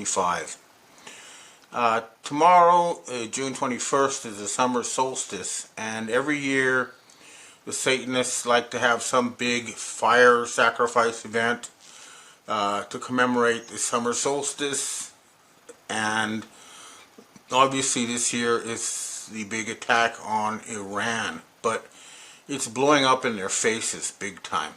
2025. Tomorrow, June 21st, is the summer solstice, and every year the Satanists like to have some big fire sacrifice event to commemorate the summer solstice. And obviously this year is the big attack on Iran, but it's blowing up in their faces big time.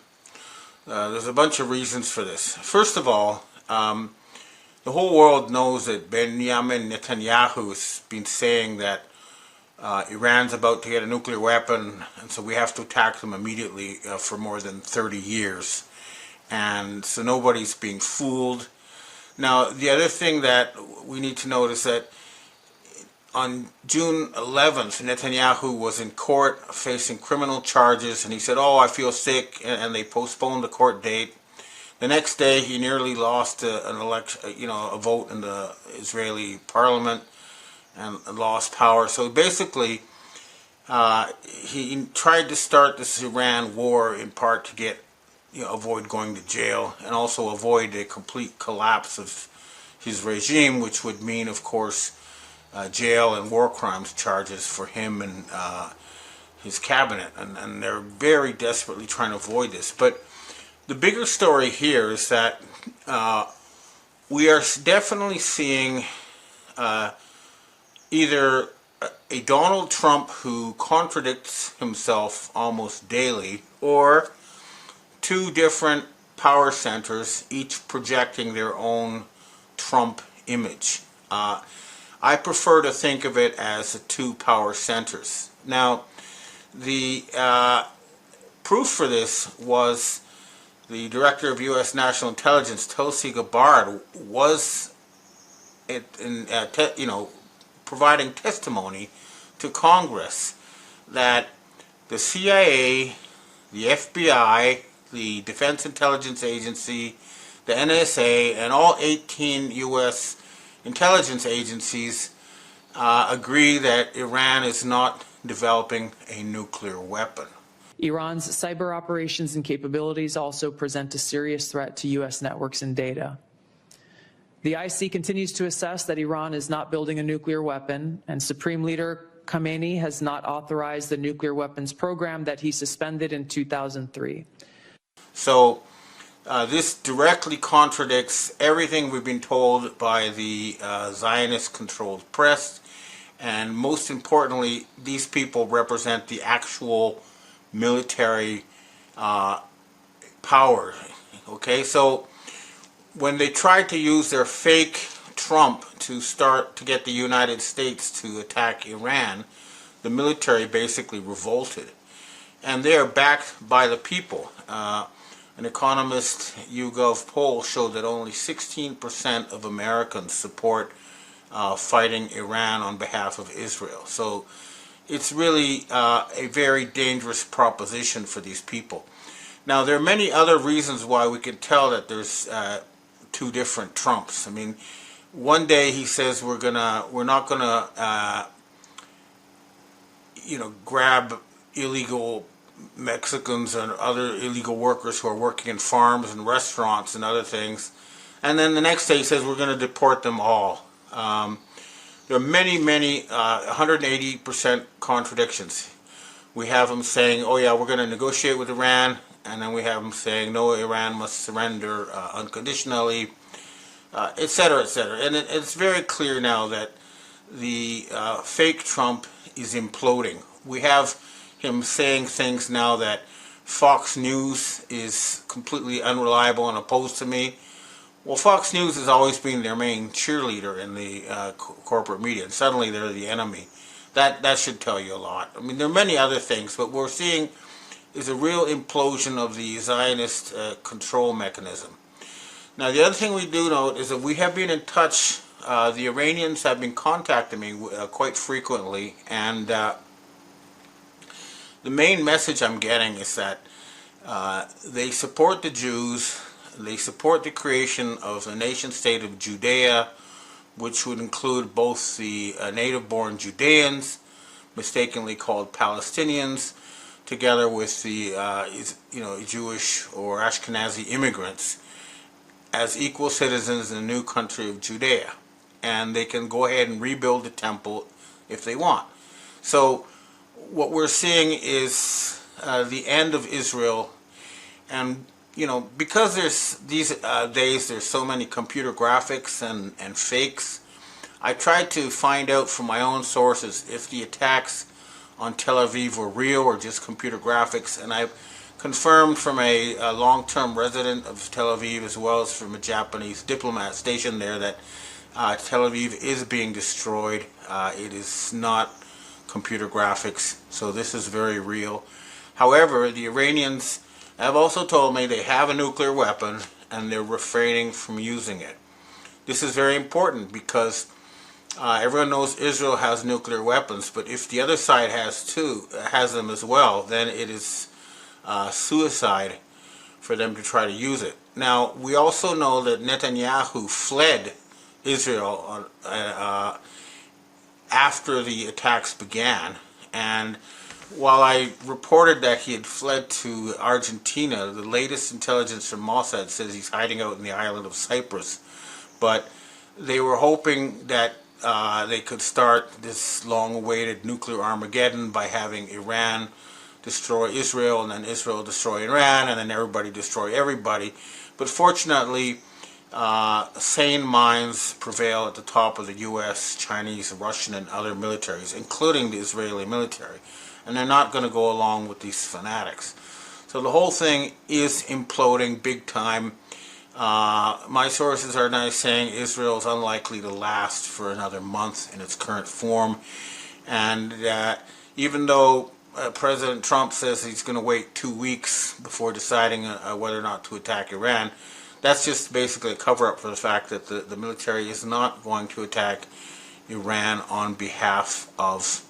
There's a bunch of reasons for this. First of all, the whole world knows that Benjamin Netanyahu has been saying that Iran's about to get a nuclear weapon, and so we have to attack them immediately for more than 30 years. And so nobody's being fooled. Now, the other thing that we need to note is that on June 11th, Netanyahu was in court facing criminal charges, and he said, "Oh, I feel sick," and they postponed the court date. The next day, he nearly lost an election, a vote in the Israeli parliament, and lost power. So basically, he tried to start this Iran war in part to get, avoid going to jail, and also avoid a complete collapse of his regime, which would mean, of course, jail and war crimes charges for him and his cabinet. And they're very desperately trying to avoid this. But the bigger story here is that we are definitely seeing either a Donald Trump who contradicts himself almost daily, or two different power centers, each projecting their own Trump image. I prefer to think of it as the two power centers. Now, the proof for this was the director of U.S. National Intelligence, Tulsi Gabbard, was providing testimony to Congress that the CIA, the FBI, the Defense Intelligence Agency, the NSA, and all 18 U.S. intelligence agencies agree that Iran is not developing a nuclear weapon. Iran's cyber operations and capabilities also present a serious threat to U.S. networks and data. The IC continues to assess that Iran is not building a nuclear weapon, and Supreme Leader Khamenei has not authorized the nuclear weapons program that he suspended in 2003. So this directly contradicts everything we've been told by the Zionist-controlled press, and most importantly, these people represent the actual military power. Okay, so when they tried to use their fake Trump to get the United States to attack Iran, the military basically revolted, and they are backed by the people. An Economist YouGov poll showed that only 16% of Americans support fighting Iran on behalf of Israel. So it's really a very dangerous proposition for these people. Now, there are many other reasons why we can tell that there's two different Trumps. I mean, one day he says we're not gonna grab illegal Mexicans and other illegal workers who are working in farms and restaurants and other things, and then the next day he says we're going to deport them all. There are many 180% contradictions. We have him saying, oh yeah, we're going to negotiate with Iran, and then we have him saying, no, Iran must surrender unconditionally, etc., etc. And it's very clear now that the fake Trump is imploding. We have him saying things now that Fox News is completely unreliable and opposed to me. Well, Fox News has always been their main cheerleader in the corporate media, and suddenly they're the enemy. That should tell you a lot. I mean, there are many other things, but what we're seeing is a real implosion of the Zionist control mechanism. Now, the other thing we do note is that we have been in touch. The Iranians have been contacting me quite frequently, and the main message I'm getting is that they support the Jews, they support the creation of a nation-state of Judea, which would include both the native-born Judeans, mistakenly called Palestinians, together with the Jewish or Ashkenazi immigrants. as equal citizens in the new country of Judea. And they can go ahead and rebuild the temple if they want. So what we're seeing is the end of Israel. And, you know, because there's these days there's so many computer graphics and fakes, I tried to find out from my own sources if the attacks on Tel Aviv were real or just computer graphics, and I've confirmed from a long-term resident of Tel Aviv as well as from a Japanese diplomat stationed there that Tel Aviv is being destroyed. It is not computer graphics, so this is very real. However, the Iranians have also told me they have a nuclear weapon and they're refraining from using it. This is very important because everyone knows Israel has nuclear weapons, but if the other side has them as well, then it is suicide for them to try to use it. Now, we also know that Netanyahu fled Israel after the attacks began, and while I reported that he had fled to Argentina, the latest intelligence from Mossad says he's hiding out in the island of Cyprus. But they were hoping that they could start this long-awaited nuclear Armageddon by having Iran destroy Israel, and then Israel destroy Iran, and then everybody destroy everybody. But fortunately, sane minds prevail at the top of the U.S., Chinese, Russian, and other militaries, including the Israeli military. And they're not going to go along with these fanatics. So the whole thing is imploding big time. My sources are now saying Israel is unlikely to last for another month in its current form. And even though President Trump says he's going to wait 2 weeks before deciding whether or not to attack Iran, that's just basically a cover-up for the fact that the military is not going to attack Iran on behalf of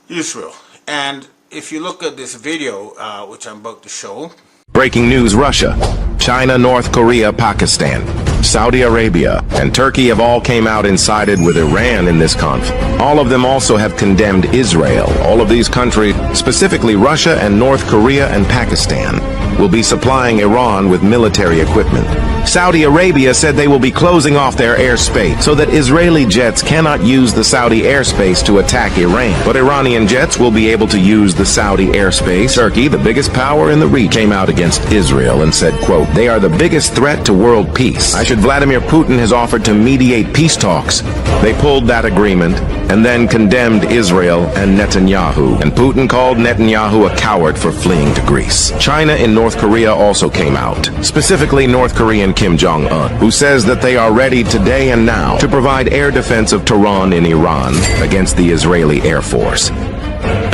Israel. And if you look at this video, which I'm about to show. Breaking news: Russia, China, North Korea, Pakistan, Saudi Arabia, and Turkey have all came out and sided with Iran in this conflict. All of them also have condemned Israel. All of these countries, specifically Russia and North Korea and Pakistan, will be supplying Iran with military equipment. Saudi Arabia said they will be closing off their airspace so that Israeli jets cannot use the Saudi airspace to attack Iran. But Iranian jets will be able to use the Saudi airspace. Turkey, the biggest power in the region, came out against Israel and said, quote, "They are the biggest threat to world peace. I should Vladimir Putin has offered to mediate peace talks." They pulled that agreement and then condemned Israel and Netanyahu. And Putin called Netanyahu a coward for fleeing to Greece. China and North Korea also came out, specifically North Korean Kim Jong-un, who says that they are ready today and now to provide air defense of Tehran in Iran against the Israeli Air Force.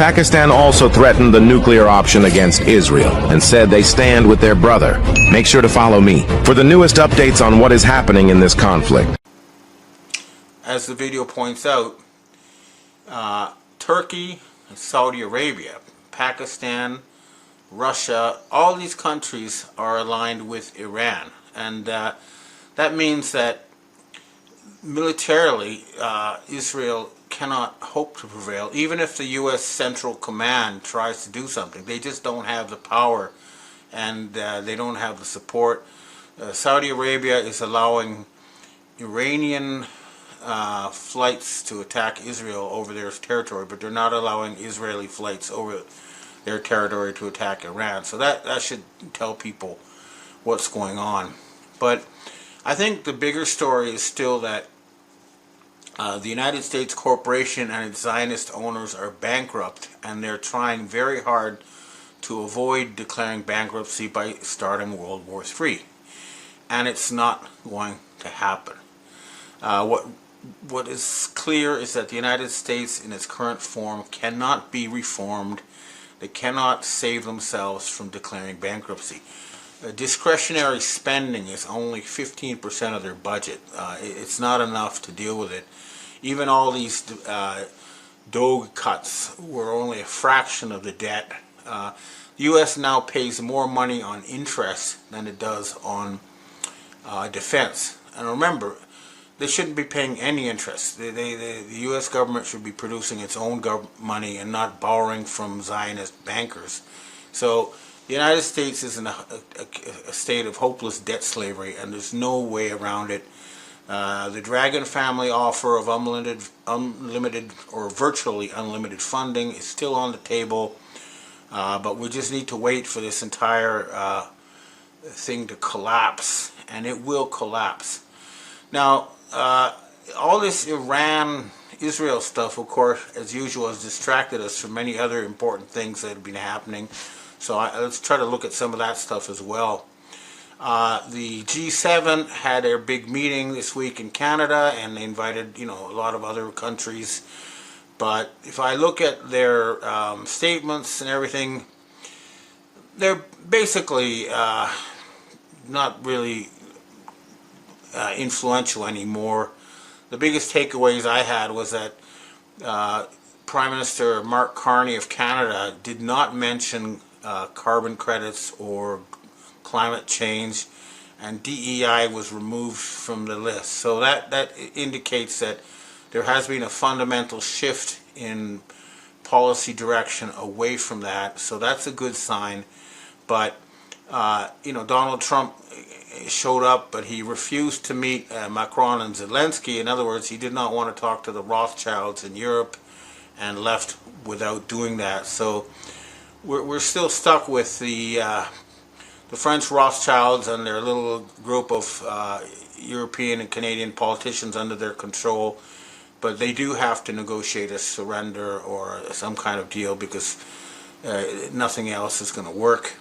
Pakistan also threatened the nuclear option against Israel and said they stand with their brother. Make sure to follow me for the newest updates on what is happening in this conflict. As the video points out, Turkey, Saudi Arabia, Pakistan, Russia, all these countries are aligned with Iran. And that means that militarily, Israel cannot hope to prevail. Even if the U.S. Central Command tries to do something, they just don't have the power and they don't have the support. Saudi Arabia is allowing Iranian flights to attack Israel over their territory, but they're not allowing Israeli flights over their territory to attack Iran. So that should tell people what's going on. But I think the bigger story is still that the United States corporation and its Zionist owners are bankrupt, and they're trying very hard to avoid declaring bankruptcy by starting World War III. And it's not going to happen. What is clear is that the United States in its current form cannot be reformed. They cannot save themselves from declaring bankruptcy. Discretionary spending is only 15% of their budget. It's not enough to deal with it. Even all these DOGE cuts were only a fraction of the debt. The U.S. now pays more money on interest than it does on defense. And remember, they shouldn't be paying any interest. The U.S. government should be producing its own money and not borrowing from Zionist bankers. So the United States is in a state of hopeless debt slavery, and there's no way around it. The Dragon family offer of unlimited or virtually unlimited funding is still on the table, but we just need to wait for this entire thing to collapse, and it will collapse. Now, all this Iran-Israel stuff, of course, as usual, has distracted us from many other important things that have been happening. So let's try to look at some of that stuff as well. The G7 had their big meeting this week in Canada, and they invited, a lot of other countries. But if I look at their statements and everything, they're basically not really influential anymore. The biggest takeaways I had was that Prime Minister Mark Carney of Canada did not mention carbon credits or climate change, and DEI was removed from the list. So that indicates that there has been a fundamental shift in policy direction away from that. So that's a good sign. But Donald Trump showed up, but he refused to meet Macron and Zelensky. In other words, he did not want to talk to the Rothschilds in Europe, and left without doing that. So we're still stuck with the French Rothschilds and their little group of European and Canadian politicians under their control, but they do have to negotiate a surrender or some kind of deal, because nothing else is going to work.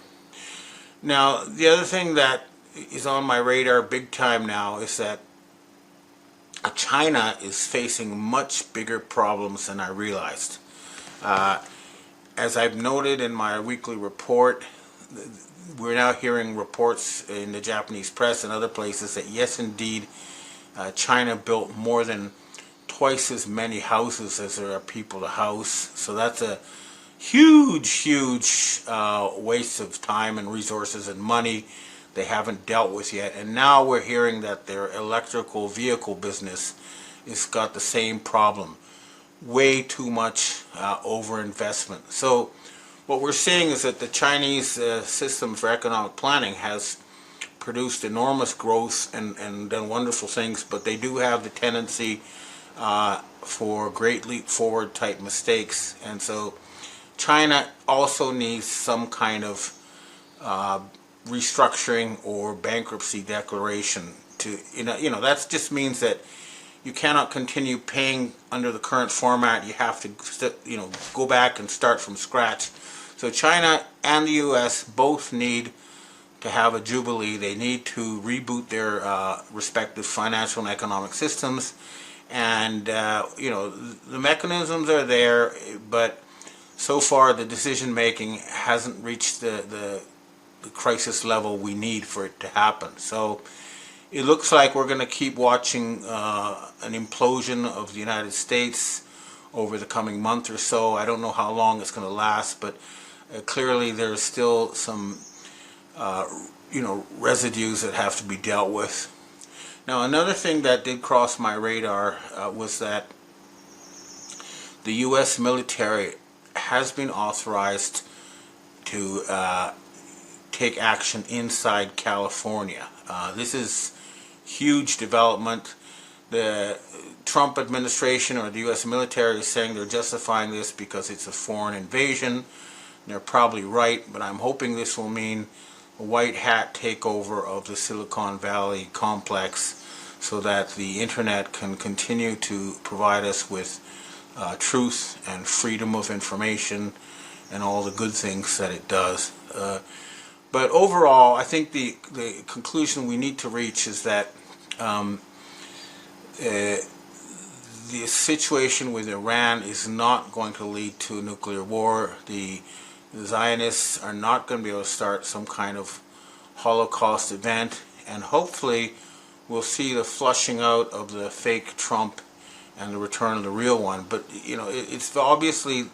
Now, the other thing that is on my radar big time now is that China is facing much bigger problems than I realized. As I've noted in my weekly report, we're now hearing reports in the Japanese press and other places that yes, indeed, China built more than twice as many houses as there are people to house. So that's a huge waste of time and resources and money they haven't dealt with yet. And now we're hearing that their electrical vehicle business has got the same problem. Way too much overinvestment. So what we're seeing is that the Chinese system for economic planning has produced enormous growth and done wonderful things, but they do have the tendency for great leap forward type mistakes. And so China also needs some kind of restructuring or bankruptcy declaration to, that just means that you cannot continue paying under the current format. You have to, go back and start from scratch. So China and the U.S. both need to have a jubilee. They need to reboot their respective financial and economic systems. And, the mechanisms are there, but so far the decision making hasn't reached the crisis level we need for it to happen. So it looks like we're going to keep watching an implosion of the United States over the coming month or so. I don't know how long it's going to last, but clearly there's still some, residues that have to be dealt with. Now, another thing that did cross my radar was that the U.S. military has been authorized to take action inside California. This is huge development. The Trump administration or the U.S. military is saying they're justifying this because it's a foreign invasion. They're probably right, but I'm hoping this will mean a white hat takeover of the Silicon Valley complex so that the internet can continue to provide us with truth and freedom of information and all the good things that it does. But overall, I think the conclusion we need to reach is that the situation with Iran is not going to lead to a nuclear war. The Zionists are not going to be able to start some kind of Holocaust event, and hopefully we'll see the flushing out of the fake Trump and the return of the real one. But it's obviously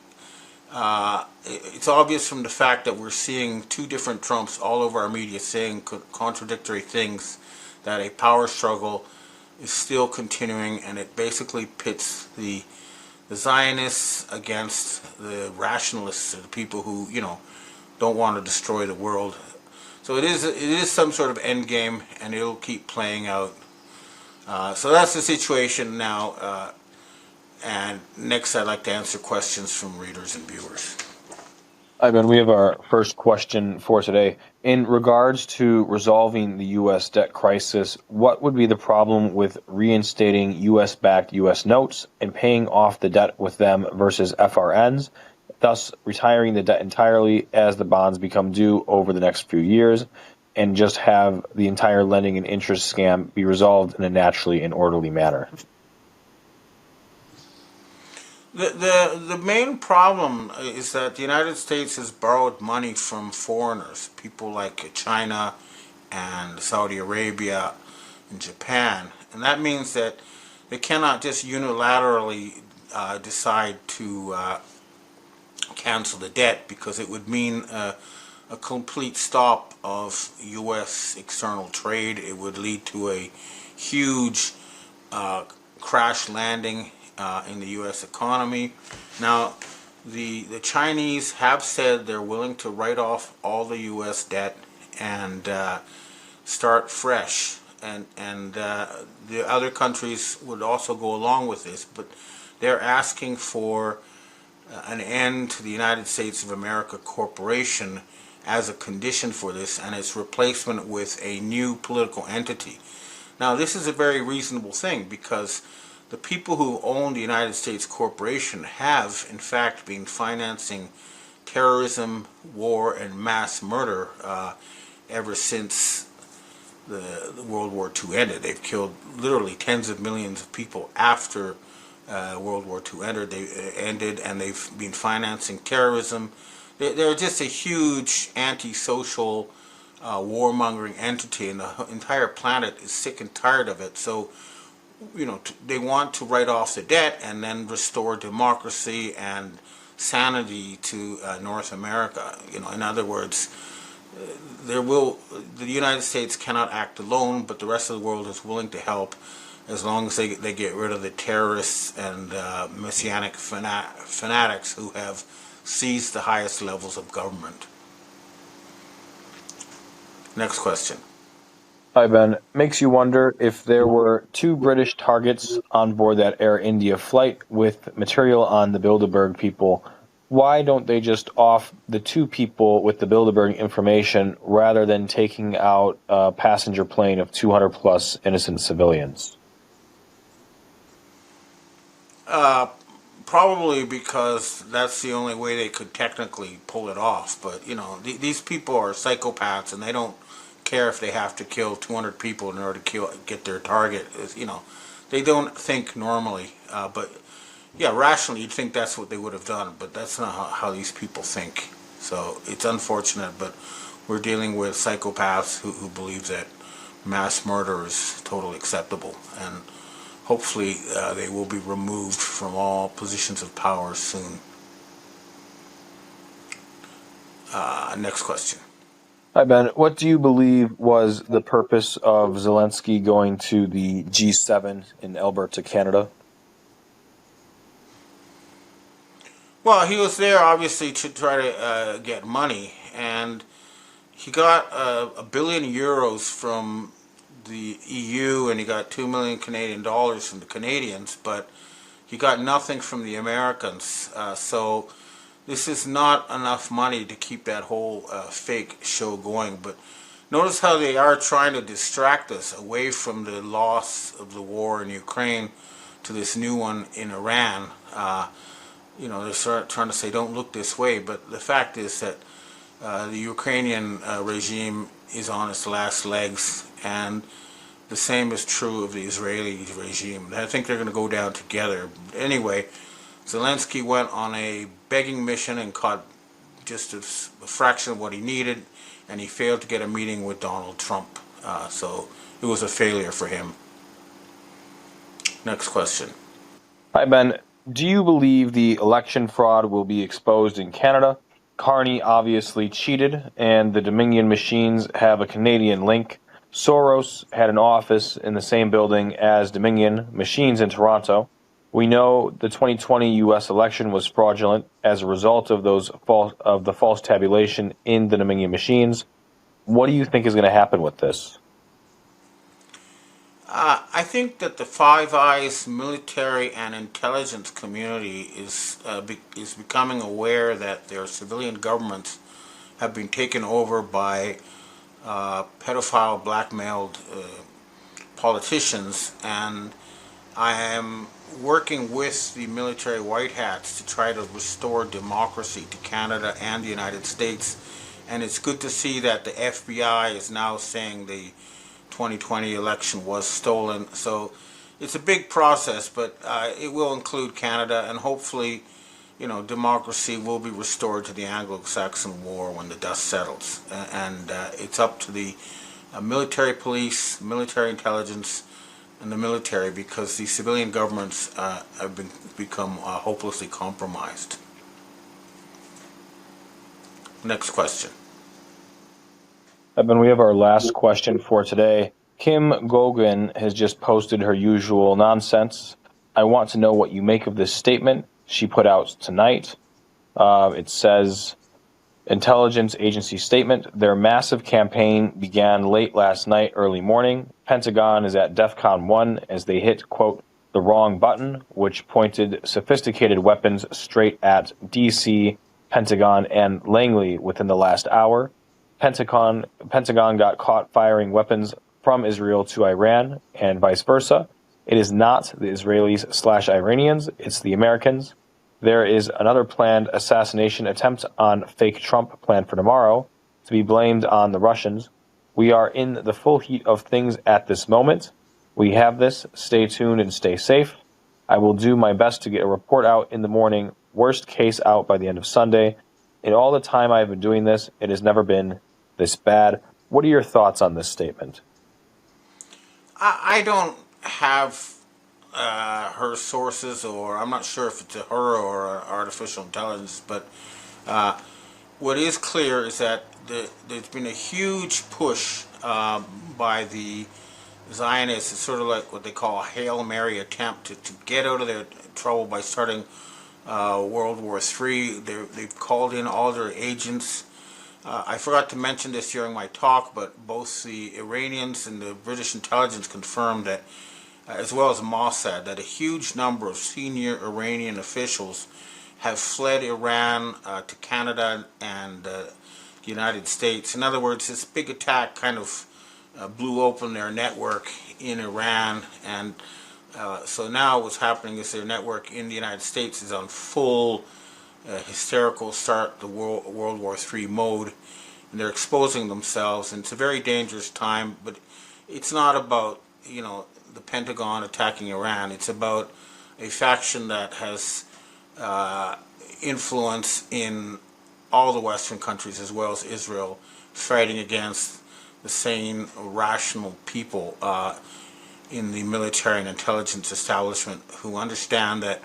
it's obvious from the fact that we're seeing two different Trumps all over our media saying contradictory things, that a power struggle is still continuing, and it basically pits the Zionists against the rationalists, the people who don't want to destroy the world. So it is some sort of end game, and it'll keep playing out. So that's the situation now. And next, I'd like to answer questions from readers and viewers. Hi, Ben. We have our first question for today. In regards to resolving the U.S. debt crisis, what would be the problem with reinstating U.S.-backed U.S. notes and paying off the debt with them versus FRNs, thus retiring the debt entirely as the bonds become due over the next few years, and just have the entire lending and interest scam be resolved in a naturally and orderly manner? The main problem is that the United States has borrowed money from foreigners, people like China and Saudi Arabia and Japan, and that means that they cannot just unilaterally decide to cancel the debt, because it would mean a complete stop of U.S. external trade. It would lead to a huge crash landing in the U.S. economy. Now, the Chinese have said they're willing to write off all the U.S. debt and start fresh, and the other countries would also go along with this, but they're asking for an end to the United States of America Corporation as a condition for this, and its replacement with a new political entity. Now, this is a very reasonable thing, because the people who own the United States Corporation have, in fact, been financing terrorism, war, and mass murder ever since the World War II ended. They've killed literally tens of millions of people after World War II ended, and they've been financing terrorism. They're just a huge anti-social, warmongering entity, and the entire planet is sick and tired of it. So, they want to write off the debt and then restore democracy and sanity to North America. In other words, the United States cannot act alone, but the rest of the world is willing to help, as long as they get rid of the terrorists and messianic fanatics who have seized the highest levels of government. Next question. Hi, Ben. Makes you wonder, if there were two British targets on board that Air India flight with material on the Bilderberg people, why don't they just off the two people with the Bilderberg information rather than taking out a passenger plane of 200 plus innocent civilians? Probably because that's the only way they could technically pull it off. But, these people are psychopaths, and they don't care if they have to kill 200 people in order to get their target. They don't think normally. But yeah, rationally, you'd think that's what they would have done, but that's not how these people think. So it's unfortunate, but we're dealing with psychopaths who believe that mass murder is totally acceptable, and hopefully they will be removed from all positions of power soon. Next question. Hi, Ben. What do you believe was the purpose of Zelensky going to the G7 in Alberta, Canada? Well, he was there obviously to try to get money, and he got €1 billion from the EU, and he got 2 million Canadian dollars from the Canadians, but he got nothing from the Americans. So this is not enough money to keep that whole fake show going. But notice how they are trying to distract us away from the loss of the war in Ukraine to this new one in Iran. They're trying to say, don't look this way, but the fact is that the Ukrainian regime is on its last legs, and the same is true of the Israeli regime. I think they're going to go down together. Anyway, Zelensky went on a begging mission and caught just a fraction of what he needed, and he failed to get a meeting with Donald Trump. So it was a failure for him. Next question. Hi, Ben. Do you believe the election fraud will be exposed in Canada? Carney obviously cheated, and the Dominion machines have a Canadian link. Soros had an office in the same building as Dominion machines in Toronto. We know the 2020 U.S. election was fraudulent as a result of the false tabulation in the Dominion machines. What do you think is going to happen with this? I think that the Five Eyes military and intelligence community is becoming aware that their civilian governments have been taken over by pedophile, blackmailed politicians, and I am working with the military white hats to try to restore democracy to Canada and the United States. And it's good to see that the FBI is now saying the 2020 election was stolen. So it's a big process, but it will include Canada, and hopefully, democracy will be restored to the Anglo-Saxon War when the dust settles. And it's up to the military police, military intelligence, and the military, because the civilian governments have become hopelessly compromised. Next question. Evan, we have our last question for today. Kim Gogan has just posted her usual nonsense. I want to know what you make of this statement she put out tonight. It says, intelligence agency statement, their massive campaign began late last night, early morning. Pentagon is at DEFCON 1 as they hit, quote, the wrong button, which pointed sophisticated weapons straight at DC, Pentagon, and Langley within the last hour. Pentagon got caught firing weapons from Israel to Iran and vice versa. It is not the Israelis/Iranians, it's the Americans. There is another planned assassination attempt on fake Trump planned for tomorrow to be blamed on the Russians. We are in the full heat of things at this moment. We have this. Stay tuned and stay safe. I will do my best to get a report out in the morning, worst case out by the end of Sunday. In all the time I've been doing this, it has never been this bad. What are your thoughts on this statement? I don't have her sources, or I'm not sure if it's a her or artificial intelligence, but what is clear is that there's been a huge push by the Zionists. It's sort of like what they call a Hail Mary attempt to get out of their trouble by starting World War III. They've called in all their agents. I forgot to mention this during my talk, but both the Iranians and the British intelligence confirmed that, as well as Mossad, that a huge number of senior Iranian officials have fled Iran to Canada and the United States. In other words, this big attack kind of blew open their network in Iran, and so now what's happening is their network in the United States is on full hysterical start the World War III mode, and they're exposing themselves, and it's a very dangerous time. But it's not about the Pentagon attacking Iran. It's about a faction that has influence in all the Western countries as well as Israel, fighting against the sane, rational people in the military and intelligence establishment who understand that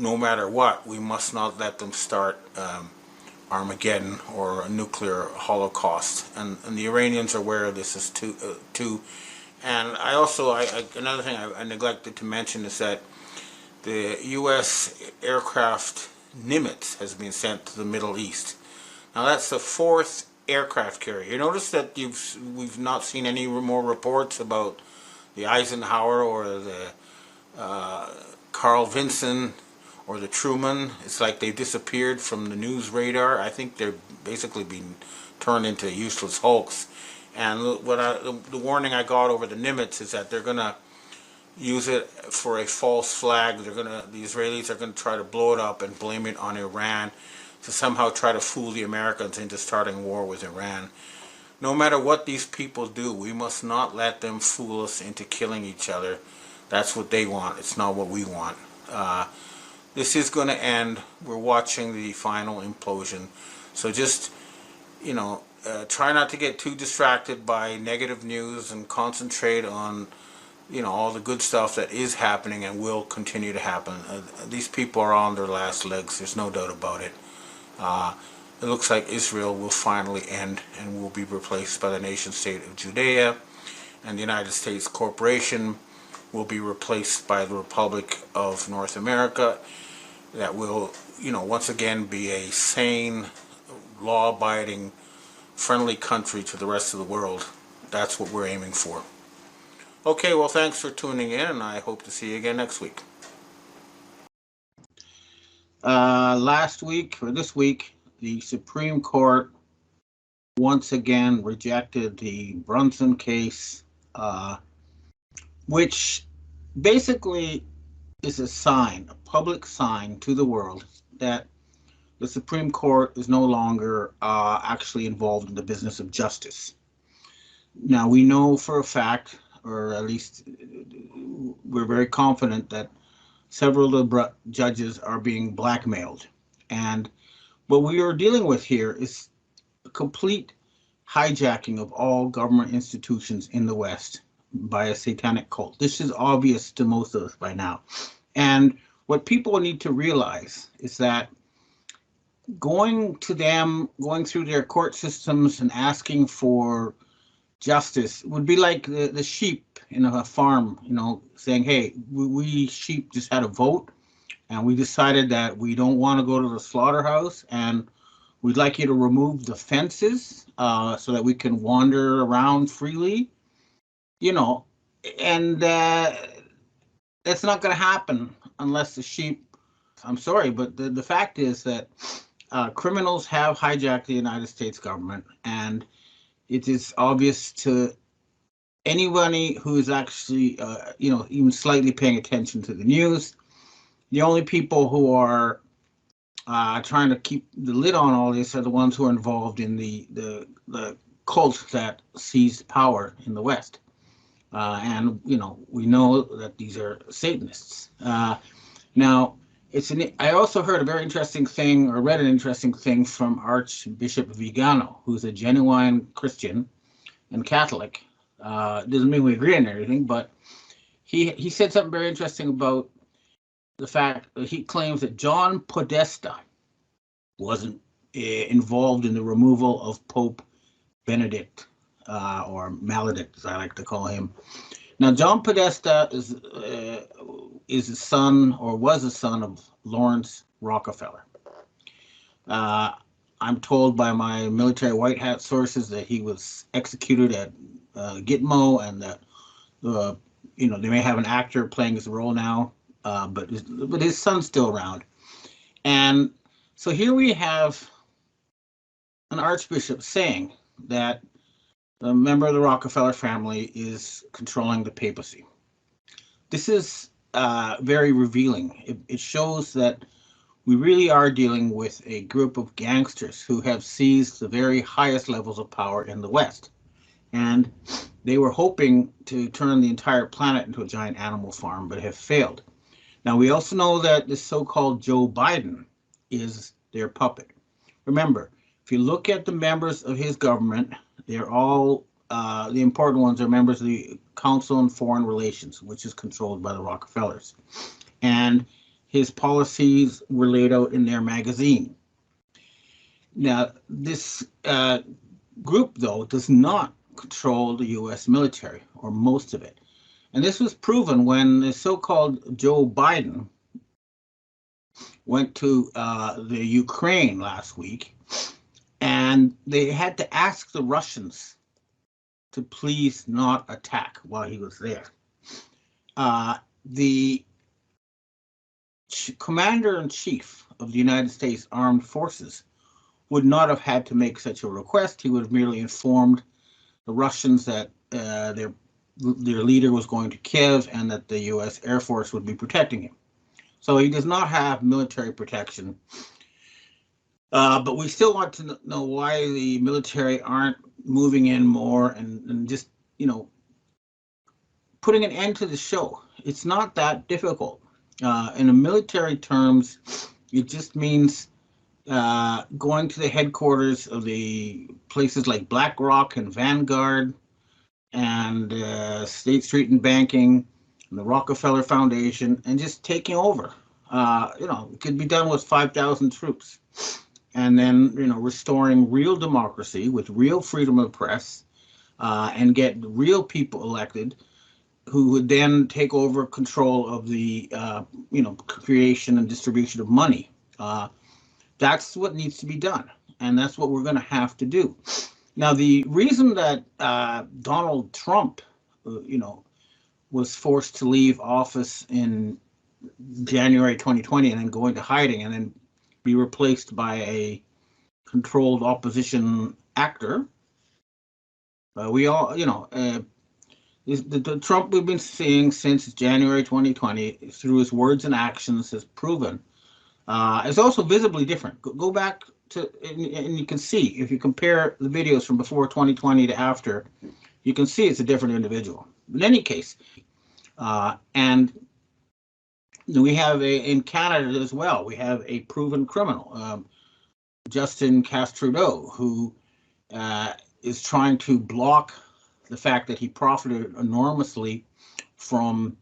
no matter what, we must not let them start Armageddon or a nuclear holocaust. And the Iranians are aware of this as too. And I also, another thing I neglected to mention is that the U.S. aircraft Nimitz has been sent to the Middle East. Now that's the fourth aircraft carrier. You notice that we've not seen any more reports about the Eisenhower or the Carl Vinson or the Truman. It's like they've disappeared from the news radar. I think they're basically being turned into useless hulks. And the warning I got over the Nimitz is that they're going to use it for a false flag. The Israelis are going to try to blow it up and blame it on Iran to somehow try to fool the Americans into starting war with Iran. No matter what these people do, we must not let them fool us into killing each other. That's what they want. It's not what we want. This is going to end. We're watching the final implosion. So just, try not to get too distracted by negative news and concentrate on, all the good stuff that is happening and will continue to happen. These people are on their last legs. There's no doubt about it. It looks like Israel will finally end and will be replaced by the nation state of Judea and the United States corporation. will be replaced by the Republic of North America that will, once again be a sane, law-abiding, friendly country to the rest of the world. That's what we're aiming for. Okay, well, thanks for tuning in, and I hope to see you again next week. Last week, or this week, the Supreme Court once again rejected the Brunson case, which basically is a sign, a public sign to the world that the Supreme Court is no longer actually involved in the business of justice. Now, we know for a fact, or at least we're very confident, that several of the judges are being blackmailed. And what we are dealing with here is a complete hijacking of all government institutions in the West by a satanic cult. This is obvious to most of us by now. And what people need to realize is that going through their court systems and asking for justice would be like the sheep in a farm, saying, hey, we sheep just had a vote and we decided that we don't want to go to the slaughterhouse and we'd like you to remove the fences so that we can wander around freely, and that's not going to happen unless the sheep, I'm sorry, but the fact is that criminals have hijacked the United States government, and it is obvious to anybody who is actually, even slightly paying attention to the news. The only people who are trying to keep the lid on all this are the ones who are involved in the cult that seized power in the West. And, we know that these are Satanists. Now, I also heard a very interesting thing, or read an interesting thing from Archbishop Vigano, who's a genuine Christian and Catholic. Doesn't mean we agree on everything, but he said something very interesting about the fact that he claims that John Podesta wasn't involved in the removal of Pope Benedict, or Maledict, as I like to call him. Now, John Podesta is a son, or was a son, of Lawrence Rockefeller. I'm told by my military white hat sources that he was executed at Gitmo, and that they may have an actor playing his role now, but his son's still around. And so here we have an archbishop saying that a member of the Rockefeller family is controlling the papacy. This is very revealing. It shows that we really are dealing with a group of gangsters who have seized the very highest levels of power in the West. And they were hoping to turn the entire planet into a giant animal farm, but have failed. Now, we also know that this so-called Joe Biden is their puppet. Remember, if you look at the members of his government, they're all, the important ones are members of the Council on Foreign Relations, which is controlled by the Rockefellers. And his policies were laid out in their magazine. Now, this group, though, does not control the U.S. military, or most of it. And this was proven when the so-called Joe Biden went to the Ukraine last week, and they had to ask the Russians to please not attack while he was there. The commander-in-chief of the United States Armed Forces would not have had to make such a request. He would have merely informed the Russians that their leader was going to Kiev and that the U.S. Air Force would be protecting him. So he does not have military protection. But we still want to know why the military aren't moving in more and just, putting an end to the show. It's not that difficult. In a military terms, it just means going to the headquarters of the places like BlackRock and Vanguard and State Street and Banking and the Rockefeller Foundation, and just taking over. It could be done with 5,000 troops. And then, restoring real democracy with real freedom of press, and get real people elected who would then take over control of the creation and distribution of money. That's what needs to be done, and that's what we're going to have to do. Now, the reason that Donald Trump, was forced to leave office in January 2020 and then go into hiding and then be replaced by a controlled opposition actor, we all, the Trump we've been seeing since January 2020 through his words and actions has proven is also visibly different. Go back to, and you can see, if you compare the videos from before 2020 to after, you can see it's a different individual. In any case, and we have in Canada as well, we have a proven criminal, Justin Trudeau, who is trying to block the fact that he profited enormously from,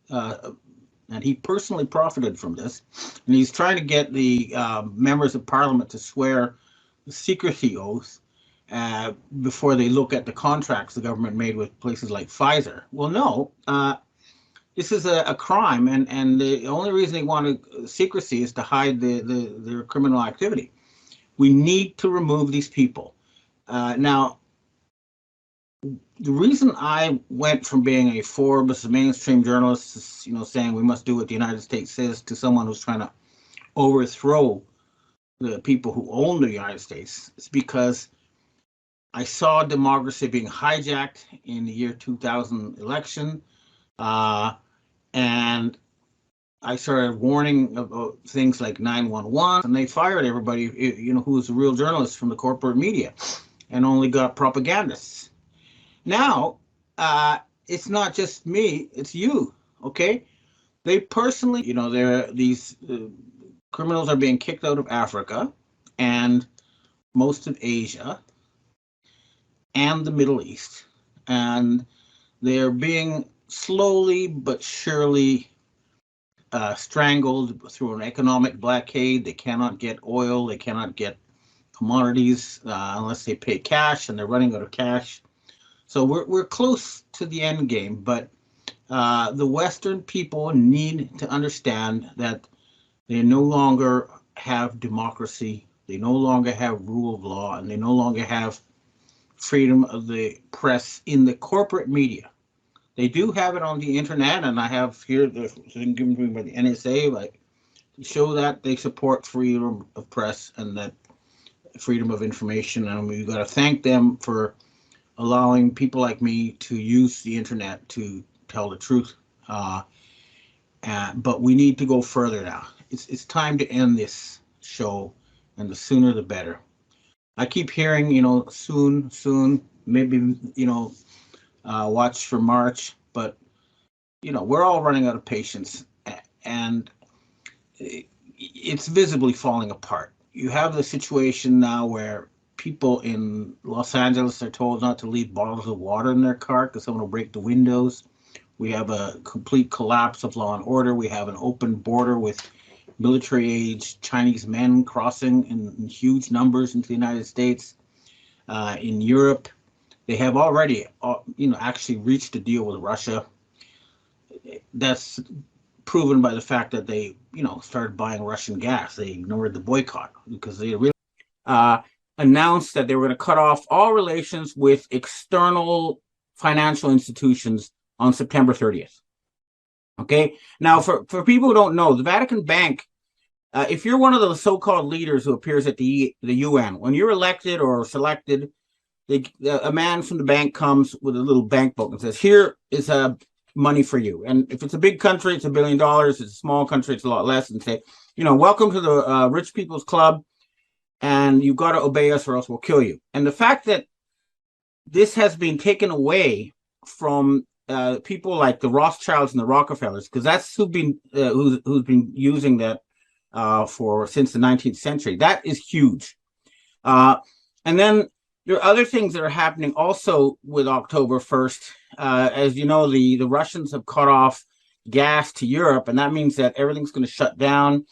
and he personally profited from this, and he's trying to get the members of Parliament to swear the secrecy oath before they look at the contracts the government made with places like Pfizer. Well, no, this is a crime, and the only reason they want secrecy is to hide their criminal activity. We need to remove these people. Now, the reason I went from being a Forbes mainstream journalist, saying we must do what the United States says, to someone who's trying to overthrow the people who own the United States, is because I saw democracy being hijacked in the year 2000 election, and I started warning about things like 911, and they fired everybody, who was a real journalist from the corporate media, and only got propagandists. Now, it's not just me, it's you, okay? They personally, these criminals are being kicked out of Africa and most of Asia and the Middle East, and they're being slowly but surely strangled through an economic blockade. They cannot get oil, they cannot get commodities unless they pay cash, and they're running out of cash. So we're close to the end game, but the Western people need to understand that they no longer have democracy, they no longer have rule of law, and they no longer have freedom of the press in the corporate media. They do have it on the internet, and I have here the thing given to me by the NSA, like, to show that they support freedom of press and that freedom of information, and we've got to thank them for allowing people like me to use the internet to tell the truth. But we need to go further now. It's time to end this show, and the sooner the better. I keep hearing, soon, maybe, watch for March, but, we're all running out of patience, and it's visibly falling apart. You have the situation now where people in Los Angeles are told not to leave bottles of water in their car because someone will break the windows. We have a complete collapse of law and order. We have an open border with military-age Chinese men crossing in huge numbers into the United States. In Europe, they have already, actually reached a deal with Russia. That's proven by the fact that they, started buying Russian gas. They ignored the boycott because they really announced that they were going to cut off all relations with external financial institutions on September 30th. Okay. Now, for people who don't know, the Vatican Bank, if you're one of the so-called leaders who appears at the UN, when you're elected or selected, a man from the bank comes with a little bank book and says, here is money for you. And if it's a big country, it's $1 billion. If it's a small country, it's a lot less. And say, welcome to the rich people's club, and you've got to obey us or else we'll kill you. And the fact that this has been taken away from people like the Rothschilds and the Rockefellers, because that's who's been using that since the 19th century. That is huge. And then there are other things that are happening also with October 1st. As you know, the Russians have cut off gas to Europe, and that means that everything's going to shut down.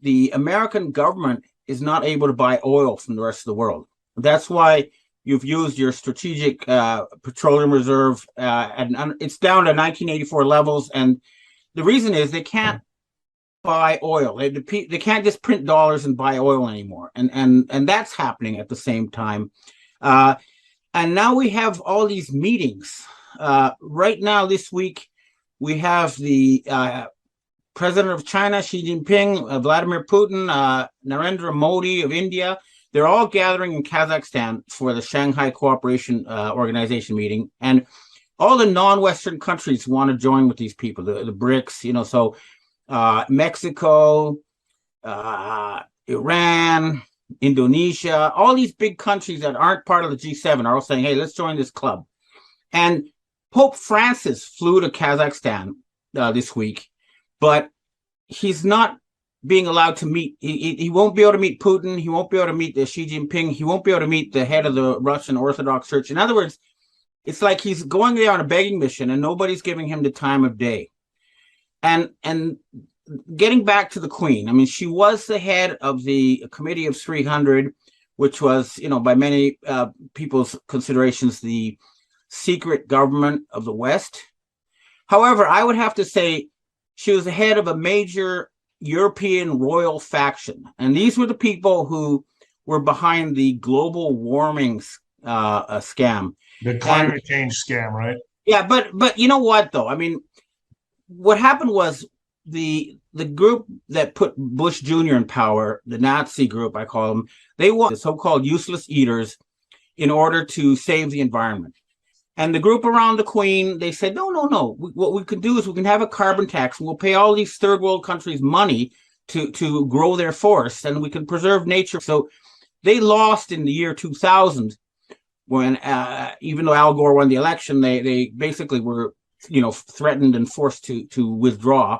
The American government is not able to buy oil from the rest of the world. That's why you've used your strategic petroleum reserve, and it's down to 1984 levels. And the reason is they can't buy oil. They can't just print dollars and buy oil anymore. And that's happening at the same time. And now we have all these meetings. Right now, this week, we have the President of China, Xi Jinping, Vladimir Putin, Narendra Modi of India. They're all gathering in Kazakhstan for the Shanghai Cooperation Organization meeting. And all the non-Western countries want to join with these people, the BRICS, so Mexico, Iran, Indonesia, all these big countries that aren't part of the G7 are all saying, hey, let's join this club. And Pope Francis flew to Kazakhstan this week, but he's not being allowed to meet. He won't be able to meet Putin. He won't be able to meet Xi Jinping. He won't be able to meet the head of the Russian Orthodox Church. In other words, it's like he's going there on a begging mission and nobody's giving him the time of day. And getting back to the Queen, I mean, she was the head of the Committee of 300, which was, by many people's considerations, the secret government of the West. However, I would have to say she was the head of a major European royal faction. And these were the people who were behind the global warming scam. The climate change scam, right? Yeah, but you know what, though? I mean, what happened was the group that put Bush Jr. in power, the Nazi group, I call them, they want the so-called useless eaters in order to save the environment. And the group around the Queen, they said, no. What we can do is we can have a carbon tax and we'll pay all these third world countries money to grow their forests and we can preserve nature. So they lost in the year 2000 when, even though Al Gore won the election, they basically were, threatened and forced to withdraw.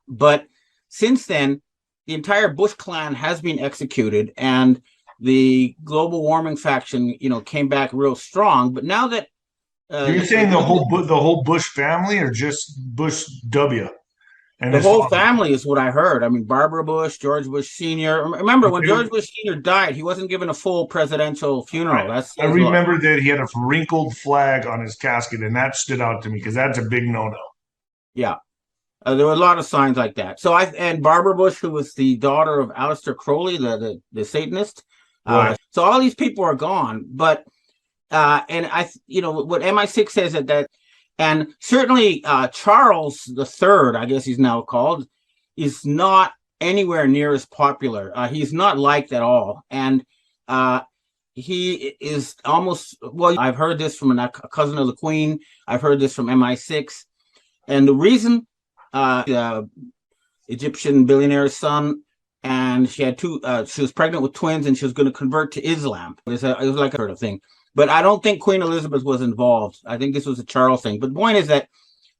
But since then, the entire Bush clan has been executed and the global warming faction, came back real strong. But now that you're saying the whole Bush family or just Bush W? And the whole family is what I heard. I mean, Barbara Bush, George Bush Sr. Remember, when George Bush Sr. died, he wasn't given a full presidential funeral. I remember that he had a wrinkled flag on his casket, and that stood out to me because that's a big no-no. Yeah. There were a lot of signs like that. So and Barbara Bush, who was the daughter of Aleister Crowley, the Satanist. Right. So all these people are gone. But and what MI6 says that and certainly Charles III, I guess he's now called, is not anywhere near as popular. He's not liked at all. And he is almost, I've heard this from a cousin of the Queen. I've heard this from MI6. And the reason the Egyptian billionaire's son, and she had she was pregnant with twins and she was going to convert to Islam. It was like a sort of thing. But I don't think Queen Elizabeth was involved. I think this was a Charles thing. But the point is that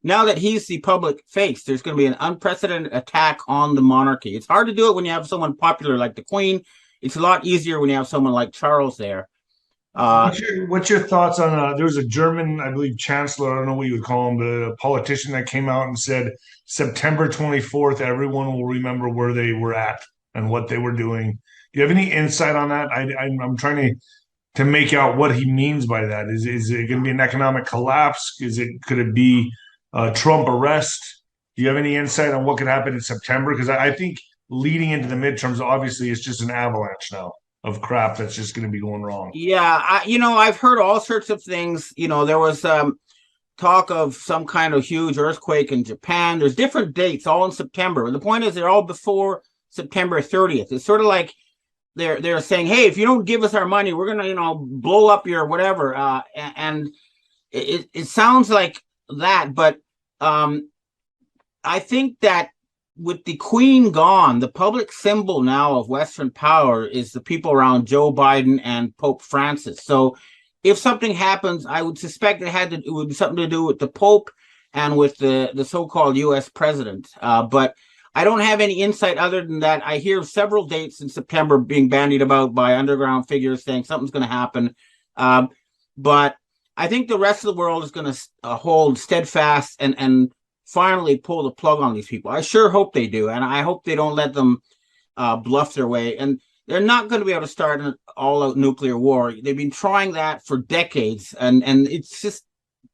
now that he's the public face, there's going to be an unprecedented attack on the monarchy. It's hard to do it when you have someone popular like the Queen. It's a lot easier when you have someone like Charles there. What's your thoughts on there was a German, I believe, chancellor, I don't know what you would call him, but a politician that came out and said September 24th, everyone will remember where they were at and what they were doing. Do you have any insight on that? I'm trying to make out what he means by that. Is it going to be an economic collapse? Could it be a Trump arrest? Do you have any insight on what could happen in September? Because I think leading into the midterms, obviously, it's just an avalanche now of crap that's just going to be going wrong. Yeah, I've heard all sorts of things. There was talk of some kind of huge earthquake in Japan. There's different dates, all in September. And the point is, they're all before September 30th. It's sort of like they're saying, hey, if you don't give us our money, we're going to, blow up your whatever. And it sounds like that. But I think that with the Queen gone, the public symbol now of Western power is the people around Joe Biden and Pope Francis. So if something happens, I would suspect it would be something to do with the Pope and with the so-called U.S. president. But I don't have any insight other than that. I hear several dates in September being bandied about by underground figures saying something's going to happen. But I think the rest of the world is going to hold steadfast and finally pull the plug on these people. I sure hope they do. And I hope they don't let them bluff their way. And they're not going to be able to start an all-out nuclear war. They've been trying that for decades, and it's just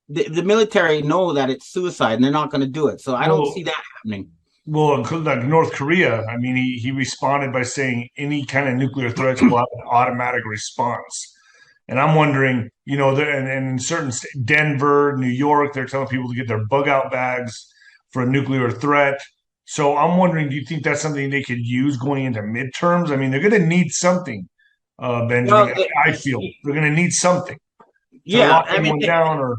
the military know that it's suicide, and they're not going to do it. So I don't see that happening. Well, like North Korea, I mean, he responded by saying any kind of nuclear threats will have an automatic response. And I'm wondering, and in certain Denver, New York, they're telling people to get their bug out bags for a nuclear threat. So I'm wondering, do you think that's something they could use going into midterms? I mean, they're going to need something, Benjamin. Well, I feel they're going to need something to yeah, lock I mean, everyone down, or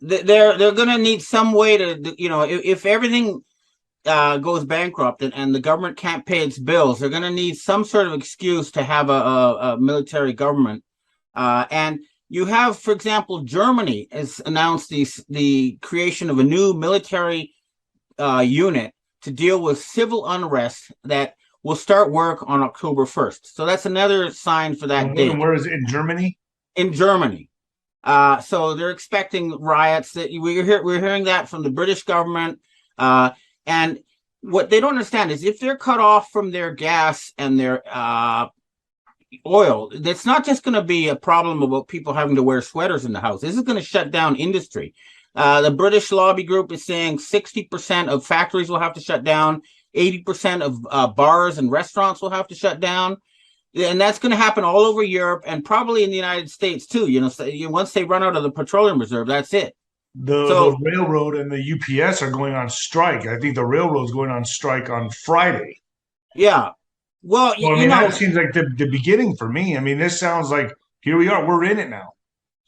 they're going to need some way to, if everything goes bankrupt and the government can't pay its bills, they're going to need some sort of excuse to have a military government. And you have, for example, Germany has announced the creation of a new military unit to deal with civil unrest that will start work on October 1st. So that's another sign for that date. Where is it? In Germany? In Germany. So they're expecting riots. That we're hearing that from the British government. And what they don't understand is if they're cut off from their gas and their oil, it's not just going to be a problem about people having to wear sweaters in the house. This is going to shut down industry. The British lobby group is saying 60% of factories will have to shut down, 80% of bars and restaurants will have to shut down. And that's going to happen all over Europe and probably in the United States too. Once they run out of the petroleum reserve, that's it. The railroad and the UPS are going on strike. I think the railroad's going on strike on Friday. Yeah. Well, that seems like the beginning for me. I mean, this sounds like here we are. We're in it now.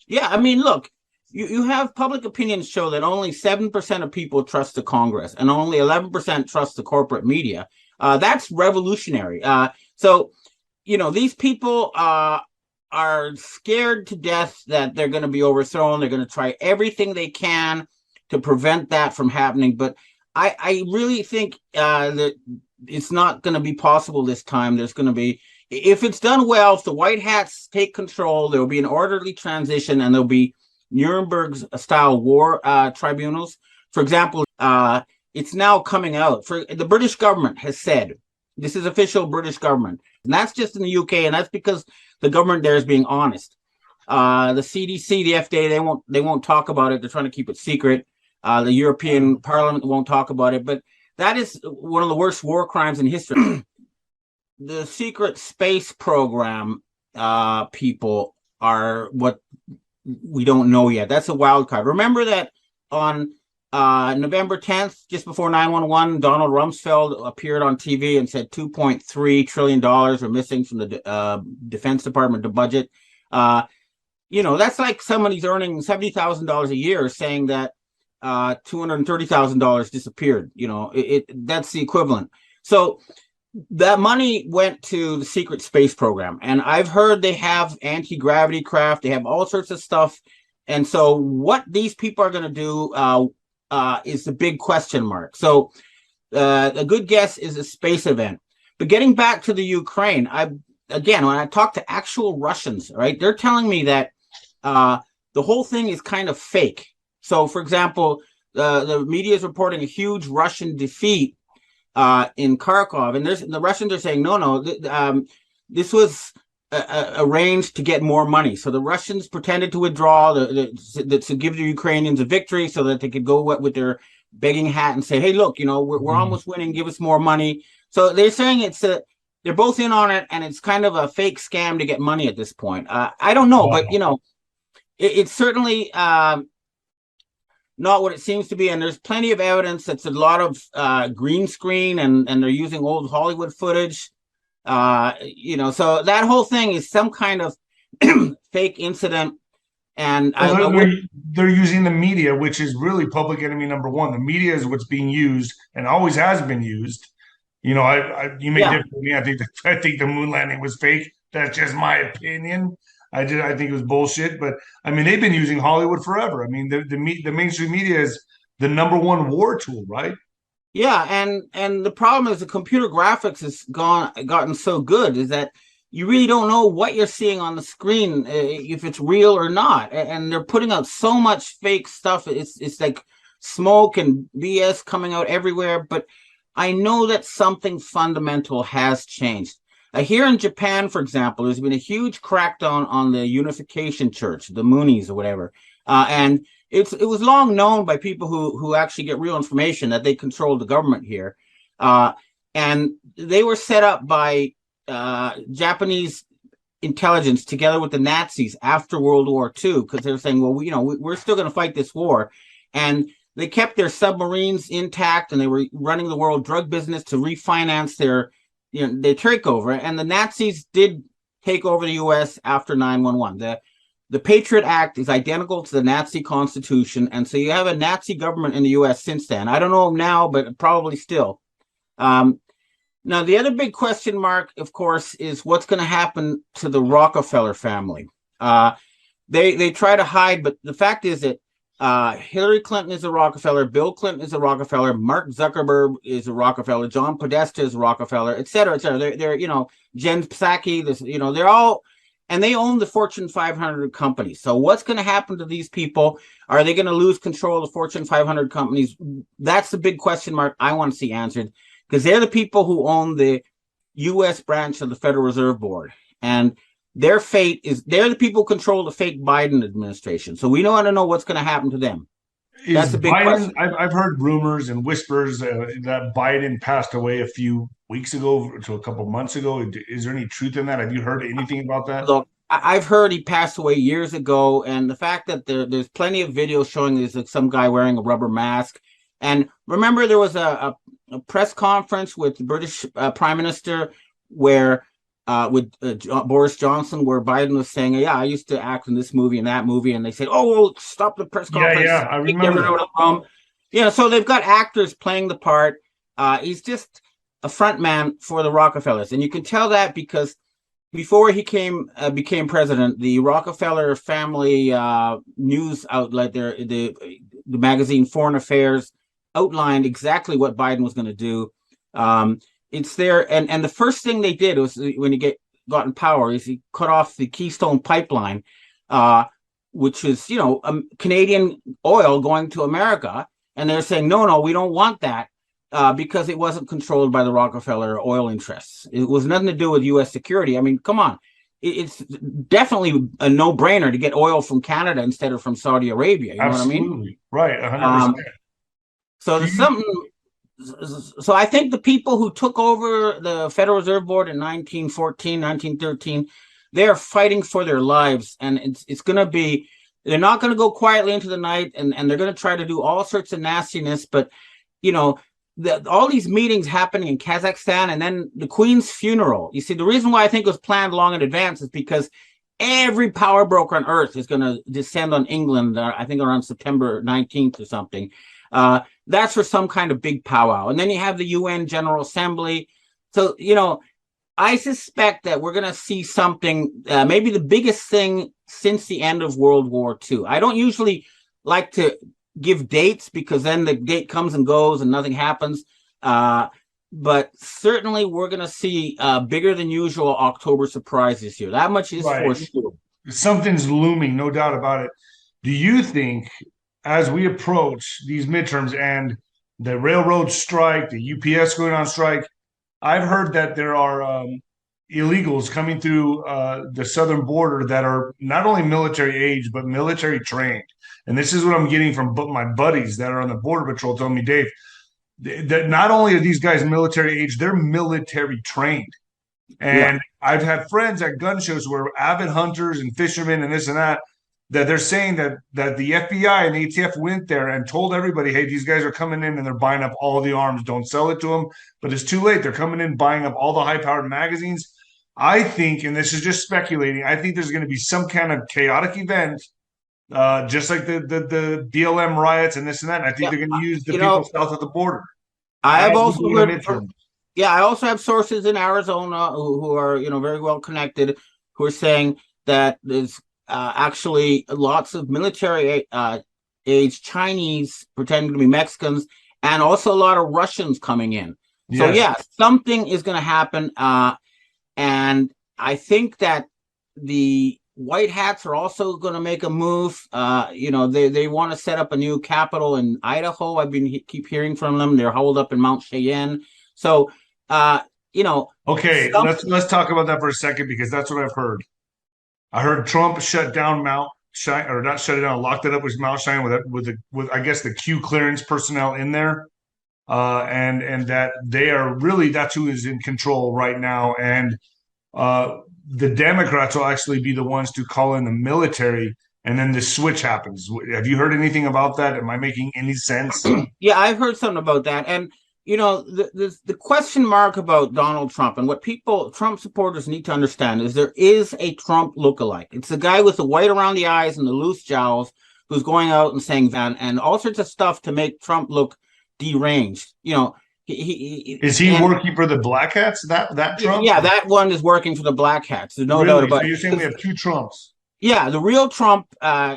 Yeah. I mean, look, you have public opinion show that only 7% of people trust the Congress and only 11% trust the corporate media. That's revolutionary. So these people are scared to death that they're going to be overthrown. They're going to try everything they can to prevent that from happening. But I really think that it's not going to be possible this time. There's going to be, if it's done well, if the White Hats take control, there will be an orderly transition and there'll be Nuremberg-style war tribunals. For example, it's now coming out. The British government has said, this is official British government, and that's just in the UK, and that's because the government there is being honest. The CDC, the FDA, they won't talk about it. They're trying to keep it secret. The European Parliament won't talk about it, but that is one of the worst war crimes in history. The secret space program people are what we don't know yet. That's a wild card. Remember that on November 10th, just before 9/11, Donald Rumsfeld appeared on TV and said $2.3 trillion are missing from the Defense Department budget. That's like somebody's earning $70,000 a year saying that $230,000 disappeared. That's the equivalent. So that money went to the secret space program. And I've heard they have anti-gravity craft. They have all sorts of stuff. And so what these people are going to do is the big question mark. So a good guess is a space event. But getting back to the Ukraine, when I talk to actual Russians, right, they're telling me that the whole thing is kind of fake. So, for example, the media is reporting a huge Russian defeat in Kharkov, and the Russians are saying, no, this was arranged to get more money. So the Russians pretended to withdraw to give the Ukrainians a victory so that they could go with their begging hat and say, hey, look, we're almost winning, give us more money. So they're saying they're both in on it, and it's kind of a fake scam to get money at this point. I don't know, but it's certainly not what it seems to be, and there's plenty of evidence that's a lot of green screen, and they're using old Hollywood footage. So that whole thing is some kind of fake incident. And they're using the media, which is really public enemy number one. The media is what's being used and always has been used. You may differ with me. I think the moon landing was fake. That's just my opinion. I think it was bullshit. But I mean, they've been using Hollywood forever. I mean, the mainstream media is the number one war tool, right? Yeah, and the problem is the computer graphics has gotten so good is that you really don't know what you're seeing on the screen, if it's real or not. And they're putting out so much fake stuff. It's like smoke and BS coming out everywhere. But I know that something fundamental has changed. Here in Japan, for example, there's been a huge crackdown on the Unification Church, the Moonies or whatever, and it was long known by people who actually get real information that they control the government here, and they were set up by Japanese intelligence together with the Nazis after World War II, because they're saying, well, we're still going to fight this war, and they kept their submarines intact, and they were running the world drug business to refinance their takeover. And the Nazis did take over the U.S. after 9/11. The Patriot Act is identical to the Nazi Constitution, and so you have a Nazi government in the U.S. since then. I don't know now, but probably still. Now, the other big question mark, of course, is what's going to happen to the Rockefeller family. They try to hide, but the fact is that Hillary Clinton is a Rockefeller, Bill Clinton is a Rockefeller, Mark Zuckerberg is a Rockefeller, John Podesta is a Rockefeller, et cetera, et cetera. They're Jen Psaki, they're all, and they own the Fortune 500 companies. So what's going to happen to these people? Are they going to lose control of the Fortune 500 companies? That's the big question mark I want to see answered, because they're the people who own the U.S. branch of the Federal Reserve Board. And their fate is, they're the people who control the fake Biden administration. So we want to know what's going to happen to them. That's a big question. I've heard rumors and whispers that Biden passed away a few weeks ago to a couple months ago. Is there any truth in that? Have you heard anything about that? Look, I've heard he passed away years ago. And the fact that there's plenty of videos showing there's like some guy wearing a rubber mask. And remember, there was a press conference with the British Prime Minister where with Boris Johnson, where Biden was saying, yeah, I used to act in this movie and that movie. And they said, oh, well, stop the press conference. Yeah, I remember that. So they've got actors playing the part. He's just a front man for the Rockefellers. And you can tell that because before he became president, the Rockefeller family news outlet, the magazine Foreign Affairs, outlined exactly what Biden was going to do. It's there, and the first thing they did was when he got in power is he cut off the Keystone Pipeline, which is Canadian oil going to America, and they're saying no, we don't want that because it wasn't controlled by the Rockefeller oil interests. It was nothing to do with U.S. security. I mean, come on, it's definitely a no-brainer to get oil from Canada instead of from Saudi Arabia. You Absolutely. know what I mean? Right, 100%. So there's something. So I think the people who took over the Federal Reserve Board in 1914, 1913, they are fighting for their lives, and it's going to be. They're not going to go quietly into the night, and they're going to try to do all sorts of nastiness. But all these meetings happening in Kazakhstan, and then the Queen's funeral. You see, the reason why I think it was planned long in advance is because every power broker on earth is going to descend on England. I think around September 19th or something. That's for some kind of big powwow. And then you have the UN General Assembly. So, I suspect that we're going to see something, maybe the biggest thing since the end of World War II. I don't usually like to give dates because then the date comes and goes and nothing happens. But certainly we're going to see bigger than usual October surprise this year. That much is for sure. Something's looming, no doubt about it. Do you think, as we approach these midterms and the railroad strike, the UPS going on strike, I've heard that there are illegals coming through the southern border that are not only military age, but military trained. And this is what I'm getting from my buddies that are on the Border Patrol telling me, Dave, that not only are these guys military age, they're military trained. And I've had friends at gun shows who are avid hunters and fishermen and this and that they're saying that the FBI and ATF went there and told everybody, hey, these guys are coming in and they're buying up all the arms. Don't sell it to them. But it's too late. They're coming in, buying up all the high-powered magazines. I think, and this is just speculating, I think there's going to be some kind of chaotic event, just like the BLM riots and this and that. And I think they're going to use the people south of the border. I also have sources in Arizona who are, very well connected, who are saying that there's actually lots of military age Chinese pretending to be Mexicans, and also a lot of Russians coming in. Yes. So something is going to happen. And I think that the White Hats are also going to make a move. They want to set up a new capital in Idaho. I've been keep hearing from them. They're holed up in Mount Cheyenne. So, Okay, some, let's talk about that for a second because that's what I've heard. I heard Trump shut down Mount China, or not shut it down, locked it up with Mount China with I guess the Q clearance personnel in there, and that they are really that's who is in control right now, and the Democrats will actually be the ones to call in the military, and then the switch happens. Have you heard anything about that? Am I making any sense? yeah, I've heard something about that. And, the question mark about Donald Trump and what Trump supporters need to understand is there is a Trump lookalike. It's the guy with the white around the eyes and the loose jowls who's going out and saying that and all sorts of stuff to make Trump look deranged. Is he working for the Black Hats? That Trump? Yeah, that one is working for the Black Hats. There's no doubt about it. So you're saying we have two Trumps? Yeah, the real Trump,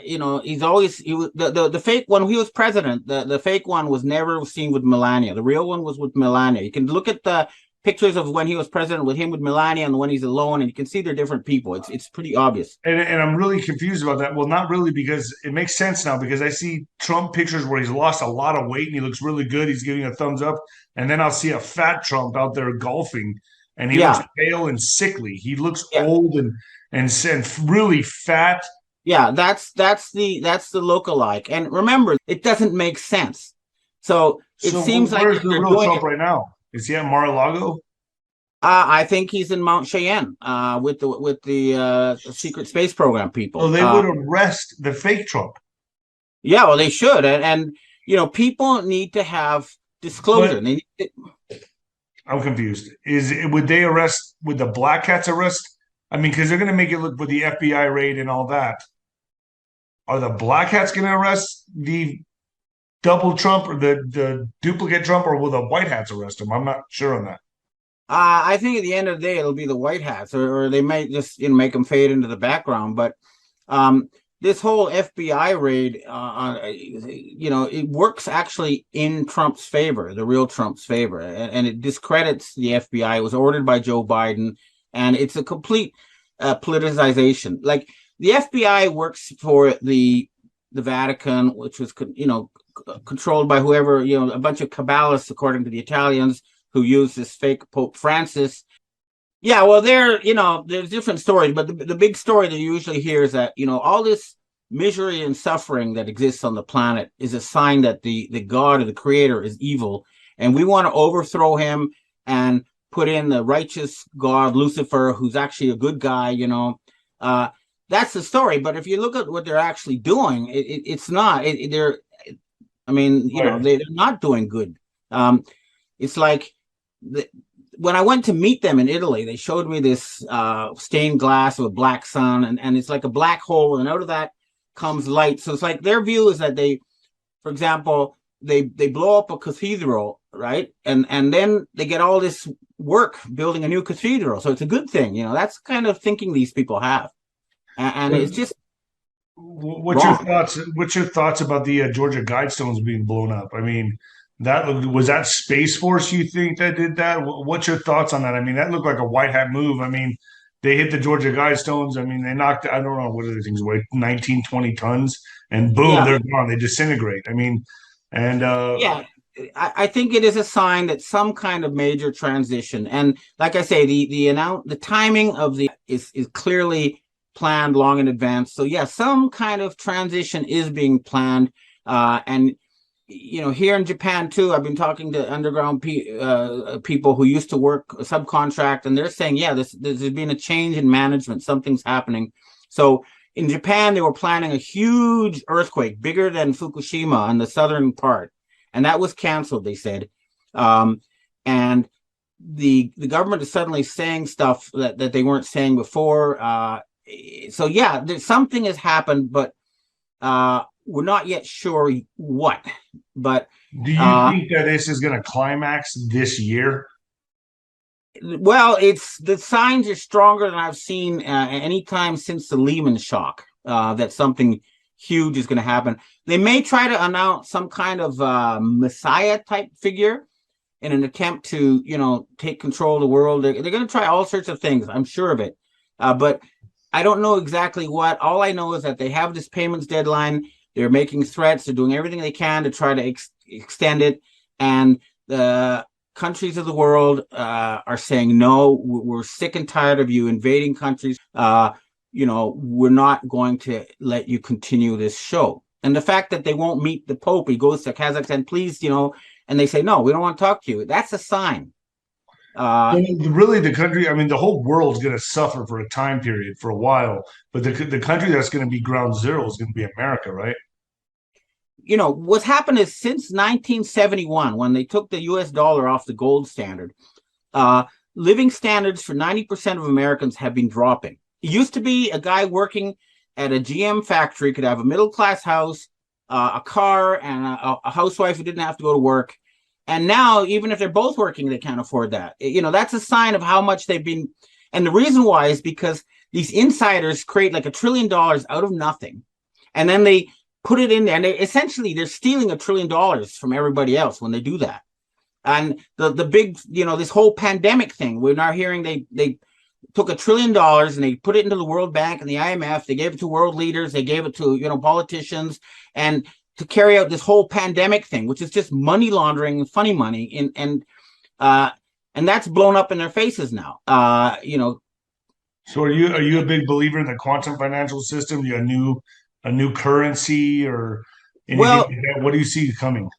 he's always the fake one. When he was president, the fake one was never seen with Melania. The real one was with Melania. You can look at the pictures of when he was president with him with Melania and when he's alone, and you can see they're different people. It's pretty obvious. And I'm really confused about that. Well, not really, because it makes sense now because I see Trump pictures where he's lost a lot of weight and he looks really good. He's giving a thumbs up, and then I'll see a fat Trump out there golfing, and he looks pale and sickly. He looks old and really fat. Yeah, that's the lookalike. And remember, it doesn't make sense. So it seems like where's the real Trump right now? Is he at Mar-a-Lago? I think he's in Mount Cheyenne with the secret space program people. So they would arrest the fake Trump. Yeah, well, they should, and people need to have disclosure. I'm confused. Would they arrest? Would the Black Hats arrest? I mean, because they're going to make it look with the FBI raid and all that. Are the Black Hats going to arrest the double Trump or the duplicate Trump, or will the White Hats arrest him? I'm not sure on that. I think at the end of the day, it'll be the White Hats, or they might just make them fade into the background. But this whole FBI raid, it works actually in Trump's favor, the real Trump's favor, and it discredits the FBI. It was ordered by Joe Biden. And it's a complete politicization. Like the FBI works for the Vatican, which was controlled by whoever, a bunch of Cabalists, according to the Italians, who use this fake Pope Francis. Yeah, well, there's different stories, but the big story that you usually hear is that all this misery and suffering that exists on the planet is a sign that the God or the Creator is evil, and we want to overthrow him and put in the righteous God, Lucifer, who's actually a good guy, that's the story. But if you look at what they're actually doing, it's not. They're not doing good. It's like when I went to meet them in Italy, they showed me this stained glass of a black sun, and it's like a black hole, and out of that comes light. So it's like their view is that for example, they blow up a cathedral, right? And then they get all this work building a new cathedral. So it's a good thing. That's kind of thinking these people have. And it's just what's your thoughts about the Georgia Guidestones being blown up? I mean, was that Space Force, you think, that did that? What's your thoughts on that? I mean, that looked like a white hat move. I mean, they hit the Georgia Guidestones. I mean, they knocked, I don't know, what are the things weigh, 19, 20 tons, and boom, they're gone. They disintegrate. I mean, and I think it is a sign that some kind of major transition, and like I say, the timing of is clearly planned long in advance. So yeah, some kind of transition is being planned, and here in Japan too, I've been talking to underground people who used to work subcontract, and they're saying, yeah, there's been a change in management. Something's happening. So in Japan, they were planning a huge earthquake, bigger than Fukushima on the southern part. And that was canceled, they said. And the government is suddenly saying stuff that they weren't saying before. So yeah, something has happened, but we're not yet sure what. But do you think that this is going to climax this year? Well, the signs are stronger than I've seen any time since the Lehman shock, that something huge is going to happen. They may try to announce some kind of messiah type figure in an attempt to, take control of the world. They're going to try all sorts of things. I'm sure of it. But I don't know exactly what. All I know is that they have this payments deadline. They're making threats. They're doing everything they can to try to extend it. And the countries of the world are saying, no, we're sick and tired of you invading countries. We're not going to let you continue this show. And the fact that they won't meet the Pope, he goes to Kazakhstan, please, and they say, no, we don't want to talk to you. That's a sign. Really, the country, I mean, the whole world's going to suffer for a time period for a while, but the country that's going to be ground zero is going to be America, right? What's happened is since 1971, when they took the US dollar off the gold standard, living standards for 90% of Americans have been dropping. It used to be a guy working at a GM factory could have a middle-class house, a car, and a housewife who didn't have to go to work. And now, even if they're both working, they can't afford that. That's a sign of how much they've been. And the reason why is because these insiders create like $1 trillion out of nothing. And then they put it in there. And they're stealing $1 trillion from everybody else when they do that. And the big, this whole pandemic thing, we're now hearing they took $1 trillion and they put it into the World Bank and the IMF. They gave it to world leaders. They gave it to, politicians. And to carry out this whole pandemic thing, which is just money laundering and funny money, and that's blown up in their faces now. So are you a big believer in the quantum financial system? A new currency or anything like that? What do you see coming?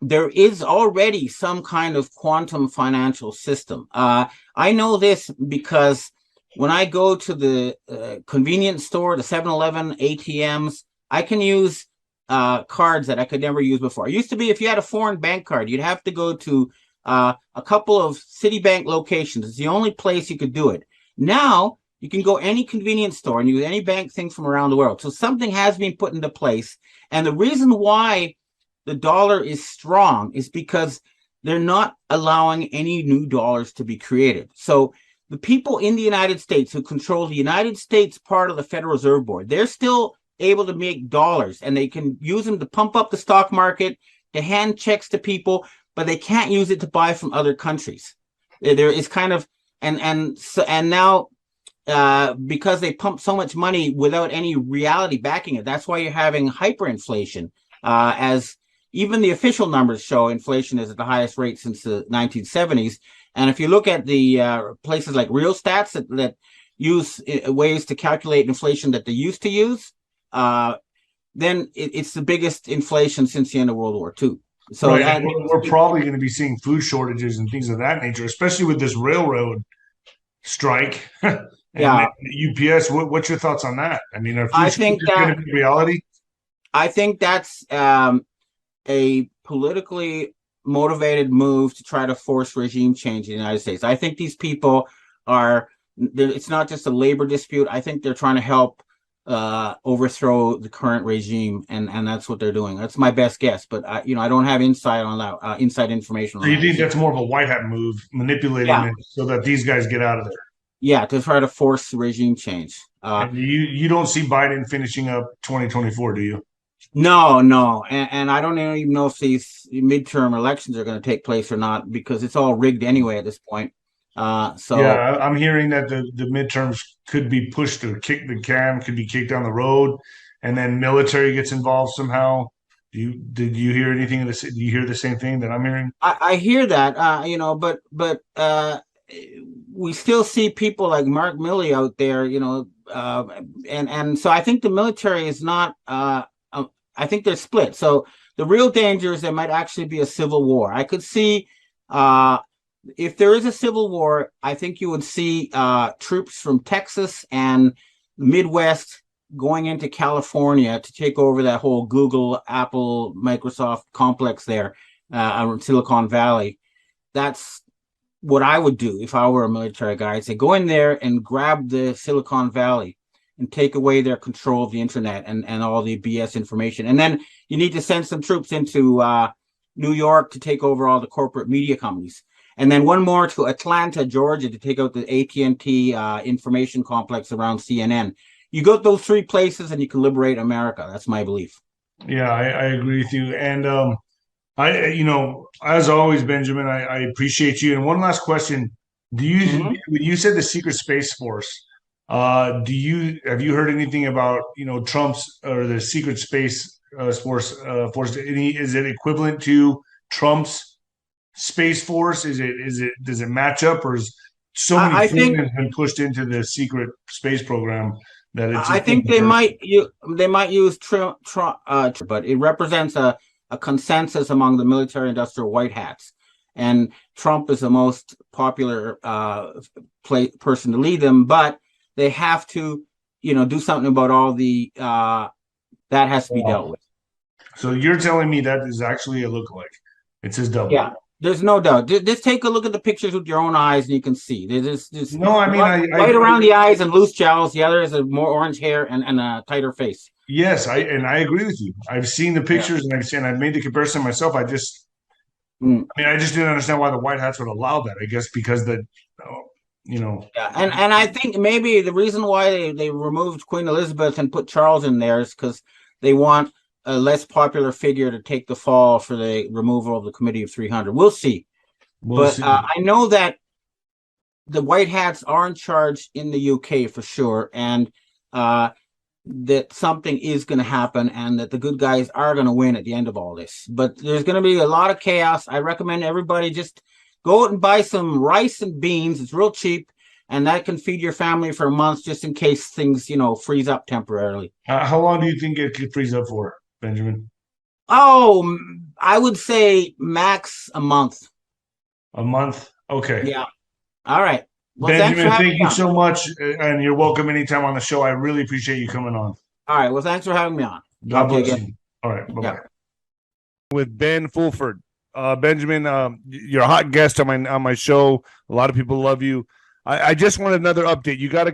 There is already some kind of quantum financial system. I know this because when I go to the convenience store, the 7-Eleven ATMs, I can use cards that I could never use before. It used to be if you had a foreign bank card, you'd have to go to a couple of Citibank locations. It's the only place you could do it. Now you can go any convenience store and use any bank thing from around the world. So something has been put into place. And the reason why the dollar is strong is because they're not allowing any new dollars to be created. So the people in the United States who control the United States part of the Federal Reserve Board, they're still able to make dollars, and they can use them to pump up the stock market, to hand checks to people, but they can't use it to buy from other countries. There is kind of and now because they pump so much money without any reality backing it, that's why you're having hyperinflation. As even the official numbers show, inflation is at the highest rate since the 1970s. And if you look at the places like Real Stats that use ways to calculate inflation that they used to use, then it's the biggest inflation since the end of World War II. So right. We're probably going to be seeing food shortages and things of that nature, especially with this railroad strike. And UPS. What's your thoughts on that? I mean, I think that's going to be reality. I think that's a politically motivated move to try to force regime change in the United States. I think these people it's not just a labor dispute. I think they're trying to help overthrow the current regime, and that's what they're doing. That's my best guess, but I don't have insight on that, inside information. So you think that's more of a white hat move, manipulating it so that these guys get out of there? Yeah, to try to force regime change. And you don't see Biden finishing up 2024, do you? No, and I don't even know if these midterm elections are going to take place or not, because it's all rigged anyway at this point. I'm hearing that the midterms could be pushed or kicked, the can could be kicked down the road, and then military gets involved somehow. Did you hear anything of this? Do you hear the same thing that I'm hearing? I hear that, but we still see people like Mark Milley out there, and so I think the military is not. I think they're split. So the real danger is there might actually be a civil war. I could see. If there is a civil war, I think you would see troops from Texas and the Midwest going into California to take over that whole Google, Apple, Microsoft complex there around Silicon Valley. That's what I would do if I were a military guy. I'd say go in there and grab the Silicon Valley and take away their control of the internet and all the BS information. And then you need to send some troops into New York to take over all the corporate media companies. And then one more to Atlanta, Georgia, to take out the AT&T information complex around CNN. You go to those three places and you can liberate America. That's my belief. Yeah, I agree with you. And as always, Benjamin, I appreciate you. And one last question. When you said the secret space force, have you heard anything about, Trump's or the secret space force? Is it equivalent to Trump's Space Force? Does it match up, or is so many I things think have been pushed into the secret space program that it I just think they might use Trump, but it represents a consensus among the military industrial white hats, and Trump is the most popular person to lead them. But they have to, do something about all the that has to be dealt with. So you're telling me that is actually a lookalike? It's his double. Yeah, there's no doubt. Just take a look at the pictures with your own eyes, and you can see. There's No, I mean, white around the eyes and loose jowls. The other is a more orange hair and a tighter face. Yes, I agree with you. I've seen the pictures and I've made the comparison myself. I just didn't understand why the White Hats would allow that. I guess because Yeah, and I think maybe the reason why they removed Queen Elizabeth and put Charles in there is because they want a less popular figure to take the fall for the removal of the Committee of 300. We'll see. I know that the White Hats are in charge in the UK for sure, and that something is going to happen, and that the good guys are going to win at the end of all this. But there's going to be a lot of chaos. I recommend everybody just go out and buy some rice and beans. It's real cheap, and that can feed your family for a month just in case things, freeze up temporarily. How long do you think it could freeze up for, Benjamin? Oh, I would say max a month. A month? Okay. Yeah. All right. Well, Benjamin, thank you so much, and you're welcome anytime on the show. I really appreciate you coming on. All right. Well, thanks for having me on. God bless you. All right. Bye-bye. Yeah. With Ben Fulford. Benjamin, you're a hot guest on my show. A lot of people love you. I just want another update. You got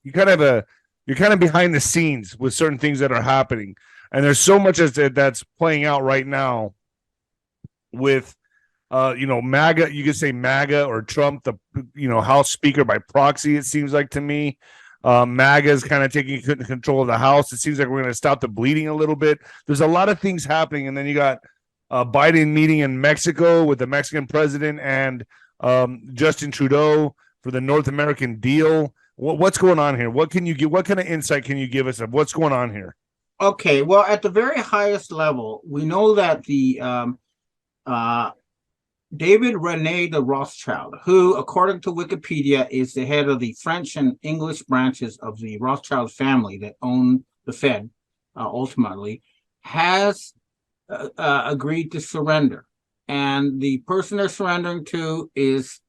you're kind of behind the scenes with certain things that are happening, and there's so much that's playing out right now with MAGA. You could say MAGA or Trump, the House Speaker by proxy. It seems like to me, MAGA is kind of taking control of the House. It seems like we're going to stop the bleeding a little bit. There's a lot of things happening, and then you got Biden meeting in Mexico with the Mexican president and Justin Trudeau for the North American deal. What's going on here? What kind of insight can you give us of what's going on here? Okay, well, at the very highest level, we know that the David René de Rothschild, who, according to Wikipedia, is the head of the French and English branches of the Rothschild family that own the Fed, ultimately, has agreed to surrender. And the person they're surrendering to is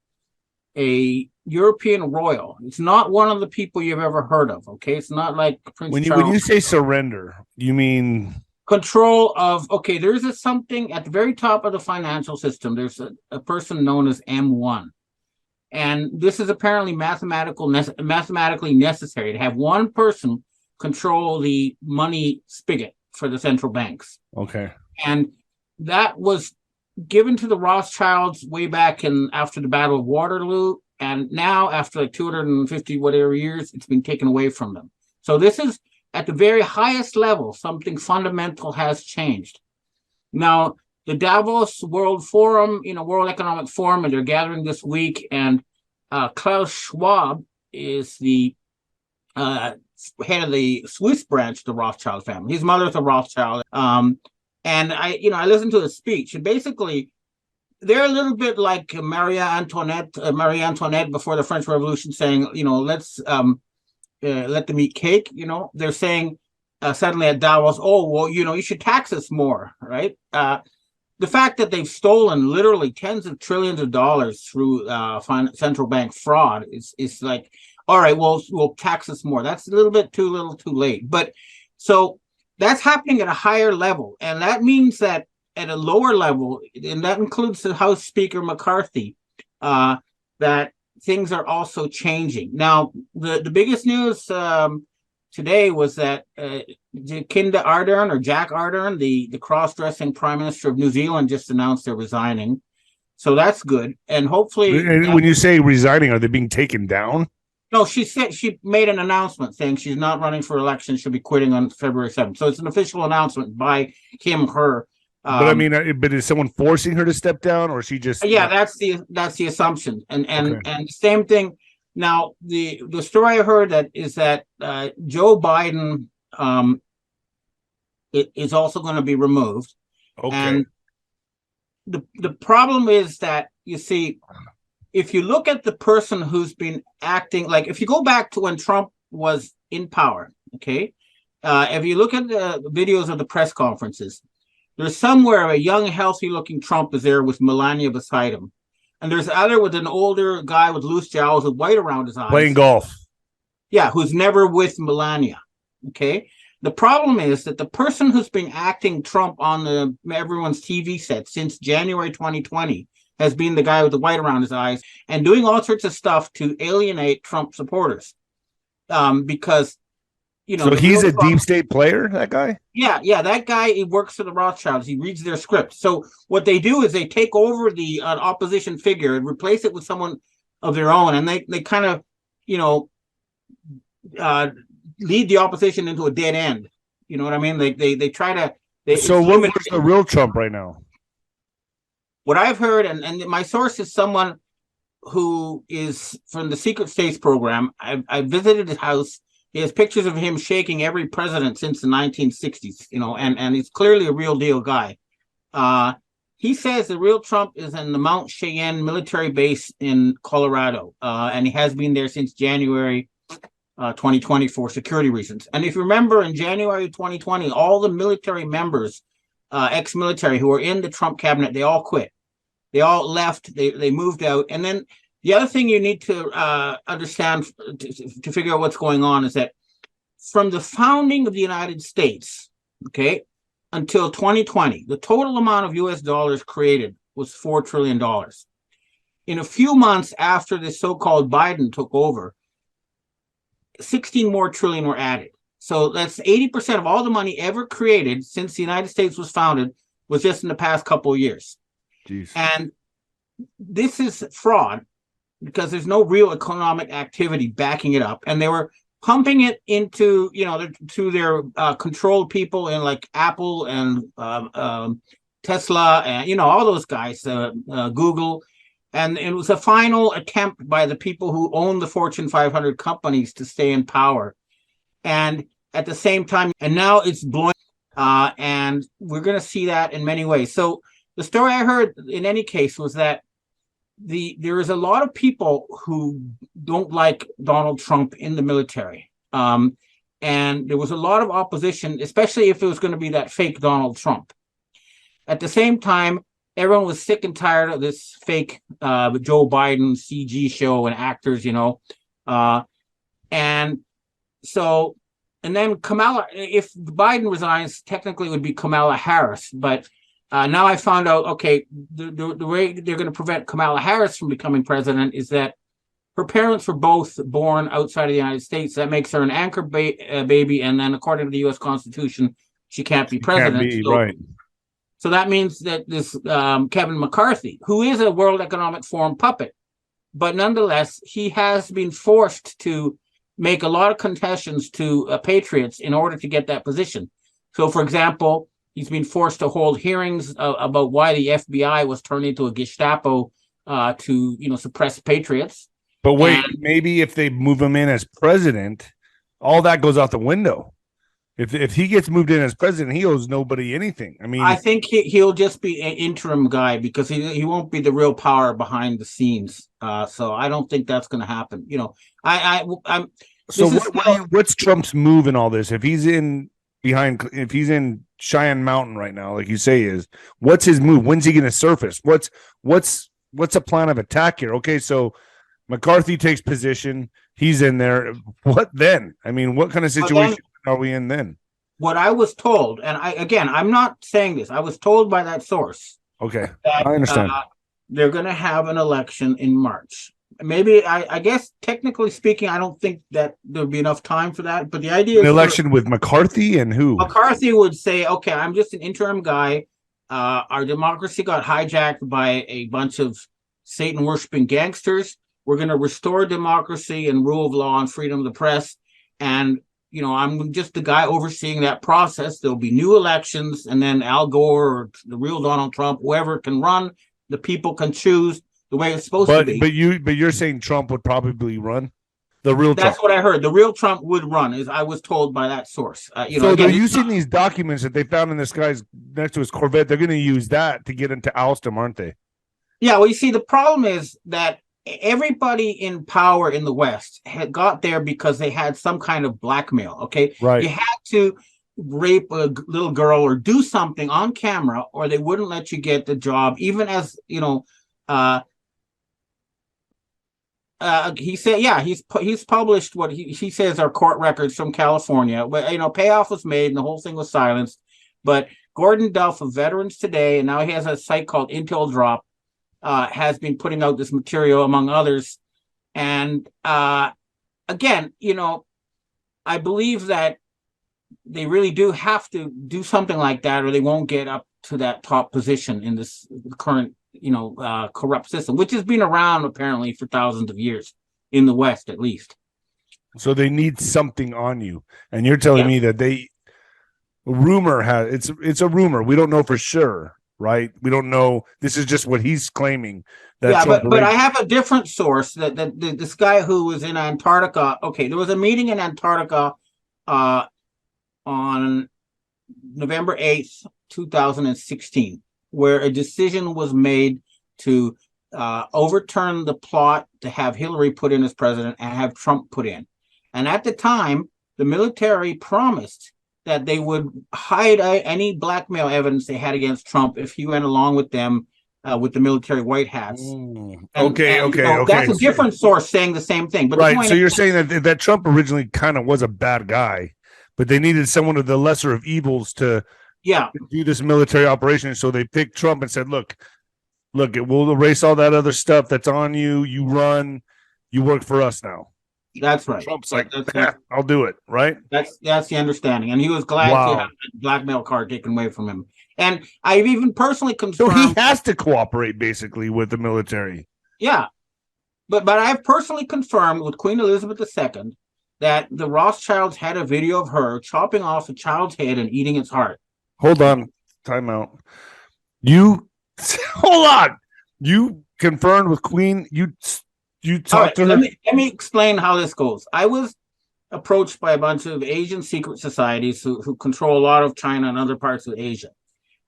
a European royal. It's not one of the people you've ever heard of, okay? It's not like Prince Charles. When you say surrender, you mean control of, okay, there's something at the very top of the financial system. There's a person known as M1. And this is apparently mathematically necessary to have one person control the money spigot for the central banks. Okay. And that was given to the Rothschilds way back after the Battle of Waterloo. And now, after like 250 whatever years, it's been taken away from them. So this is at the very highest level, something fundamental has changed. Now, the Davos World Forum, World Economic Forum, and they're gathering this week, and Klaus Schwab is the head of the Swiss branch of the Rothschild family. His mother's a Rothschild. And I listened to his speech, and basically, they're a little bit like Marie Antoinette before the French Revolution, saying, let's let them eat cake. They're saying suddenly at Davos, oh, well, you should tax us more, right? The fact that they've stolen literally tens of trillions of dollars through central bank fraud is like, all right, well, we'll tax us more. That's a little bit too little too late. But so that's happening at a higher level. And that means that at a lower level, and that includes the House Speaker McCarthy, that things are also changing. Now, the biggest news today was that Jacinda Ardern, or Jack Ardern, the cross-dressing Prime Minister of New Zealand, just announced they're resigning. So that's good. And hopefully... And when you say resigning, are they being taken down? No, she made an announcement saying she's not running for election. She'll be quitting on February 7th. So it's an official announcement by her. But I mean, but is someone forcing her to step down, or is she just? Yeah, that's the assumption, and the same thing. Now, the story I heard is that Joe Biden is also going to be removed, okay. And the problem is that, you see, if you look at the person who's been acting, like if you go back to when Trump was in power, okay, if you look at the videos of the press conferences, there's somewhere a young, healthy-looking Trump is there with Melania beside him, and there's other with an older guy with loose jowls with white around his eyes. Playing golf. Yeah, who's never with Melania, okay? The problem is that the person who's been acting Trump on everyone's TV set since January 2020 has been the guy with the white around his eyes and doing all sorts of stuff to alienate Trump supporters. Because, so he's a deep state player, that guy? Yeah, that guy, he works for the Rothschilds. He reads their script. So what they do is they take over the opposition figure and replace it with someone of their own, and they kind of, lead the opposition into a dead end. You know what I mean? They try to. So what's the real Trump right now? What I've heard, and my source is someone who is from the Secret States program. I visited his house. He has pictures of him shaking every president since the 1960s, and he's clearly a real deal guy. He says the real Trump is in the Mount Cheyenne military base in Colorado, and he has been there since January 2020 for security reasons. And if you remember, in January 2020, all the military members, ex-military who were in the Trump cabinet, they all quit. They all left. They moved out. And then the other thing you need to understand to figure out what's going on is that from the founding of the United States, okay, until 2020, the total amount of US dollars created was $4 trillion. In a few months after the so-called Biden took over, 16 more trillion were added. So that's 80% of all the money ever created since the United States was founded was just in the past couple of years. Jeez. And this is fraud because there's no real economic activity backing it up. And they were pumping it into, through their controlled people in like Apple and Tesla and, all those guys, Google. And it was a final attempt by the people who own the Fortune 500 companies to stay in power. And at the same time, and now it's blowing, and we're going to see that in many ways. So the story I heard in any case was that there is a lot of people who don't like Donald Trump in the military. And there was a lot of opposition, especially if it was going to be that fake Donald Trump. At the same time, everyone was sick and tired of this fake Joe Biden CG show and actors, and then Kamala, if Biden resigns, technically it would be Kamala Harris. But now I found out, okay, the way they're going to prevent Kamala Harris from becoming president is that her parents were both born outside of the United States. That makes her an anchor baby. And then according to the U.S. Constitution, she can't be president. Right. So that means that this Kevin McCarthy, who is a World Economic Forum puppet, but nonetheless, he has been forced to make a lot of concessions to patriots in order to get that position. So, for example, he's been forced to hold hearings about why the FBI was turned into a Gestapo to, suppress patriots. But wait, maybe if they move him in as president, all that goes out the window. If he gets moved in as president, he owes nobody anything. I mean, I think he'll just be an interim guy because he won't be the real power behind the scenes. So I don't think that's going to happen. I'm. So what's Trump's move in all this? If he's in Cheyenne Mountain right now, like you say, what's his move? When's he going to surface? What's a plan of attack here? Okay, so McCarthy takes position. He's in there. What then? I mean, what kind of situation are we in then? What I was told, and I'm not saying this. I was told by that source. Okay, that, I understand. They're going to have an election in March. Maybe I guess technically speaking, I don't think that there'll be enough time for that. But the idea is an election with McCarthy and who? McCarthy would say, "Okay, I'm just an interim guy. Our democracy got hijacked by a bunch of Satan worshiping gangsters. We're going to restore democracy and rule of law and freedom of the press. And I'm just the guy overseeing that process. There'll be new elections, and then Al Gore or the real Donald Trump, whoever can run, the people can choose." The way it's supposed to be. But you're saying Trump would probably run? The real That's Trump. what I heard. The real Trump would run, as I was told by that source. So again, they're using these documents that they found in this guy's next to his Corvette. They're going to use that to get into oust him, aren't they? Yeah, well, you see, the problem is that everybody in power in the West had got there because they had some kind of blackmail. Okay, Right. You had to rape a little girl or do something on camera, or they wouldn't let you get the job. Even as he said, yeah, he's published what he says are court records from California. But payoff was made and the whole thing was silenced. But Gordon Duff of Veterans Today, and now he has a site called Intel Drop, has been putting out this material among others. And again, I believe that they really do have to do something like that, or they won't get up to that top position in this current corrupt system, which has been around apparently for thousands of years in the West, at least. So they need something on you, and you're telling me that rumor has it's a rumor. We don't know for sure, right? We don't know. This is just what he's claiming. But I have a different source that this guy who was in Antarctica. Okay, there was a meeting in Antarctica on November 8th, 2016. Where a decision was made to overturn the plot to have Hillary put in as president and have Trump put in. And at the time, the military promised that they would hide any blackmail evidence they had against Trump if he went along with them with the military white hats. Okay. That's a different source saying the same thing. But right, so you're saying that Trump originally kind of was a bad guy, but they needed someone of the lesser of evils to do this military operation. So they picked Trump and said, look, we'll erase all that other stuff that's on you. You run, you work for us now. That's right. Trump's like, I'll do it, right? That's the understanding. And he was glad to have the blackmail card taken away from him. And I've even personally confirmed. So he has to cooperate basically with the military. Yeah. But I've personally confirmed with Queen Elizabeth II that the Rothschilds had a video of her chopping off a child's head and eating its heart. Hold on. Time out. Hold on. You confirmed with Queen. You talked to her. Let me explain how this goes. I was approached by a bunch of Asian secret societies who control a lot of China and other parts of Asia.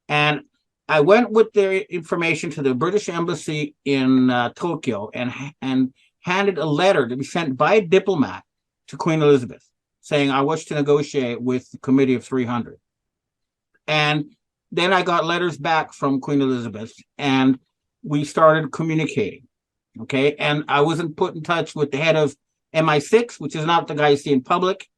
And I went with their information to the British Embassy in Tokyo and handed a letter to be sent by a diplomat to Queen Elizabeth saying, I wish to negotiate with the Committee of 300. And then I got letters back from Queen Elizabeth and we started communicating. Okay. And I wasn't put in touch with the head of MI6, which is not the guy you see in public.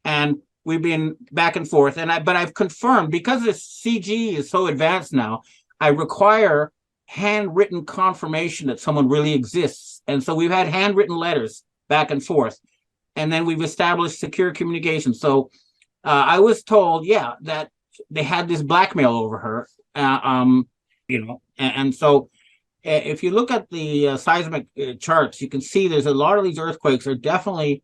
And we've been back and forth. But I've confirmed, because this CG is so advanced now, I require handwritten confirmation that someone really exists. And so we've had handwritten letters back and forth. And then we've established secure communication. So I was told, that they had this blackmail over her, and so if you look at the seismic charts, you can see there's a lot of these earthquakes are definitely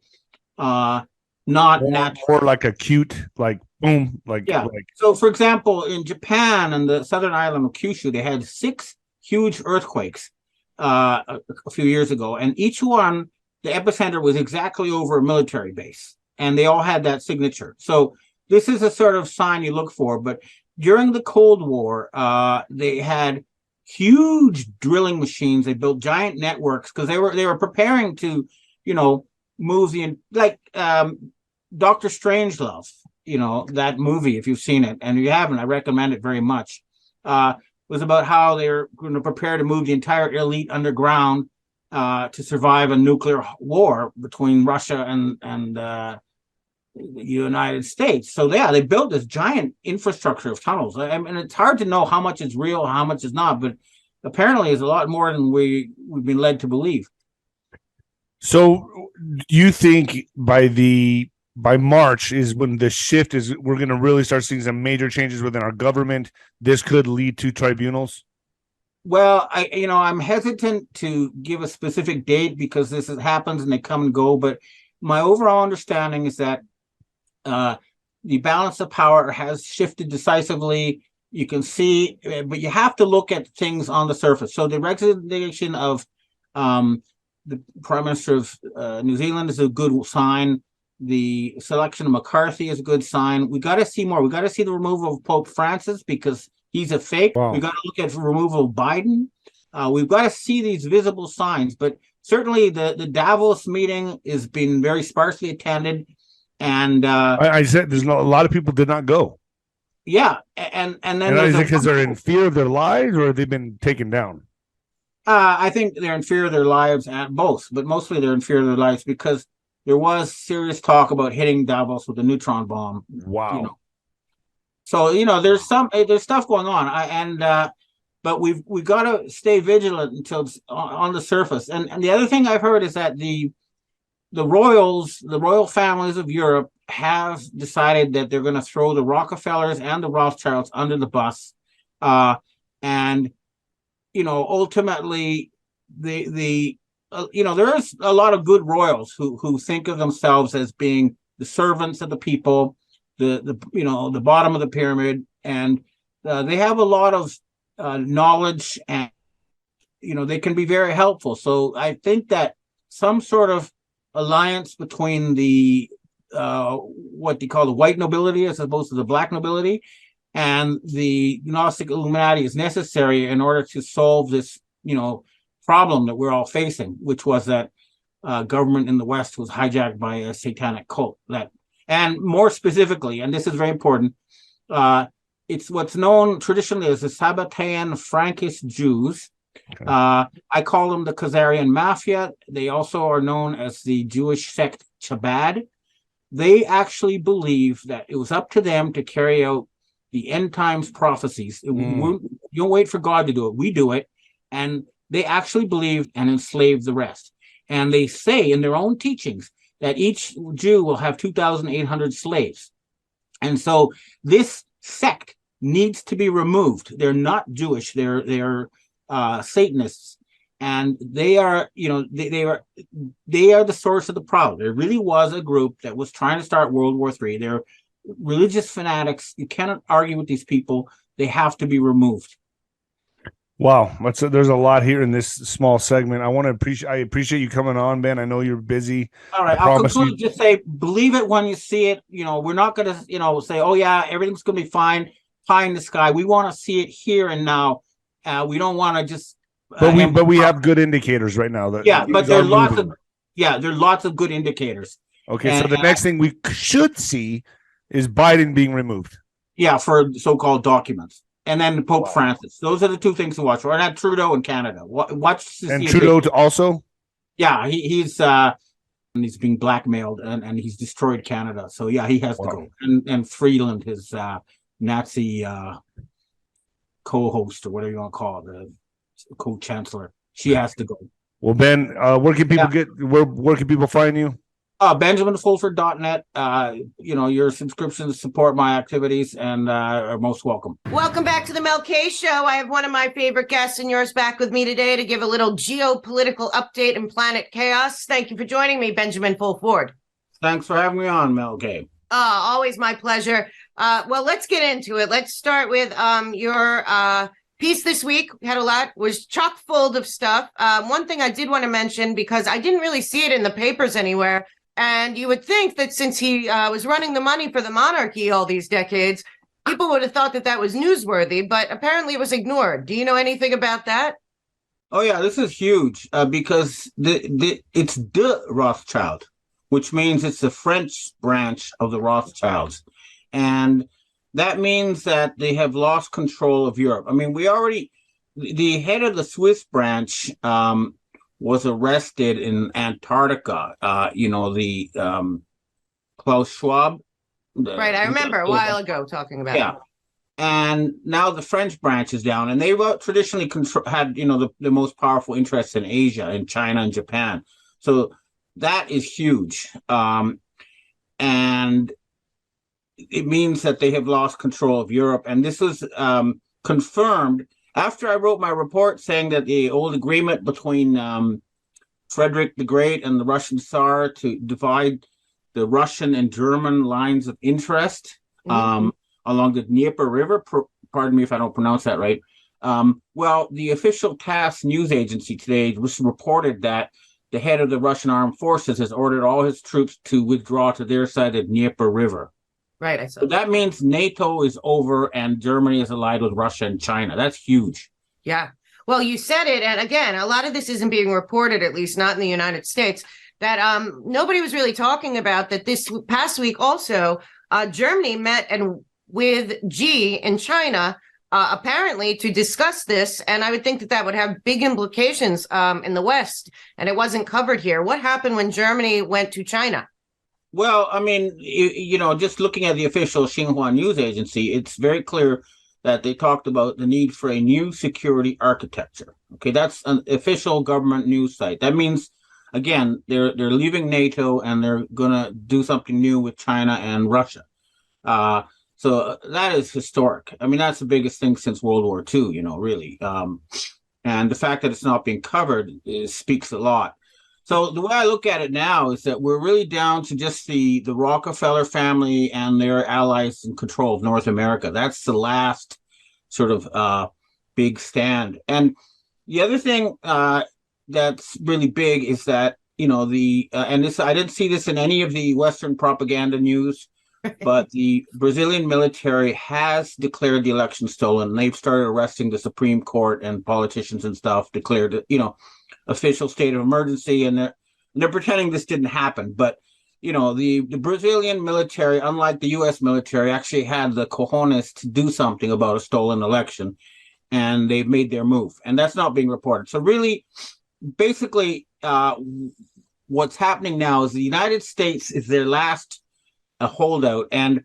not natural. Or like acute, like boom, like. So, for example, in Japan and the southern island of Kyushu, they had 6 huge earthquakes a few years ago, and each one, the epicenter was exactly over a military base, and they all had that signature. So this is a sort of sign you look for. But during the Cold War, they had huge drilling machines. They built giant networks because they were preparing to, move Dr. Strangelove, that movie, if you've seen it, and if you haven't, I recommend it very much. Was about how they're going to prepare to move the entire elite underground to survive a nuclear war between Russia and the United States. So they built this giant infrastructure of tunnels. I mean, it's hard to know how much is real, how much is not, but apparently it's a lot more than we've been led to believe. So you think by March is when the shift is, we're going to really start seeing some major changes within our government? This could lead to tribunals? Well, I'm hesitant to give a specific date because this happens and they come and go, but my overall understanding is that the balance of power has shifted decisively. You can see, but you have to look at things on the surface. So the resignation of the Prime Minister of New Zealand is a good sign. The selection of McCarthy is a good sign. We got to see more. We got to see the removal of Pope Francis because he's a fake. Wow. We got to look at the removal of Biden. We've got to see these visible signs. But certainly the Davos meeting has been very sparsely attended. And I said there's a lot of people did not go. Yeah, and then is it because they're in fear of their lives, or have they been taken down? I think they're in fear of their lives at both, but mostly they're in fear of their lives because there was serious talk about hitting Davos with a neutron bomb. Wow. So there's stuff going on, but we've got to stay vigilant until it's on the surface. And the other thing I've heard is that the royal families of Europe have decided that they're going to throw the Rockefellers and the Rothschilds under the bus, and ultimately there is a lot of good royals who think of themselves as being the servants of the people, the bottom of the pyramid, and they have a lot of knowledge, and they can be very helpful. So I think that some sort of alliance between the what they call the white nobility as opposed to the black nobility and the Gnostic Illuminati is necessary in order to solve this problem that we're all facing, which was that government in the West was hijacked by a satanic cult. And more specifically, and this is very important, it's what's known traditionally as the Sabbatean Frankist Jews. Okay. I call them the Khazarian Mafia. They also are known as the Jewish sect Chabad. They actually believe that it was up to them to carry out the end times prophecies. You don't wait for God to do it. We do it. And they actually believed and enslaved the rest. And they say in their own teachings that each Jew will have 2,800 slaves. And so this sect needs to be removed. They're not Jewish. They're Satanists. And they are, they are the source of the problem. There really was a group that was trying to start World War III. They're religious fanatics. You cannot argue with these people. They have to be removed. Wow, there's a lot here in this small segment. I appreciate you coming on, Ben. I know you're busy. All right, I'll conclude. Just say, believe it when you see it. We're not going to, say, oh yeah, everything's going to be fine, pie in the sky. We want to see it here and now. We don't want to just. But we have good indicators right now. That but there are lots of good indicators. Okay, so the next thing we should see is Biden being removed. Yeah, for so-called documents. And then Pope Francis. Those are the two things to watch for. And that Trudeau in Canada. Watch. And Trudeau also? Yeah, he's being blackmailed and he's destroyed Canada. So yeah, he has to go. And Freeland, his Nazi co-host or whatever you want to call it, the co-chancellor, she has to go. Well, Ben, where can people find you? BenjaminFulford.net. Your subscriptions support my activities and are most welcome. Welcome back to the Mel K Show. I have one of my favorite guests and yours back with me today to give a little geopolitical update in planet chaos. Thank you for joining me, Benjamin Fulford. Thanks for having me on, Mel K. Always my pleasure. Well, let's get into it. Let's start with your piece this week. We had a lot, was chock full of stuff. One thing I did want to mention, because I didn't really see it in the papers anywhere, and you would think that since he was running the money for the monarchy all these decades, people would have thought that was newsworthy, but apparently it was ignored. Do you know anything about that? Oh, yeah, this is huge because it's the Rothschild, which means it's the French branch of the Rothschilds. And that means that they have lost control of Europe. I mean, the head of the Swiss branch was arrested in Antarctica. The Klaus Schwab. Right, I remember a while ago talking about it. Yeah, and now the French branch is down, and they traditionally had the most powerful interests in Asia, in China and Japan. So that is huge, and it means that they have lost control of Europe. And this was confirmed after I wrote my report saying that the old agreement between Frederick the Great and the Russian Tsar to divide the Russian and German lines of interest along the Dnieper River, pardon me if I don't pronounce that right. Well, the official TASS news agency today was reported that the head of the Russian armed forces, has ordered all his troops to withdraw to their side of the Dnieper River. Right, I saw So that means NATO is over and Germany is allied with Russia and China. That's huge. Yeah. Well, you said it. And again, a lot of this isn't being reported, at least not in the United States, that nobody was really talking about that this past week. Also, Germany met with Xi in China, apparently to discuss this. And I would think that would have big implications in the West. And it wasn't covered here. What happened when Germany went to China? Well, I mean, just looking at the official Xinhua news agency, it's very clear that they talked about the need for a new security architecture. Okay, that's an official government news site. That means, again, they're leaving NATO and they're going to do something new with China and Russia. So that is historic. I mean, that's the biggest thing since World War II, really. And the fact that it's not being covered speaks a lot. So the way I look at it now is that we're really down to just the Rockefeller family and their allies in control of North America. That's the last sort of big stand. And the other thing that's really big is that, and this, I didn't see this in any of the Western propaganda news, but the Brazilian military has declared the election stolen. They've started arresting the Supreme Court and politicians and stuff, declared, official state of emergency, and they're pretending this didn't happen. But the Brazilian military, unlike the U.S. military, actually had the cojones to do something about a stolen election, and they've made their move, and that's not being reported. So really, basically, what's happening now is the United States is their last holdout, and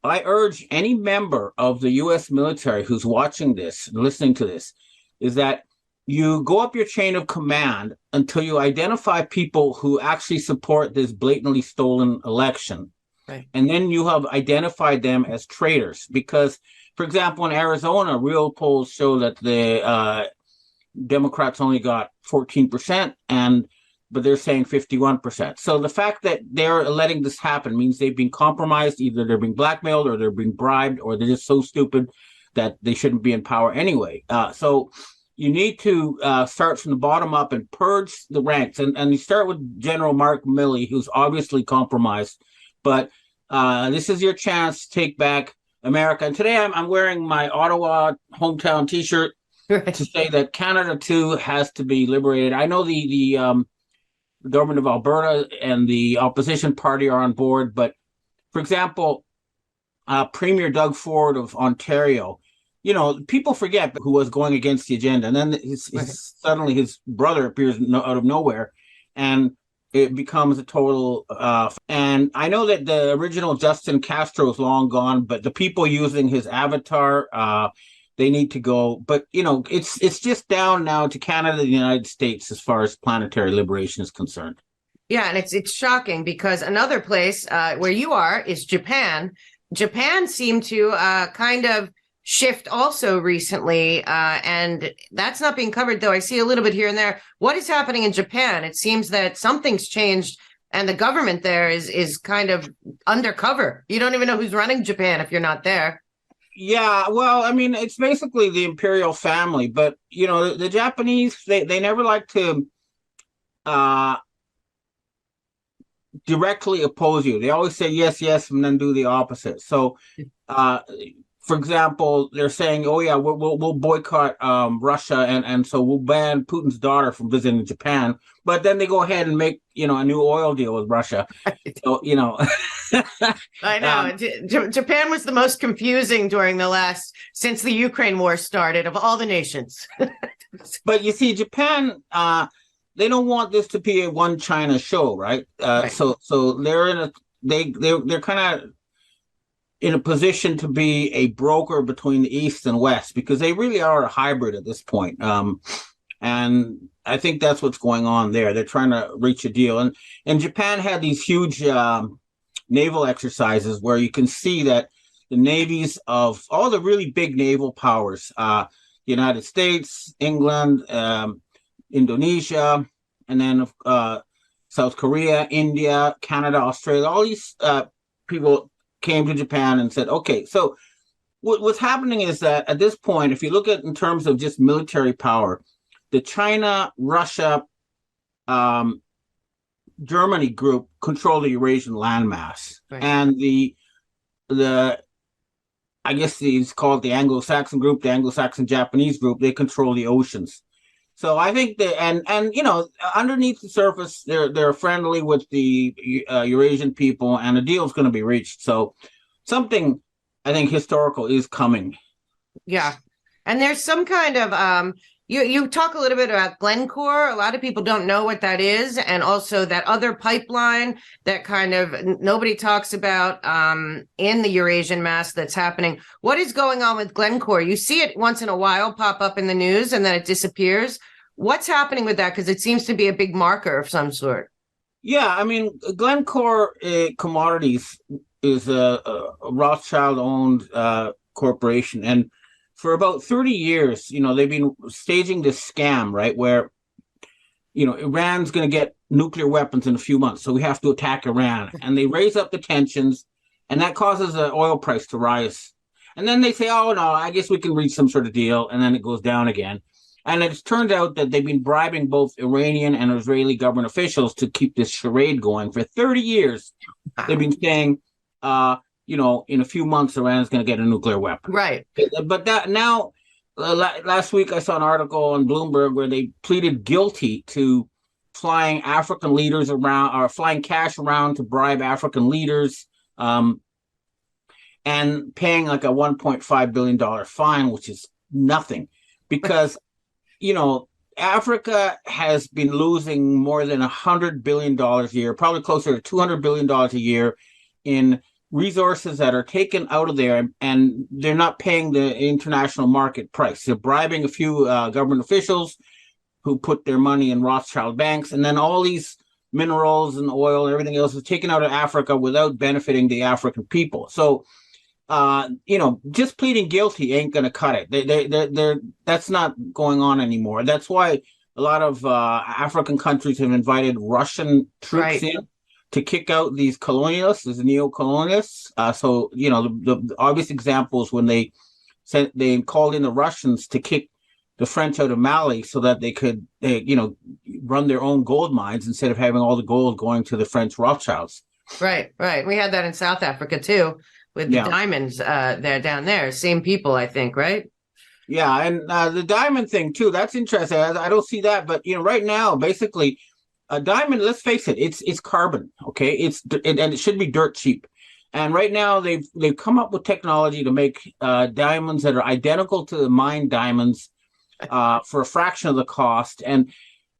I urge any member of the U.S. military who's watching this and listening to this is that you go up your chain of command until you identify people who actually support this blatantly stolen election. Right. And then you have identified them as traitors. Because, for example, in Arizona, real polls show that the Democrats only got 14%, but they're saying 51%. So the fact that they're letting this happen means they've been compromised. Either they're being blackmailed or they're being bribed, or they're just so stupid that they shouldn't be in power anyway. So you need to start from the bottom up and purge the ranks. And you start with General Mark Milley, who's obviously compromised. But this is your chance to take back America. And today I'm wearing my Ottawa hometown T-shirt to say that Canada, too, has to be liberated. I know the government of Alberta and the opposition party are on board. But, for example, Premier Doug Ford of Ontario, people forget who was going against the agenda. And then suddenly his brother appears out of nowhere, and it becomes a total... and I know that the original Justin Castro is long gone, but the people using his avatar, they need to go. But, it's just down now to Canada and the United States as far as planetary liberation is concerned. Yeah, and it's shocking because another place where you are is Japan. Japan seemed to kind of shift also recently, and that's not being covered, though I see a little bit here and there. What is happening in Japan? It seems that something's changed, and the government there is kind of undercover. You don't even know who's running Japan if you're not there. Yeah, well, I mean, it's basically the imperial family, but, the Japanese, they never like to directly oppose you. They always say yes, yes, and then do the opposite. So, for example, they're saying, "Oh yeah, we'll boycott Russia, and so we'll ban Putin's daughter from visiting Japan." But then they go ahead and make a new oil deal with Russia. So I know Japan was the most confusing since the Ukraine war started of all the nations. But you see, Japan, they don't want this to be a one China show, right? Right. So they're they're kind of in a position to be a broker between the East and West, because they really are a hybrid at this point. And I think that's what's going on there. They're trying to reach a deal. And Japan had these huge naval exercises where you can see that the navies of all the really big naval powers, United States, England, Indonesia, and then South Korea, India, Canada, Australia, all these people came to Japan and said, okay, so what's happening is that at this point, if you look at in terms of just military power, the China, Russia, Germany group control the Eurasian landmass, Right. and the I guess it's called the Anglo-Saxon group, the Anglo-Saxon Japanese group. They control the oceans. So I think that, and you know, underneath the surface, they're friendly with the Eurasian people, and a deal is going to be reached. So something I think historical is coming. Yeah. And there's some kind of you talk a little bit about Glencore. A lot of people don't know what that is, and also that other pipeline that kind of nobody talks about in the Eurasian mass that's happening. What is going on with Glencore? You see it once in a while pop up in the news and then it disappears. What's happening with that? Because it seems to be a big marker of some sort. Yeah, I mean, Glencore Commodities is a Rothschild-owned corporation, and for about 30 years, you know, they've been staging this scam, right, where, you know, Iran's going to get nuclear weapons in a few months, so we have to attack Iran. And they raise up the tensions, and that causes the oil price to rise. And then they say, oh, no, I guess we can reach some sort of deal, and then it goes down again. And it's turned out that they've been bribing both Iranian and Israeli government officials to keep this charade going. For 30 years, they've been saying, you know, in a few months, Iran is going to get a nuclear weapon. Right. But that now, last week, I saw an article on Bloomberg where they pleaded guilty to flying African leaders around, or flying cash around to bribe African leaders, and paying like a $1.5 billion fine, which is nothing, because, you know, Africa has been losing more than $100 billion a year, probably closer to $200 billion a year in resources that are taken out of there, and they're not paying the international market price. They're bribing a few government officials who put their money in Rothschild banks, and then all these minerals and oil and everything else is taken out of Africa without benefiting the African people. So, you know, just pleading guilty ain't going to cut it. They're that's not going on anymore. That's why a lot of African countries have invited Russian troops in to kick out these colonialists, these neo-colonialists. So, you know, the obvious example is when they called in the Russians to kick the French out of Mali so that they could, you know, run their own gold mines instead of having all the gold going to the French Rothschilds. Right, right. We had that in South Africa too, with the diamonds there down there. Same people, I think, right? Yeah, and the diamond thing too, that's interesting. I don't see that, but, you know, right now, basically, a diamond, let's face it, it's carbon, okay? And it should be dirt cheap. And right now they've come up with technology to make diamonds that are identical to the mined diamonds for a fraction of the cost. And,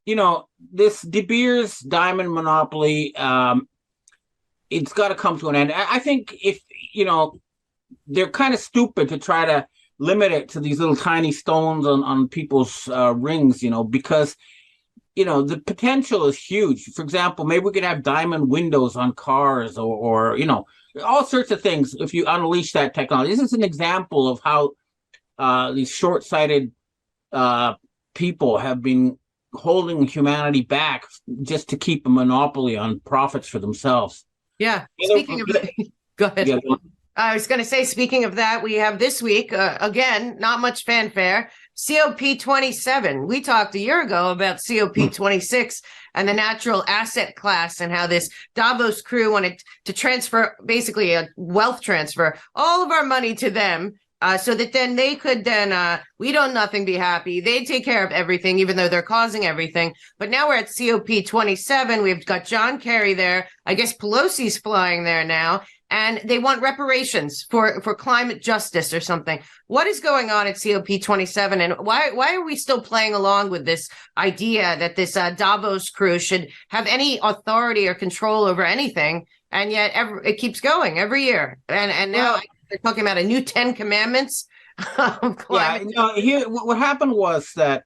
you know, this De Beers diamond monopoly, it's got to come to an end. I think if, you know, they're kind of stupid to try to limit it to these little tiny stones on people's rings, you know, because, you know, the potential is huge. For example, maybe we could have diamond windows on cars or you know, all sorts of things if you unleash that technology. This is an example of how these short-sighted people have been holding humanity back just to keep a monopoly on profits for themselves. Yeah. Speaking of that, go ahead. Yeah. I was going to say, speaking of that, we have this week, again, not much fanfare, COP27. We talked a year ago about COP26 and the natural asset class and how this Davos crew wanted to transfer, basically a wealth transfer, all of our money to them so that then they could then, we don't nothing be happy. They take care of everything, even though they're causing everything. But now we're at COP27. We've got John Kerry there. I guess Pelosi's flying there now. And they want reparations for climate justice or something. What is going on at COP27, and why are we still playing along with this idea that this Davos crew should have any authority or control over anything? And yet it keeps going every year. And now they're talking about a new 10 commandments of climate. Yeah, no, here what happened was that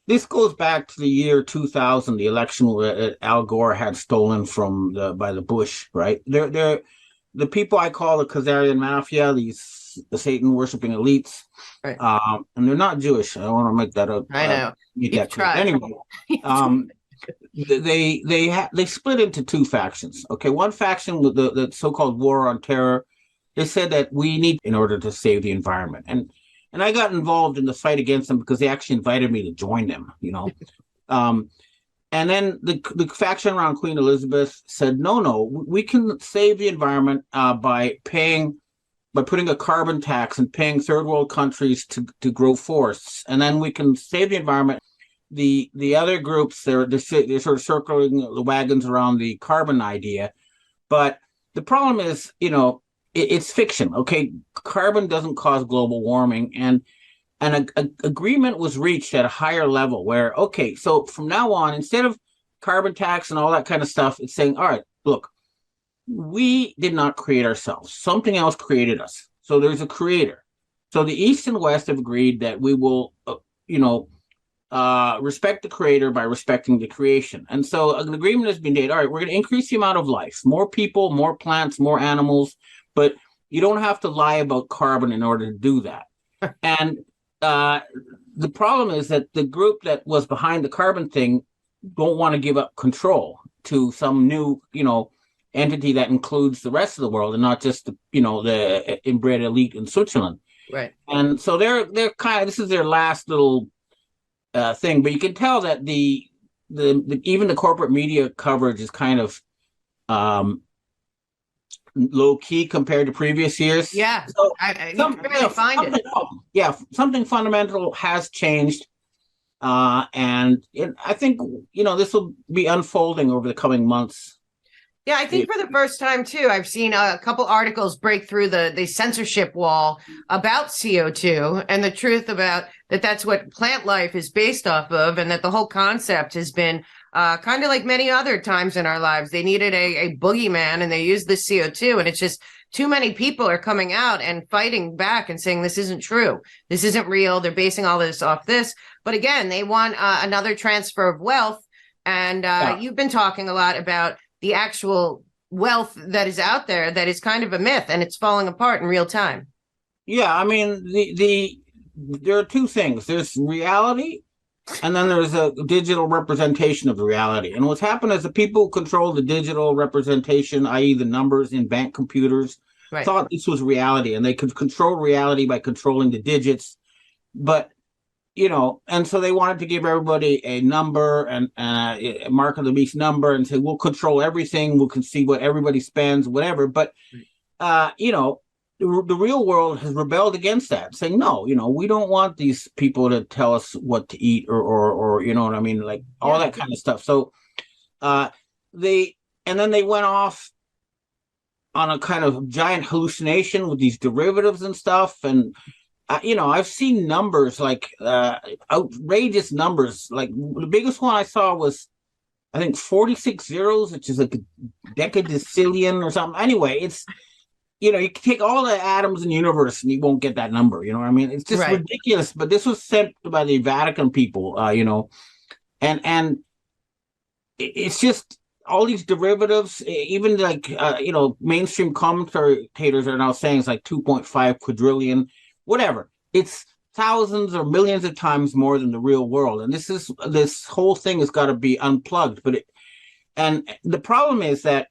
this goes back to the year 2000, the election where Al Gore had stolen by the Bush, right? They're the people I call the Khazarian mafia, the Satan worshiping elites, right. And they're not Jewish. I don't want to make that up. I know. Anyway, they split into two factions. Okay, one faction with the so-called war on terror. They said that we need in order to save the environment, and I got involved in the fight against them because they actually invited me to join them, you know. And then the faction around Queen Elizabeth said, no, we can save the environment by putting a carbon tax and paying third world countries to grow forests. And then we can save the environment. The other groups, they're sort of circling the wagons around the carbon idea. But the problem is, it's fiction. Okay, carbon doesn't cause global warming, and an agreement was reached at a higher level where, okay, so from now on, instead of carbon tax and all that kind of stuff, it's saying, all right, look, we did not create ourselves. Something else created us. So there's a creator. So the East and West have agreed that we will, respect the creator by respecting the creation. And so an agreement has been made. All right, we're going to increase the amount of life, more people, more plants, more animals, but you don't have to lie about carbon in order to do that. And the problem is that the group that was behind the carbon thing don't want to give up control to some new, entity that includes the rest of the world and not just the inbred elite in Switzerland. Right. And so they're kind of, this is their last little thing, but you can tell that the even the corporate media coverage is kind of low key compared to previous years. Yeah, so I can barely find it. Yeah, something fundamental has changed, and I think this will be unfolding over the coming months. Yeah, I think for the first time too, I've seen a couple articles break through the censorship wall about CO2 and the truth about that's what plant life is based off of, and that the whole concept has been kind of like many other times in our lives. They needed a boogeyman, and they used the CO2, and it's just too many people are coming out and fighting back and saying this isn't true. This isn't real. They're basing all this off this. But again, they want another transfer of wealth. And You've been talking a lot about the actual wealth that is out there that is kind of a myth, and it's falling apart in real time. Yeah, I mean, there are two things. There's reality, and then there's a digital representation of the reality. And what's happened is the people who control the digital representation, i.e. the numbers in bank computers, right, thought this was reality, and they could control reality by controlling the digits. But and so they wanted to give everybody a number and a mark of the beast number and say, we'll control everything. We can see what everybody spends, whatever. But, the real world has rebelled against that, saying, no, we don't want these people to tell us what to eat or you know what I mean? Like all that kind of stuff. So and then they went off on a kind of giant hallucination with these derivatives and stuff. And I've seen numbers like outrageous numbers. Like the biggest one I saw was, I think, 46 zeros, which is like a decadecillion or something. Anyway, it's, you can take all the atoms in the universe and you won't get that number. You know what I mean? It's just ridiculous. But this was sent by the Vatican people, and it's just all these derivatives, even like, mainstream commentators are now saying it's like 2.5 quadrillion. Whatever, it's thousands or millions of times more than the real world, and this whole thing has got to be unplugged. And the problem is that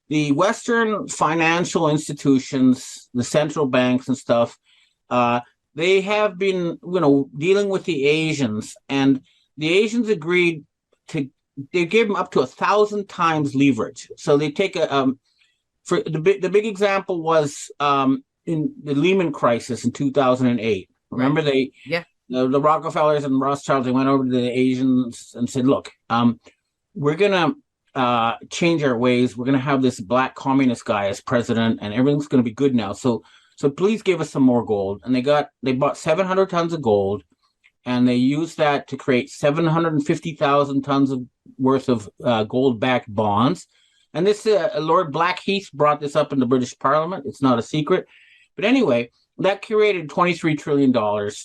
the Western financial institutions, the central banks and stuff, they have been, dealing with the Asians, and the Asians agreed they gave them up to 1,000 times leverage. So they take for the big example was in the Lehman crisis in 2008. Remember the Rockefellers and Rothschilds, they went over to the Asians and said, look, we're going to change our ways. We're going to have this black communist guy as president, and everything's going to be good now. So please give us some more gold. And they bought 700 tons of gold, and they used that to create 750,000 tons of worth of gold-backed bonds. And this Lord Blackheath brought this up in the British Parliament. It's not a secret. But anyway, that created $23 trillion,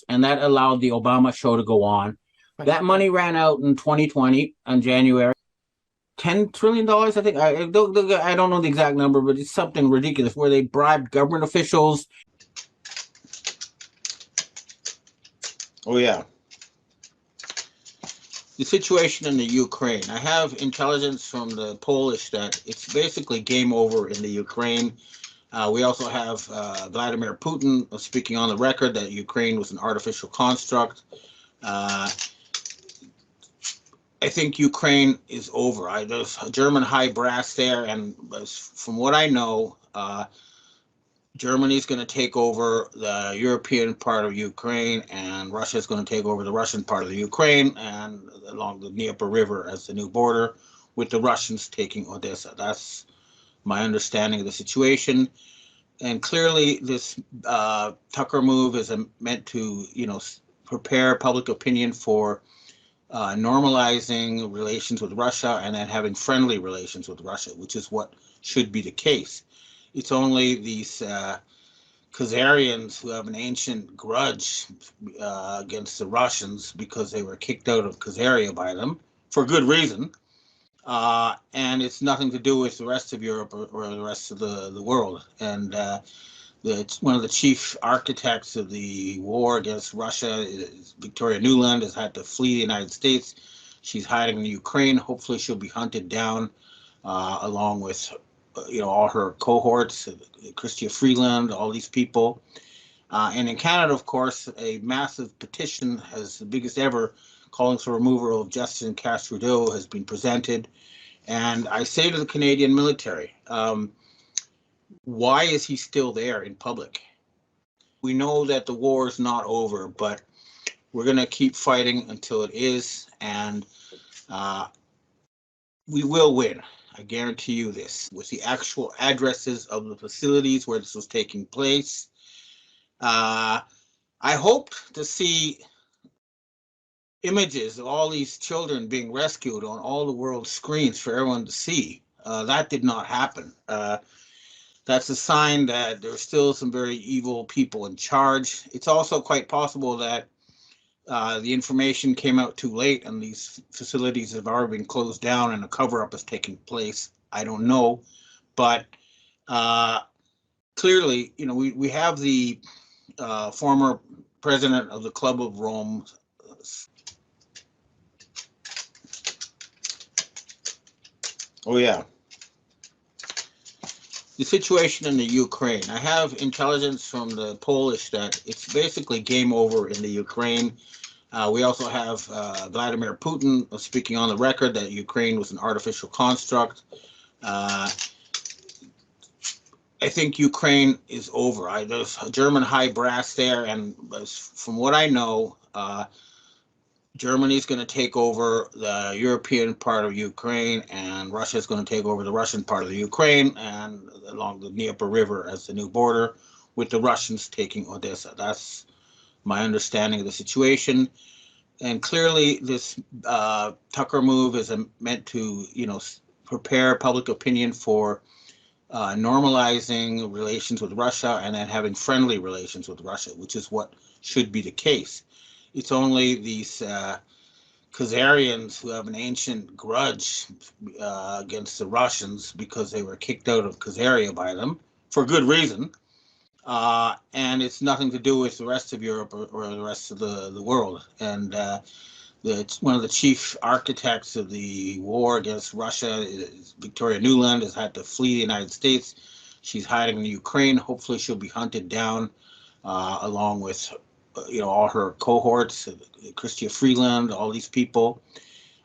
and that allowed the Obama show to go on. That money ran out in 2020 on January. $10 trillion, I think. I don't know the exact number, but it's something ridiculous where they bribed government officials. Oh, yeah. The situation in the Ukraine. I have intelligence from the Polish that it's basically game over in the Ukraine. We also have Vladimir Putin speaking on the record that Ukraine was an artificial construct. I think Ukraine is over. There's a German high brass there, and from what I know, Germany's going to take over the European part of Ukraine, and Russia's going to take over the Russian part of the Ukraine, and along the Dnieper River as the new border, with the Russians taking Odessa. That's my understanding of the situation. And clearly, this Tucker move is meant to, prepare public opinion for normalizing relations with Russia and then having friendly relations with Russia, which is what should be the case. It's only these Khazarians who have an ancient grudge against the Russians because they were kicked out of Khazaria by them for good reason. And it's nothing to do with the rest of Europe or the rest of the world. And one of the chief architects of the war against Russia, Victoria Nuland, has had to flee the United States. She's hiding in Ukraine. Hopefully she'll be hunted down along with all her cohorts, Chrystia Freeland, all these people. And in Canada, of course, a massive petition, as the biggest ever, calling for removal of Justin Trudeau has been presented. And I say to the Canadian military, why is he still there in public? We know that the war is not over, but we're going to keep fighting until it is, and we will win. I guarantee you this, with the actual addresses of the facilities where this was taking place. I hope to see images of all these children being rescued on all the world screens for everyone to see. That did not happen. That's a sign that there's still some very evil people in charge. It's also quite possible that the information came out too late and these facilities have already been closed down and a cover-up is taking place. I don't know. But clearly, we have the former president of the Club of Rome. Oh, yeah. The situation in the Ukraine. I have intelligence from the Polish that it's basically game over in the Ukraine. We also have Vladimir Putin speaking on the record that Ukraine was an artificial construct. I think Ukraine is over. There's a German high brass there, and from what I know, Germany's going to take over the European part of Ukraine, and Russia's going to take over the Russian part of the Ukraine, and along the Dnieper River as the new border, with the Russians taking Odessa. That's my understanding of the situation. And clearly, this Tucker move is meant to, prepare public opinion for normalizing relations with Russia and then having friendly relations with Russia, which is what should be the case. It's only these Khazarians who have an ancient grudge against the Russians because they were kicked out of Khazaria by them for good reason. And it's nothing to do with the rest of Europe or the rest of the world. And one of the chief architects of the war against Russia, Victoria Nuland, has had to flee the United States. She's hiding in Ukraine. Hopefully she'll be hunted down along with all her cohorts, Chrystia Freeland, all these people.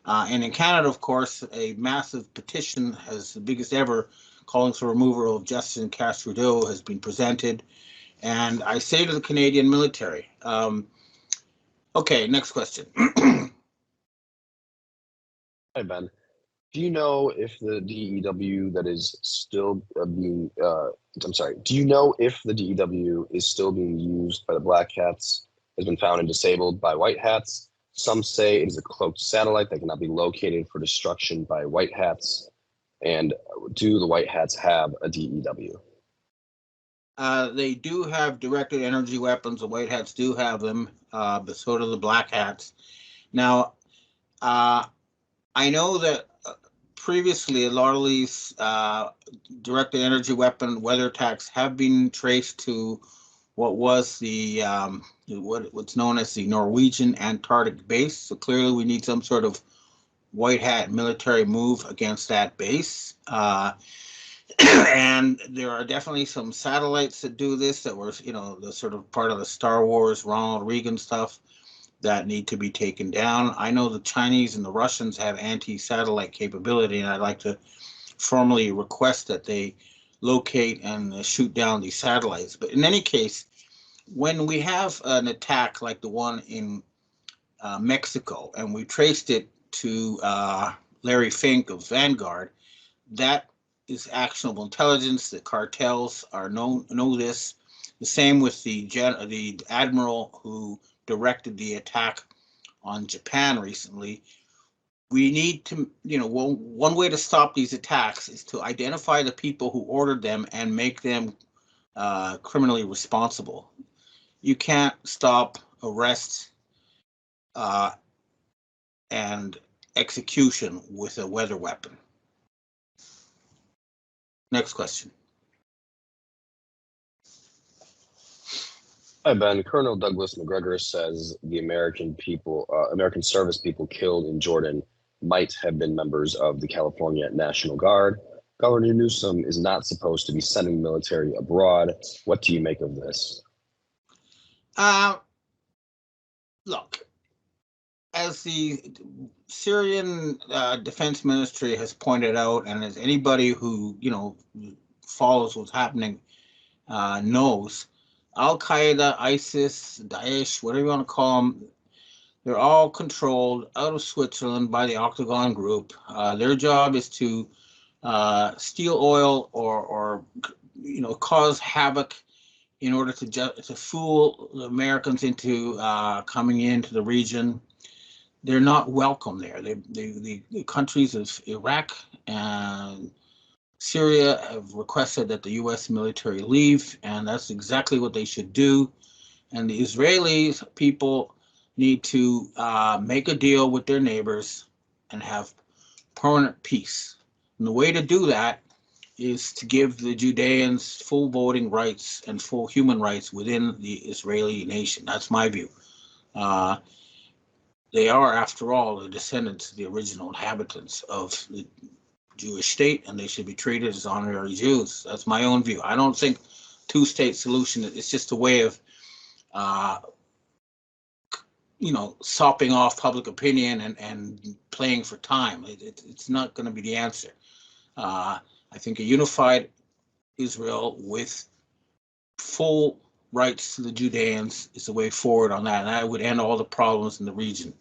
And in Canada, of course, a massive petition, as the biggest ever, calling for removal of Justin Trudeau has been presented. And I say to the Canadian military, okay, next question. Hi, Ben. Do you know if the DEW that is still do you know if the DEW is still being used by the Black Hats, has been found and disabled by White Hats? Some say it is a cloaked satellite that cannot be located for destruction by White Hats. And do the White Hats have a DEW? They do have directed energy weapons. The White Hats do have them, but so do the Black Hats. Now, I know that previously a lot of these directed energy weapon weather attacks have been traced to what was the what's known as the Norwegian Antarctic base. So clearly we need some sort of White Hat military move against that base. And there are definitely some satellites that do this that were, the sort of part of the Star Wars Ronald Reagan stuff. that need to be taken down. I know the Chinese and the Russians have anti-satellite capability, and I'd like to formally request that they locate and shoot down these satellites. But in any case, when we have an attack like the one in Mexico, and we traced it to Larry Fink of Vanguard, that is actionable intelligence. The cartels know this. The same with the admiral who directed the attack on Japan recently. We need to, one way to stop these attacks is to identify the people who ordered them and make them criminally responsible. You can't stop arrests and execution with a weather weapon. Next question. Hi, Ben. Colonel Douglas McGregor says the American service people killed in Jordan might have been members of the California National Guard. Governor Newsom is not supposed to be sending military abroad. What do you make of this? Look, as the Syrian Defense Ministry has pointed out, and as anybody who follows what's happening knows, Al Qaeda, ISIS, Daesh, whatever you want to call them, they're all controlled out of Switzerland by the Octagon Group. Their job is to steal oil or cause havoc in order to fool the Americans into coming into the region. They're not welcome there. The countries of Iraq and Syria have requested that the U.S. military leave, and that's exactly what they should do. And the Israelis people need to make a deal with their neighbors and have permanent peace. And the way to do that is to give the Judeans full voting rights and full human rights within the Israeli nation. That's my view. They are, after all, the descendants of the original inhabitants of the Jewish state, and they should be treated as honorary Jews. That's my own view. I don't think two-state solution, it's just a way of sopping off public opinion and playing for time. It's not going to be the answer. I think a unified Israel with full rights to the Judeans is the way forward on that, and that would end all the problems in the region.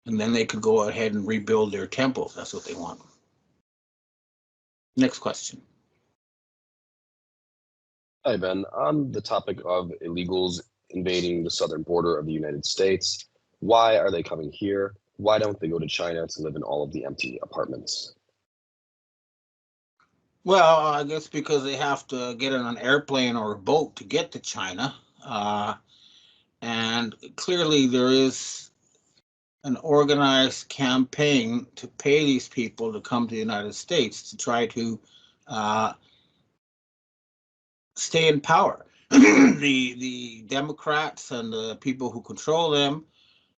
And then they could go ahead and rebuild their temples. That's what they want. Next question. Hi, Ben. On the topic of illegals invading the southern border of the United States, why are they coming here? Why don't they go to China to live in all of the empty apartments? Well, I guess because they have to get on an airplane or a boat to get to China. And clearly there is an organized campaign to pay these people to come to the United States to try to stay in power. The Democrats and the people who control them,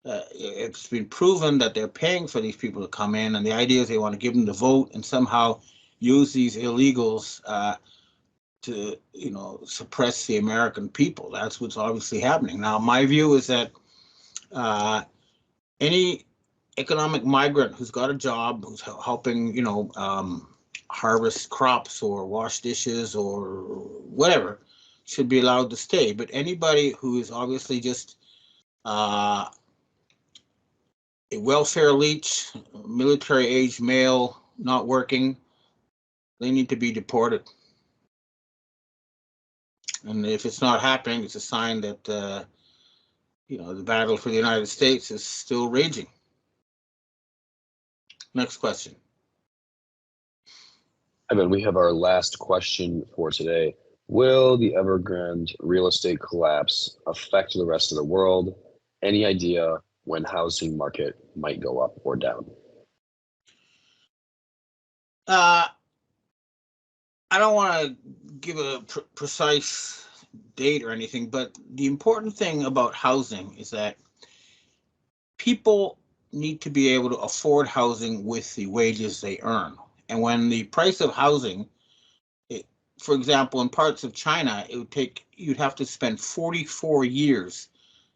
it's been proven that they're paying for these people to come in, and the idea is they want to give them the vote and somehow use these illegals to suppress the American people. That's what's obviously happening. Now, my view is that any economic migrant who's got a job, who's helping, harvest crops or wash dishes or whatever, should be allowed to stay. But anybody who is obviously just a welfare leech, military age male, not working, they need to be deported. And if it's not happening, it's a sign that the battle for the United States is still raging. Next question. I mean, we have our last question for today. Will the Evergrande real estate collapse affect the rest of the world? Any idea when housing market might go up or down? I don't want to give a precise date or anything, but the important thing about housing is that people need to be able to afford housing with the wages they earn. And when the price of housing, for example, in parts of China, you'd have to spend 44 years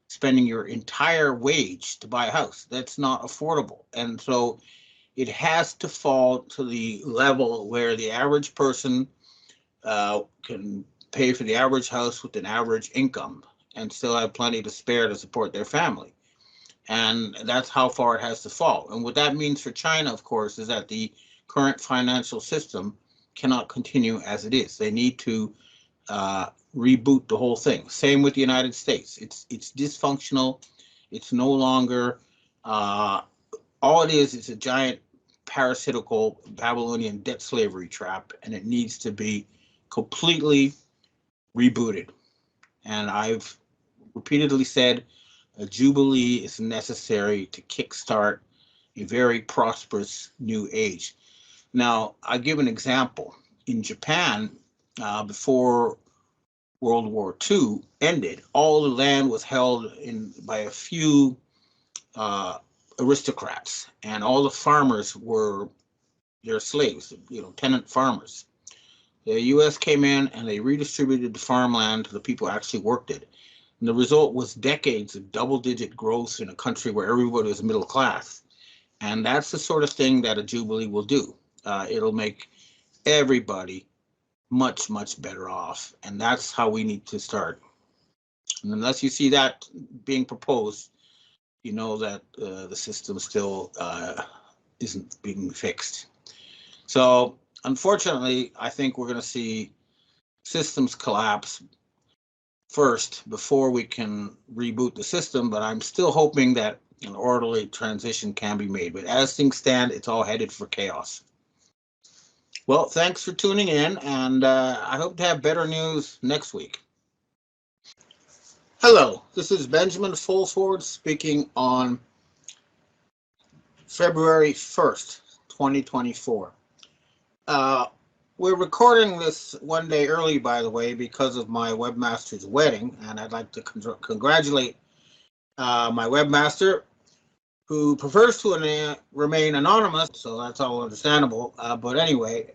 spending your entire wage to buy a house. That's not affordable. And so it has to fall to the level where the average person can pay for the average house with an average income and still have plenty to spare to support their family. And that's how far it has to fall. And what that means for China, of course, is that the current financial system cannot continue as it is. They need to reboot the whole thing. Same with the United States. It's dysfunctional. It's no longer all it is a giant parasitical Babylonian debt slavery trap, and it needs to be completely rebooted. And I've repeatedly said a jubilee is necessary to kickstart a very prosperous new age. Now, I'll give an example. In Japan, before World War II ended, all the land was held by a few aristocrats, and all the farmers were their slaves, tenant farmers. The U.S. came in and they redistributed the farmland to the people who actually worked it. And the result was decades of double-digit growth in a country where everybody was middle class. And that's the sort of thing that a Jubilee will do. It'll make everybody much, much better off. And that's how we need to start. And unless you see that being proposed, you know that the system still isn't being fixed. So unfortunately, I think we're going to see systems collapse first before we can reboot the system, but I'm still hoping that an orderly transition can be made. But as things stand, it's all headed for chaos. Well, thanks for tuning in, and I hope to have better news next week. Hello, this is Benjamin Fulford speaking on February 1st, 2024. We're recording this one day early, by the way, because of my webmaster's wedding, and I'd like to congratulate my webmaster, who prefers to remain anonymous, so that's all understandable. But anyway,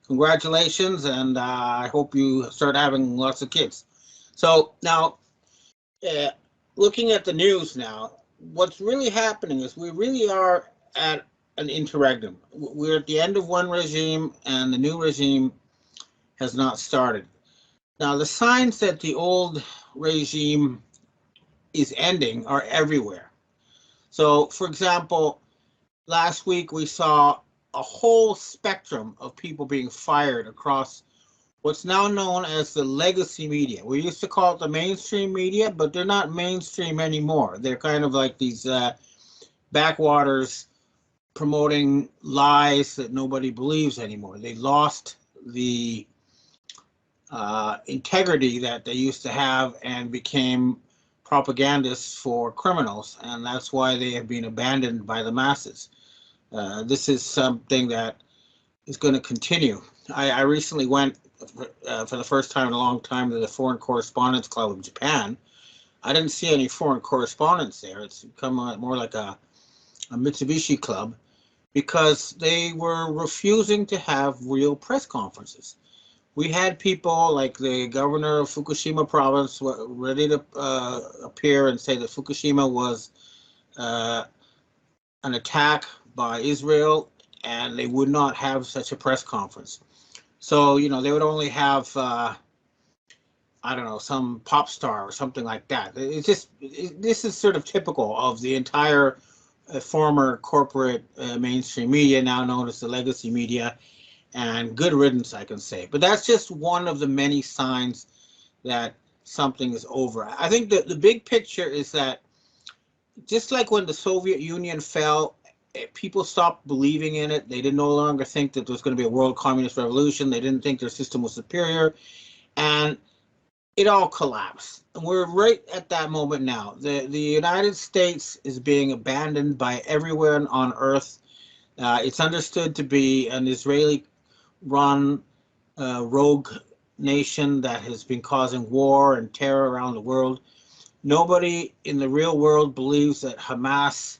congratulations, and I hope you start having lots of kids. So now, looking at the news now, what's really happening is we really are at an interregnum. We're at the end of one regime, and the new regime has not started. Now, the signs that the old regime is ending are everywhere. So, for example, last week we saw a whole spectrum of people being fired across what's now known as the legacy media. We used to call it the mainstream media, but they're not mainstream anymore. They're kind of like these backwaters promoting lies that nobody believes anymore. They lost the integrity that they used to have and became propagandists for criminals, and that's why they have been abandoned by the masses. This is something that is going to continue. I recently went for the first time in a long time to the Foreign Correspondents Club of Japan. I didn't see any foreign correspondents there. It's become more like a Mitsubishi club, because they were refusing to have real press conferences. We had people like the governor of Fukushima province ready to appear and say that Fukushima was an attack by Israel, and they would not have such a press conference. So, they would only have, I don't know, some pop star or something like that. This is sort of typical of the entire former corporate mainstream media, now known as the legacy media, and good riddance, I can say. But that's just one of the many signs that something is over. I think that the big picture is that just like when the Soviet Union fell, people stopped believing in it. They didn't no longer think that there was going to be a world communist revolution. They didn't think their system was superior, and it all collapsed. And we're right at that moment now. The United States is being abandoned by everywhere on Earth. It's understood to be an Israeli-run rogue nation that has been causing war and terror around the world. Nobody in the real world believes that Hamas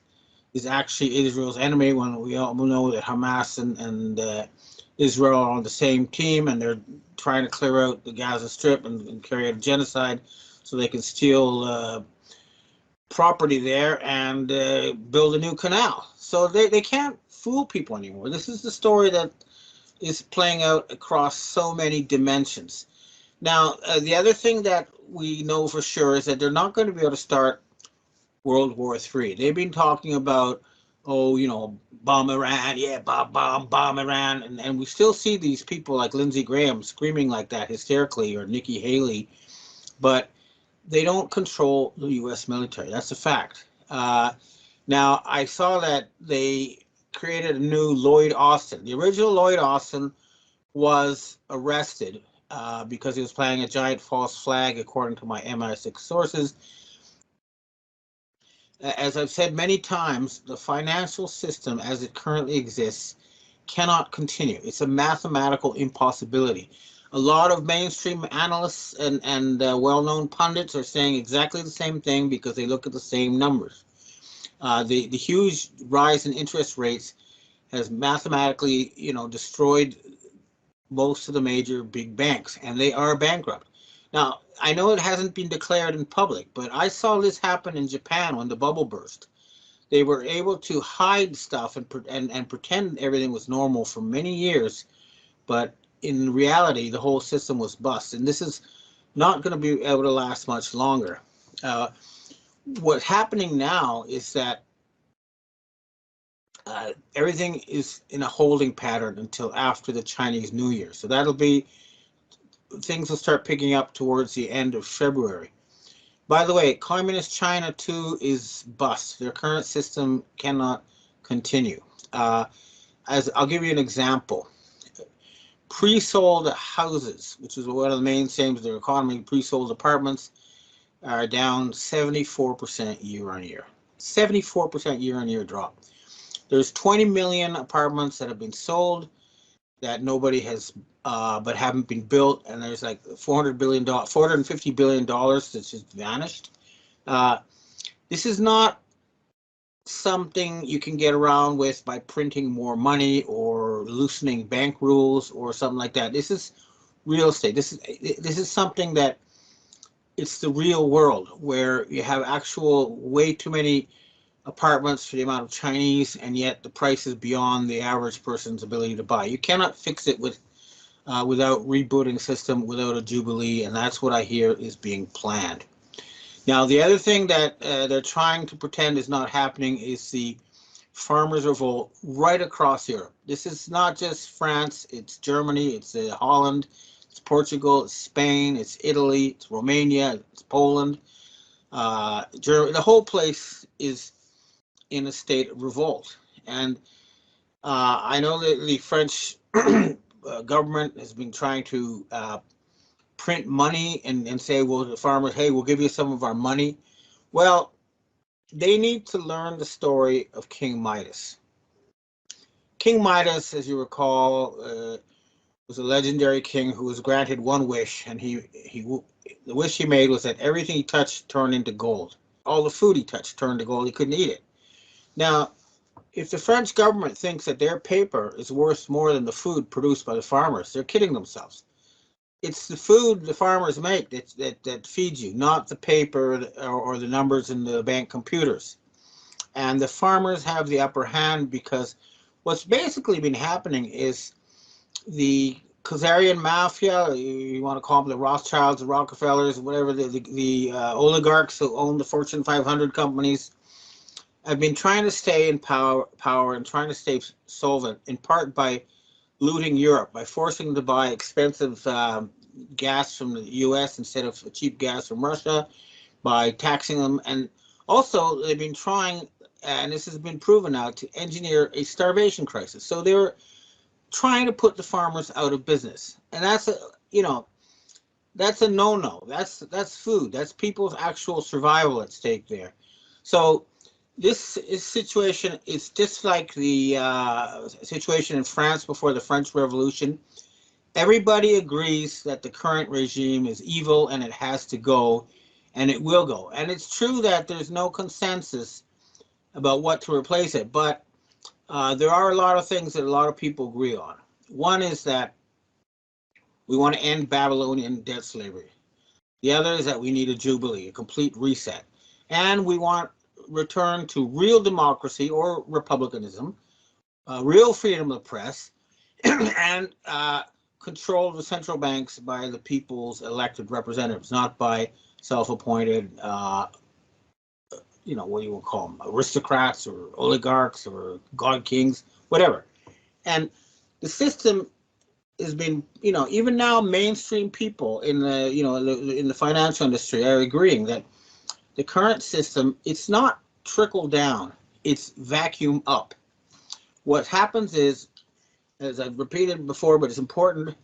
is actually Israel's enemy, when we all know that Hamas and Israel are on the same team, and they're trying to clear out the Gaza Strip and carry out a genocide so they can steal property there and build a new canal. So they can't fool people anymore. This is the story that is playing out across so many dimensions. Now, the other thing that we know for sure is that they're not going to be able to start World War III. They've been talking about, oh, bomb Iran, yeah, bomb Iran. And we still see these people like Lindsey Graham screaming like that hysterically, or Nikki Haley, but they don't control the U.S. military. That's a fact. Now, I saw that they created a new Lloyd Austin. The original Lloyd Austin was arrested because he was planting a giant false flag, according to my MI6 sources. As I've said many times, the financial system as it currently exists cannot continue. It's a mathematical impossibility. A lot of mainstream analysts and well-known pundits are saying exactly the same thing because they look at the same numbers. The huge rise in interest rates has mathematically, destroyed most of the major big banks, and they are bankrupt. Now, I know it hasn't been declared in public, but I saw this happen in Japan when the bubble burst. They were able to hide stuff and pretend everything was normal for many years, but in reality, the whole system was bust. And this is not going to be able to last much longer. What's happening now is that everything is in a holding pattern until after the Chinese New Year. So things will start picking up towards the end of February. By the way, Communist China too is bust. Their current system cannot continue. As I'll give you an example. Pre-sold houses, which is one of the main things of their economy, pre-sold apartments are down 74% year on year. 74% year on year drop. There's 20 million apartments that have been sold that nobody has, but haven't been built, and there's like $450 billion that's just vanished. This is not something you can get around with by printing more money or loosening bank rules or something like that. This is real estate. This is something that it's the real world where you have actual way too many apartments for the amount of Chinese, and yet the price is beyond the average person's ability to buy. You cannot fix it without rebooting the system, without a Jubilee, and that's what I hear is being planned. Now, the other thing that they're trying to pretend is not happening is the farmers' revolt right across Europe. This is not just France, it's Germany, it's Holland, it's Portugal, it's Spain, it's Italy, it's Romania, it's Poland. Germany, the whole place is in a state of revolt. And I know that the French government has been trying to print money and say, well, the farmers, hey, we'll give you some of our money. Well, they need to learn the story of King Midas. King Midas, as you recall, was a legendary king who was granted one wish, and the wish he made was that everything he touched turned into gold. All the food he touched turned to gold. He couldn't eat it. Now, if the French government thinks that their paper is worth more than the food produced by the farmers, they're kidding themselves. It's the food the farmers make that feeds you, not the paper or the numbers in the bank computers. And the farmers have the upper hand because what's basically been happening is the Khazarian mafia, you want to call them the Rothschilds, the Rockefellers, whatever, the oligarchs who own the Fortune 500 companies, have been trying to stay in power and trying to stay solvent, in part by looting Europe, by forcing them to buy expensive gas from the US instead of cheap gas from Russia, by taxing them. And also, they've been trying, and this has been proven now, to engineer a starvation crisis. So they're trying to put the farmers out of business. And that's a no-no. That's food. That's people's actual survival at stake there. So this situation is just like the situation in France before the French Revolution. Everybody agrees that the current regime is evil and it has to go, and it will go. And it's true that there's no consensus about what to replace it, but there are a lot of things that a lot of people agree on. One is that we want to end Babylonian debt slavery. The other is that we need a jubilee, a complete reset. and we want return to real democracy or republicanism, real freedom of the press, and control of the central banks by the people's elected representatives, not by self-appointed, what you will call them, aristocrats or oligarchs or god kings, whatever. And the system has been, even now, mainstream people in the financial industry are agreeing that the current system, it's not trickle down, it's vacuum up. What happens is, as I've repeated before, but it's important,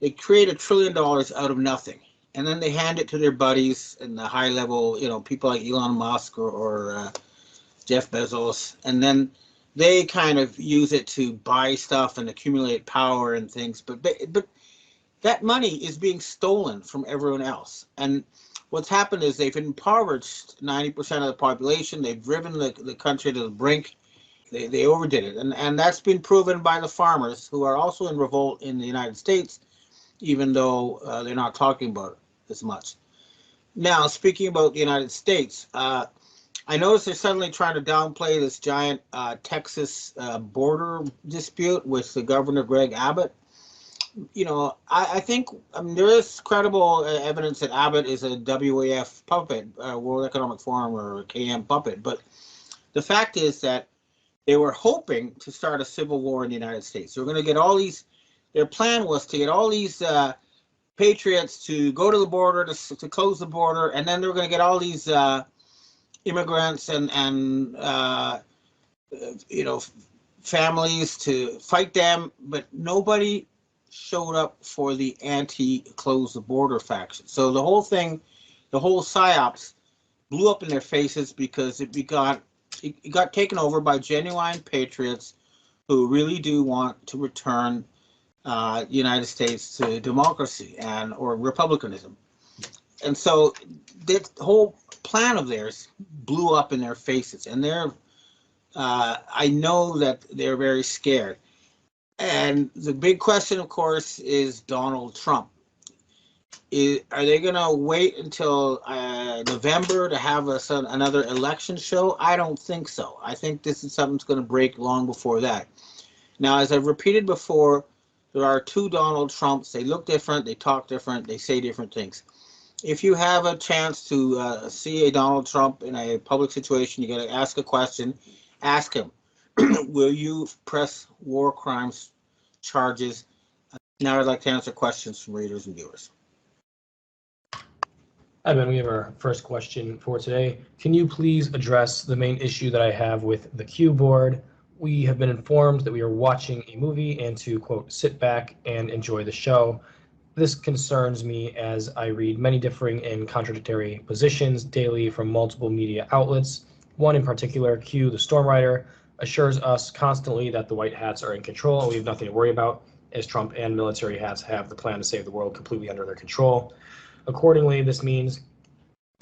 they create $1 trillion out of nothing. And then they hand it to their buddies in the high level, people like Elon Musk or Jeff Bezos. And then they kind of use it to buy stuff and accumulate power and things. But that money is being stolen from everyone else. And what's happened is they've impoverished 90% of the population. They've driven the country to the brink. They overdid it. And that's been proven by the farmers, who are also in revolt in the United States, even though they're not talking about it as much. Now, speaking about the United States, I noticed they're suddenly trying to downplay this giant Texas border dispute with the governor, Greg Abbott. I think there is credible evidence that Abbott is a WEF puppet, World Economic Forum or KM puppet. But the fact is that they were hoping to start a civil war in the United States. They were going to get all these. Their plan was to get all these patriots to go to the border, to close the border, and then they were going to get all these immigrants and families to fight them, but nobody showed up for the anti-close the border faction. So the whole thing, the whole psyops, blew up in their faces because it got taken over by genuine patriots who really do want to return the United States to democracy or republicanism. And so this whole plan of theirs blew up in their faces, and I know that they're very scared. And the big question, of course, is Donald Trump. Are they going to wait until November to have another election show? I don't think so. I think this is something that's going to break long before that. Now, as I've repeated before, there are two Donald Trumps. They look different, they talk different, they say different things. If you have a chance to see a Donald Trump in a public situation, you got to ask a question. Ask him, will you press war crimes charges? Now I'd like to answer questions from readers and viewers. Hi, Ben. We have our first question for today. Can you please address the main issue that I have with the Q board? We have been informed that we are watching a movie and to, quote, sit back and enjoy the show. This concerns me as I read many differing and contradictory positions daily from multiple media outlets. One in particular, Q, the Stormwriter, assures us constantly that the white hats are in control and we have nothing to worry about, as Trump and military hats have the plan to save the world completely under their control. Accordingly, this means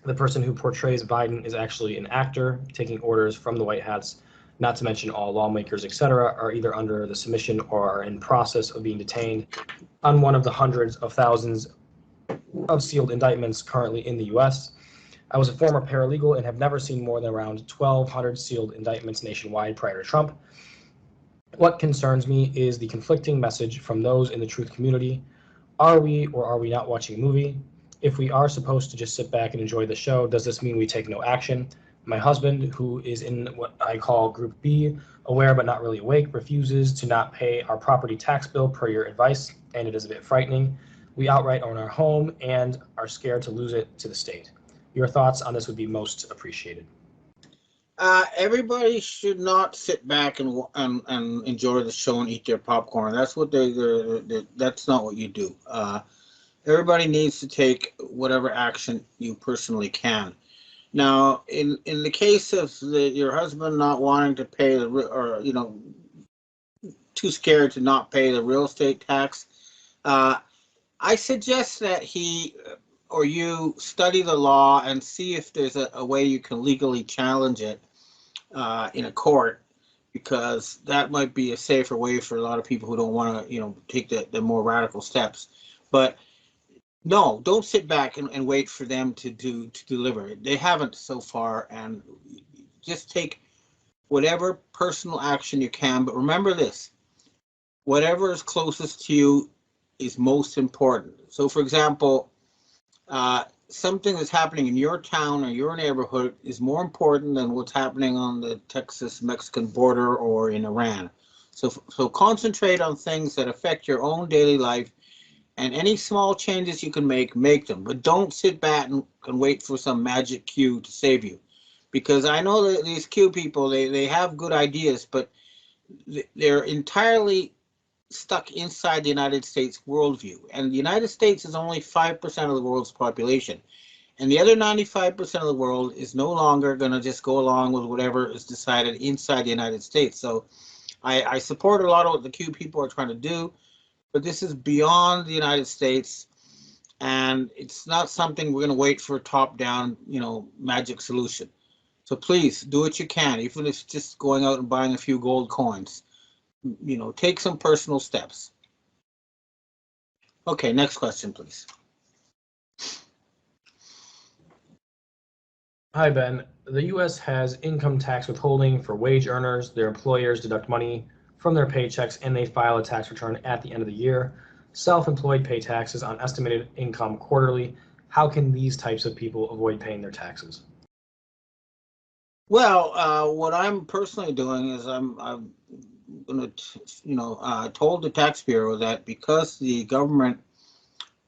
the person who portrays Biden is actually an actor taking orders from the white hats, not to mention all lawmakers, etc., are either under the submission or are in process of being detained on one of the hundreds of thousands of sealed indictments currently in the U.S. I was a former paralegal and have never seen more than around 1,200 sealed indictments nationwide prior to Trump. What concerns me is the conflicting message from those in the truth community. Are we or are we not watching a movie? If we are supposed to just sit back and enjoy the show, does this mean we take no action? My husband, who is in what I call Group B, aware but not really awake, refuses to not pay our property tax bill per your advice, and it is a bit frightening. We outright own our home and are scared to lose it to the state. Your thoughts on this would be most appreciated. Everybody should not sit back and enjoy the show and eat their popcorn. That's what that's not what you do. Everybody needs to take whatever action you personally can. Now, in the case of your husband not wanting to pay too scared to not pay the real estate tax, I suggest that he or you study the law and see if there's a way you can legally challenge it in a court, because that might be a safer way for a lot of people who don't want to, take the more radical steps. But No, don't sit back and wait for them to deliver it. They haven't so far, and just take whatever personal action you can. But remember this: whatever is closest to you is most important. So, for example, something that's happening in your town or your neighborhood is more important than what's happening on the Texas-Mexican border or in Iran. So concentrate on things that affect your own daily life, and any small changes you can make them. But don't sit back and wait for some magic cue to save you. Because I know that these Q people, they have good ideas, but they're entirely stuck inside the United States worldview. And the United States is only 5% of the world's population. And the other 95% of the world is no longer going to just go along with whatever is decided inside the United States. So I support a lot of what the Q people are trying to do, but this is beyond the United States, and it's not something we're going to wait for a top-down, magic solution. So please do what you can, even if it's just going out and buying a few gold coins. Take some personal steps. Okay, next question, please. Hi, Ben. The U.S. has income tax withholding for wage earners. Their employers deduct money from their paychecks and they file a tax return at the end of the year. Self-employed pay taxes on estimated income quarterly. How can these types of people avoid paying their taxes? Well, what I'm personally doing is I'm going to, told the tax bureau that because the government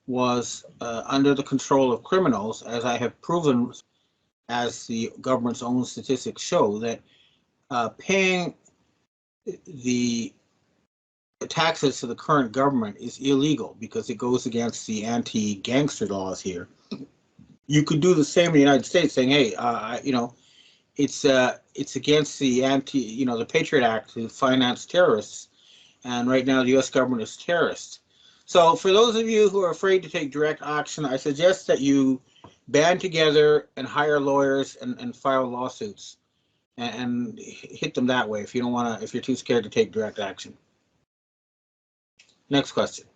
was under the control of criminals, as I have proven, as the government's own statistics show, that paying the taxes to the current government is illegal because it goes against the anti-gangster laws here. You could do the same in the United States, saying, "Hey, it's against the the Patriot Act to finance terrorists, and right now the U.S. government is terrorist." So, for those of you who are afraid to take direct action, I suggest that you band together and hire lawyers and file lawsuits, and hit them that way if you don't want to, if you're too scared to take direct action. Next question.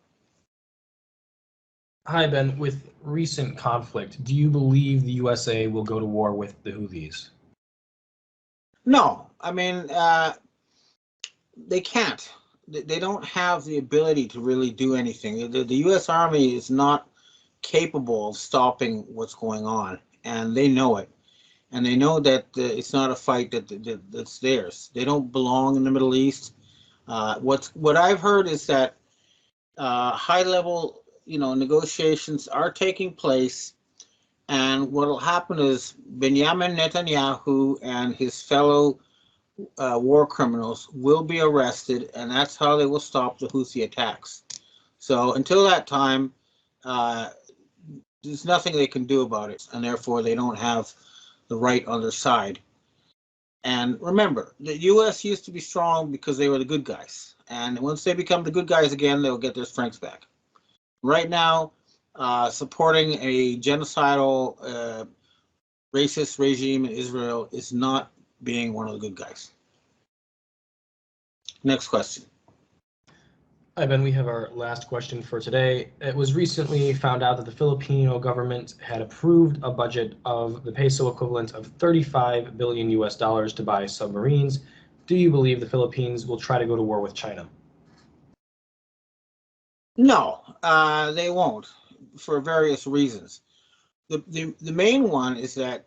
Hi, Ben. With recent conflict, do you believe the USA will go to war with the Houthis? No, I mean, they can't. They don't have the ability to really do anything. The U.S. Army is not capable of stopping what's going on, and they know it. And they know that it's not a fight that's theirs. They don't belong in the Middle East. What I've heard is that high-level, negotiations are taking place, and what will happen is Benjamin Netanyahu and his fellow war criminals will be arrested, and that's how they will stop the Houthi attacks. So until that time, there's nothing they can do about it, and therefore they don't have the right on their side. And remember, the U.S. used to be strong because they were the good guys, and once they become the good guys again, they'll get their strength back. Right now, supporting a genocidal, racist regime in Israel is not being one of the good guys. Next question. Hi, Ben. We have our last question for today. It was recently found out that the Filipino government had approved a budget of the peso equivalent of 35 billion US dollars to buy submarines. Do you believe the Philippines will try to go to war with China? No, they won't, for various reasons. The main one is that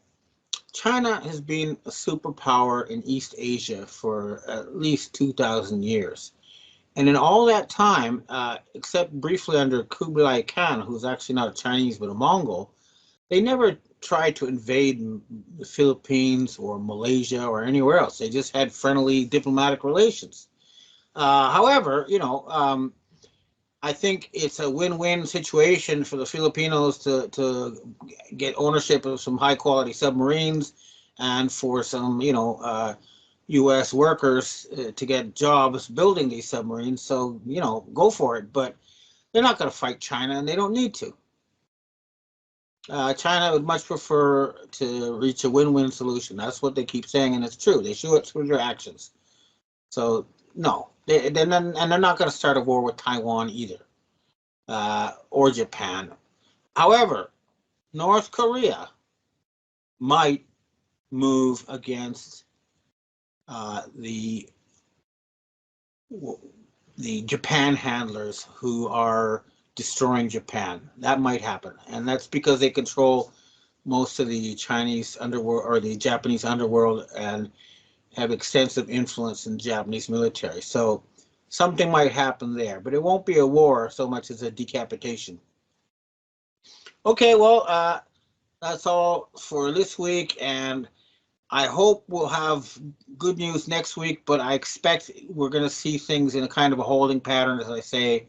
China has been a superpower in East Asia for at least 2,000 years. And in all that time, except briefly under Kublai Khan, who's actually not a Chinese but a Mongol, they never tried to invade the Philippines or Malaysia or anywhere else. They just had friendly diplomatic relations. However, I think it's a win-win situation for the Filipinos to get ownership of some high-quality submarines, and for some, U.S. workers to get jobs building these submarines. So, go for it. But they're not going to fight China, and they don't need to. China would much prefer to reach a win-win solution. That's what they keep saying, and it's true. They show it through their actions. So, no. And they're not going to start a war with Taiwan either, or Japan. However, North Korea might move against the Japan handlers who are destroying Japan. That might happen, and that's because they control most of the Chinese underworld or the Japanese underworld and have extensive influence in the Japanese military. So something might happen there, but it won't be a war so much as a decapitation. Okay, well, that's all for this week, and I hope we'll have good news next week, but I expect we're going to see things in a kind of a holding pattern, as I say,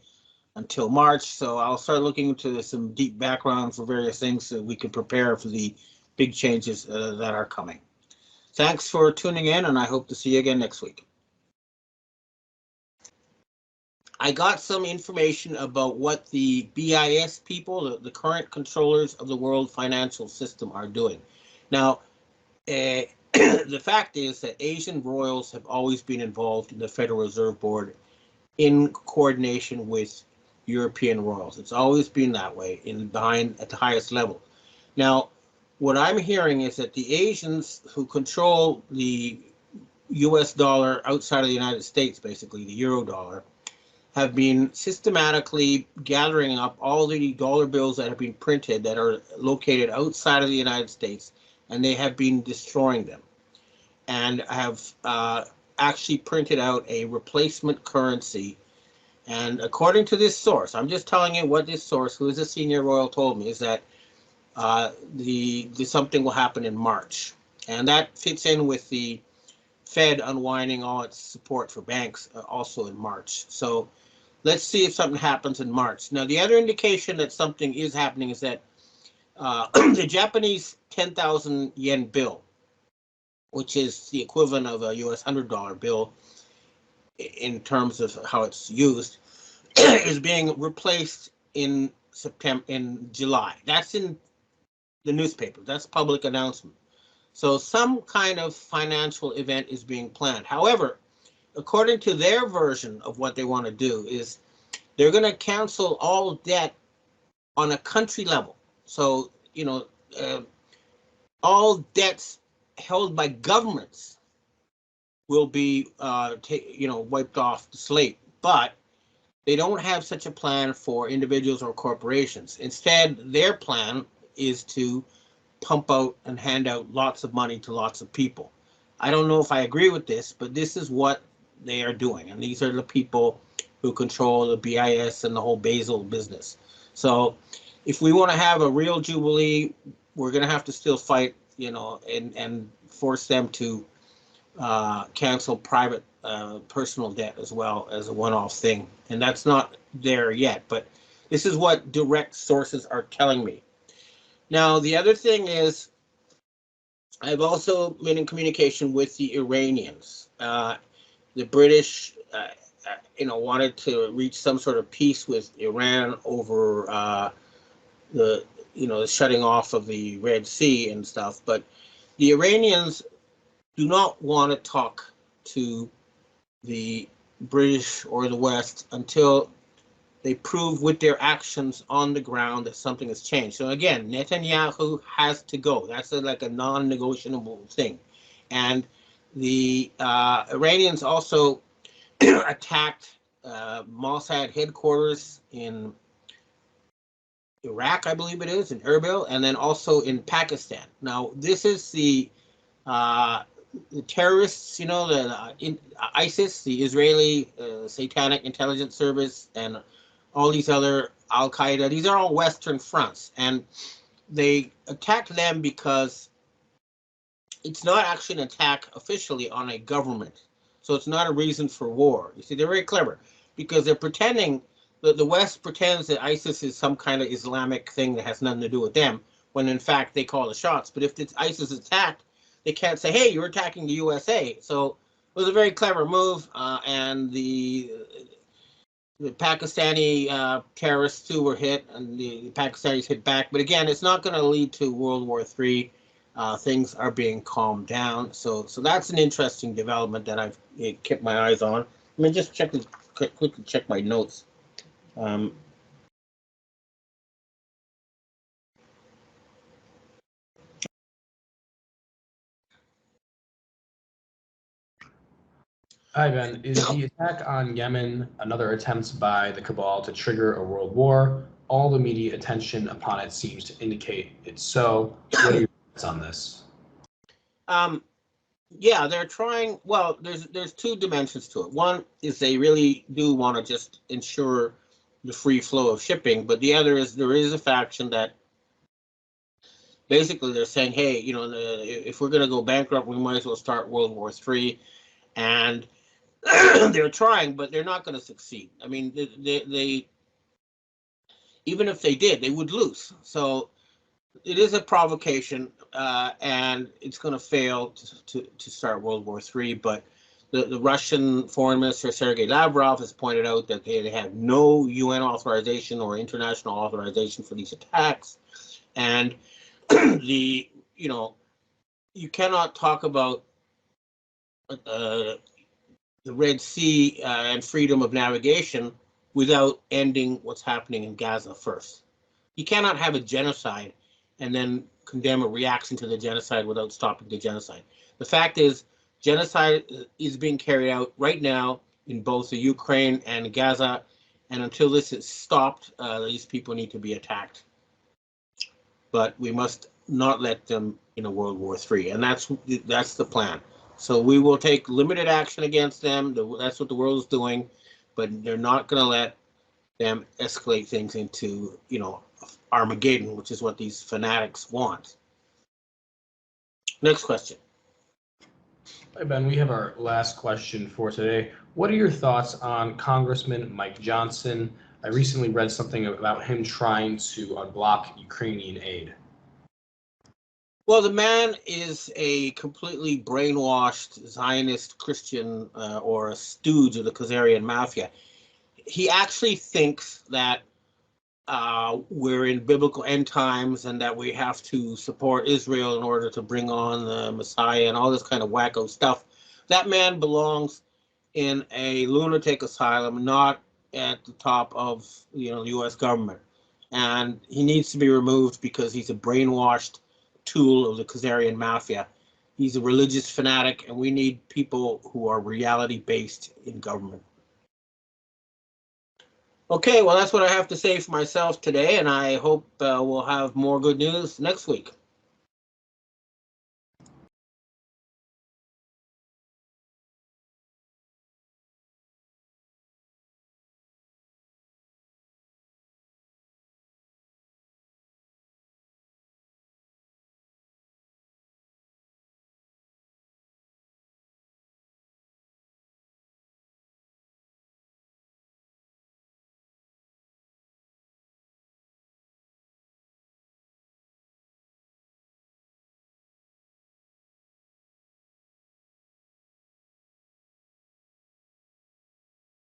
until March. So I'll start looking into some deep background for various things so we can prepare for the big changes that are coming. Thanks for tuning in, and I hope to see you again next week. I got some information about what the BIS people, the current controllers of the world financial system, are doing. Now, the fact is that Asian royals have always been involved in the Federal Reserve Board in coordination with European royals. It's always been that way at the highest level. Now, what I'm hearing is that the Asians who control the US dollar outside of the United States, basically the euro dollar, have been systematically gathering up all the dollar bills that have been printed that are located outside of the United States, and they have been destroying them and have actually printed out a replacement currency. And according to this source, I'm just telling you what this source, who is a senior royal, told me, is that something will happen in March. And that fits in with the Fed unwinding all its support for banks also in March. So let's see if something happens in March. Now, the other indication that something is happening is that the Japanese 10,000 yen bill, which is the equivalent of a US $100 bill in terms of how it's used, is being replaced in July. That's in the newspaper. That's public announcement. So some kind of financial event is being planned. However, according to their version of what they want to do is they're going to cancel all debt on a country level. So, all debts held by governments will be, wiped off the slate. But they don't have such a plan for individuals or corporations. Instead, their plan is to pump out and hand out lots of money to lots of people. I don't know if I agree with this, but this is what they are doing. And these are the people who control the BIS and the whole Basel business. So if we want to have a real Jubilee, we're going to have to still fight, and force them to cancel private personal debt as well as a one-off thing. And that's not there yet, but this is what direct sources are telling me. Now, the other thing is, I've also been in communication with the Iranians. The British, wanted to reach some sort of peace with Iran over the shutting off of the Red Sea and stuff. But the Iranians do not want to talk to the British or the West until they prove with their actions on the ground that something has changed. So again, Netanyahu has to go. That's like a non-negotiable thing. And the Iranians also attacked Mossad headquarters in Iraq, I believe it is, in Erbil, and then also in Pakistan. Now, this is the terrorists, the ISIS, the Israeli Satanic Intelligence Service, and all these other Al-Qaeda. These are all Western fronts, and they attacked them because it's not actually an attack officially on a government. So it's not a reason for war. You see, they're very clever because they're pretending that the West pretends that ISIS is some kind of Islamic thing that has nothing to do with them, when in fact they call the shots. But if ISIS is attacked, they can't say, hey, you're attacking the USA. So it was a very clever move, and the Pakistani terrorists too were hit, and the Pakistanis hit back. But again, it's not going to lead to World War III. Things are being calmed down. So that's an interesting development that I've kept my eyes on. Let me just quickly check my notes. Hi, Ben. Is the attack on Yemen another attempt by the Cabal to trigger a world war? All the media attention upon it seems to indicate it's so. What are your thoughts on this? Yeah, they're trying. Well, there's two dimensions to it. One is they really do want to just ensure the free flow of shipping, but the other is there is a faction that basically they're saying, hey, if we're going to go bankrupt, we might as well start World War III, and they're trying, but they're not going to succeed. I mean, they even if they did, they would lose. So it is a provocation, and it's going to fail to start World War III. But the Russian Foreign Minister Sergei Lavrov has pointed out that they have no UN authorization or international authorization for these attacks, and you cannot talk about the Red Sea and freedom of navigation without ending what's happening in Gaza first. You cannot have a genocide and then condemn a reaction to the genocide without stopping the genocide. The fact is, genocide is being carried out right now in both the Ukraine and Gaza, and until this is stopped, these people need to be attacked. But we must not let them in a World War III, and that's the plan. So we will take limited action against them. That's what the world is doing, but they're not going to let them escalate things into, Armageddon, which is what these fanatics want. Next question. Hi, Ben. We have our last question for today. What are your thoughts on Congressman Mike Johnson? I recently read something about him trying to unblock Ukrainian aid. Well, the man is a completely brainwashed Zionist Christian or a stooge of the Khazarian mafia. He actually thinks that we're in biblical end times and that we have to support Israel in order to bring on the Messiah and all this kind of wacko stuff. That man belongs in a lunatic asylum, not at the top of the U.S. government, and he needs to be removed because he's a brainwashed tool of the Khazarian mafia. He's a religious fanatic, and we need people who are reality-based in government. Okay, well, that's what I have to say for myself today, and I hope we'll have more good news next week.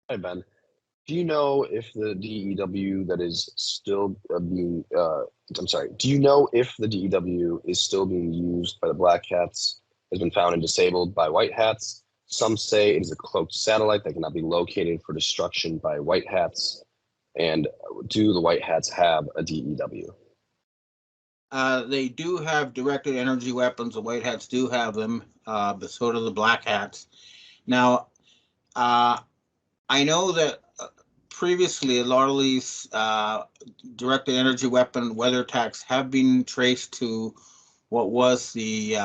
Hi, Ben. Do you know if the DEW that is still being, I'm sorry, do you know if the DEW is still being used by the Black Hats, has been found and disabled by White Hats? Some say it is a cloaked satellite that cannot be located for destruction by White Hats. And do the White Hats have a DEW? They do have directed energy weapons. The White Hats do have them, but so do the Black Hats. Now, I know that previously a lot of these directed energy weapon weather attacks have been traced to what was the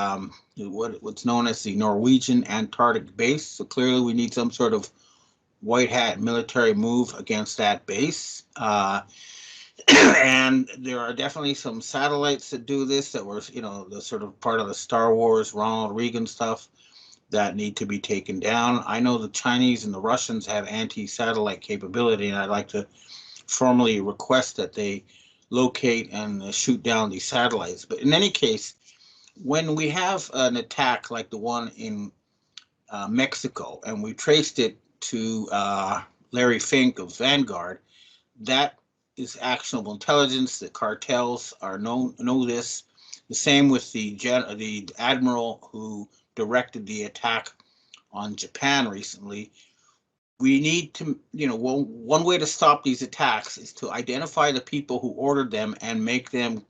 what's known as the Norwegian Antarctic base. So clearly, we need some sort of White Hat military move against that base. And there are definitely some satellites that do this that were, the sort of part of the Star Wars Ronald Reagan stuff that need to be taken down. I know the Chinese and the Russians have anti-satellite capability, and I'd like to formally request that they locate and shoot down these satellites. But in any case, when we have an attack like the one in Mexico, and we traced it to Larry Fink of Vanguard, that is actionable intelligence. The cartels know this. The same with the admiral who directed the attack on Japan recently. We need to, one way to stop these attacks is to identify the people who ordered them and make them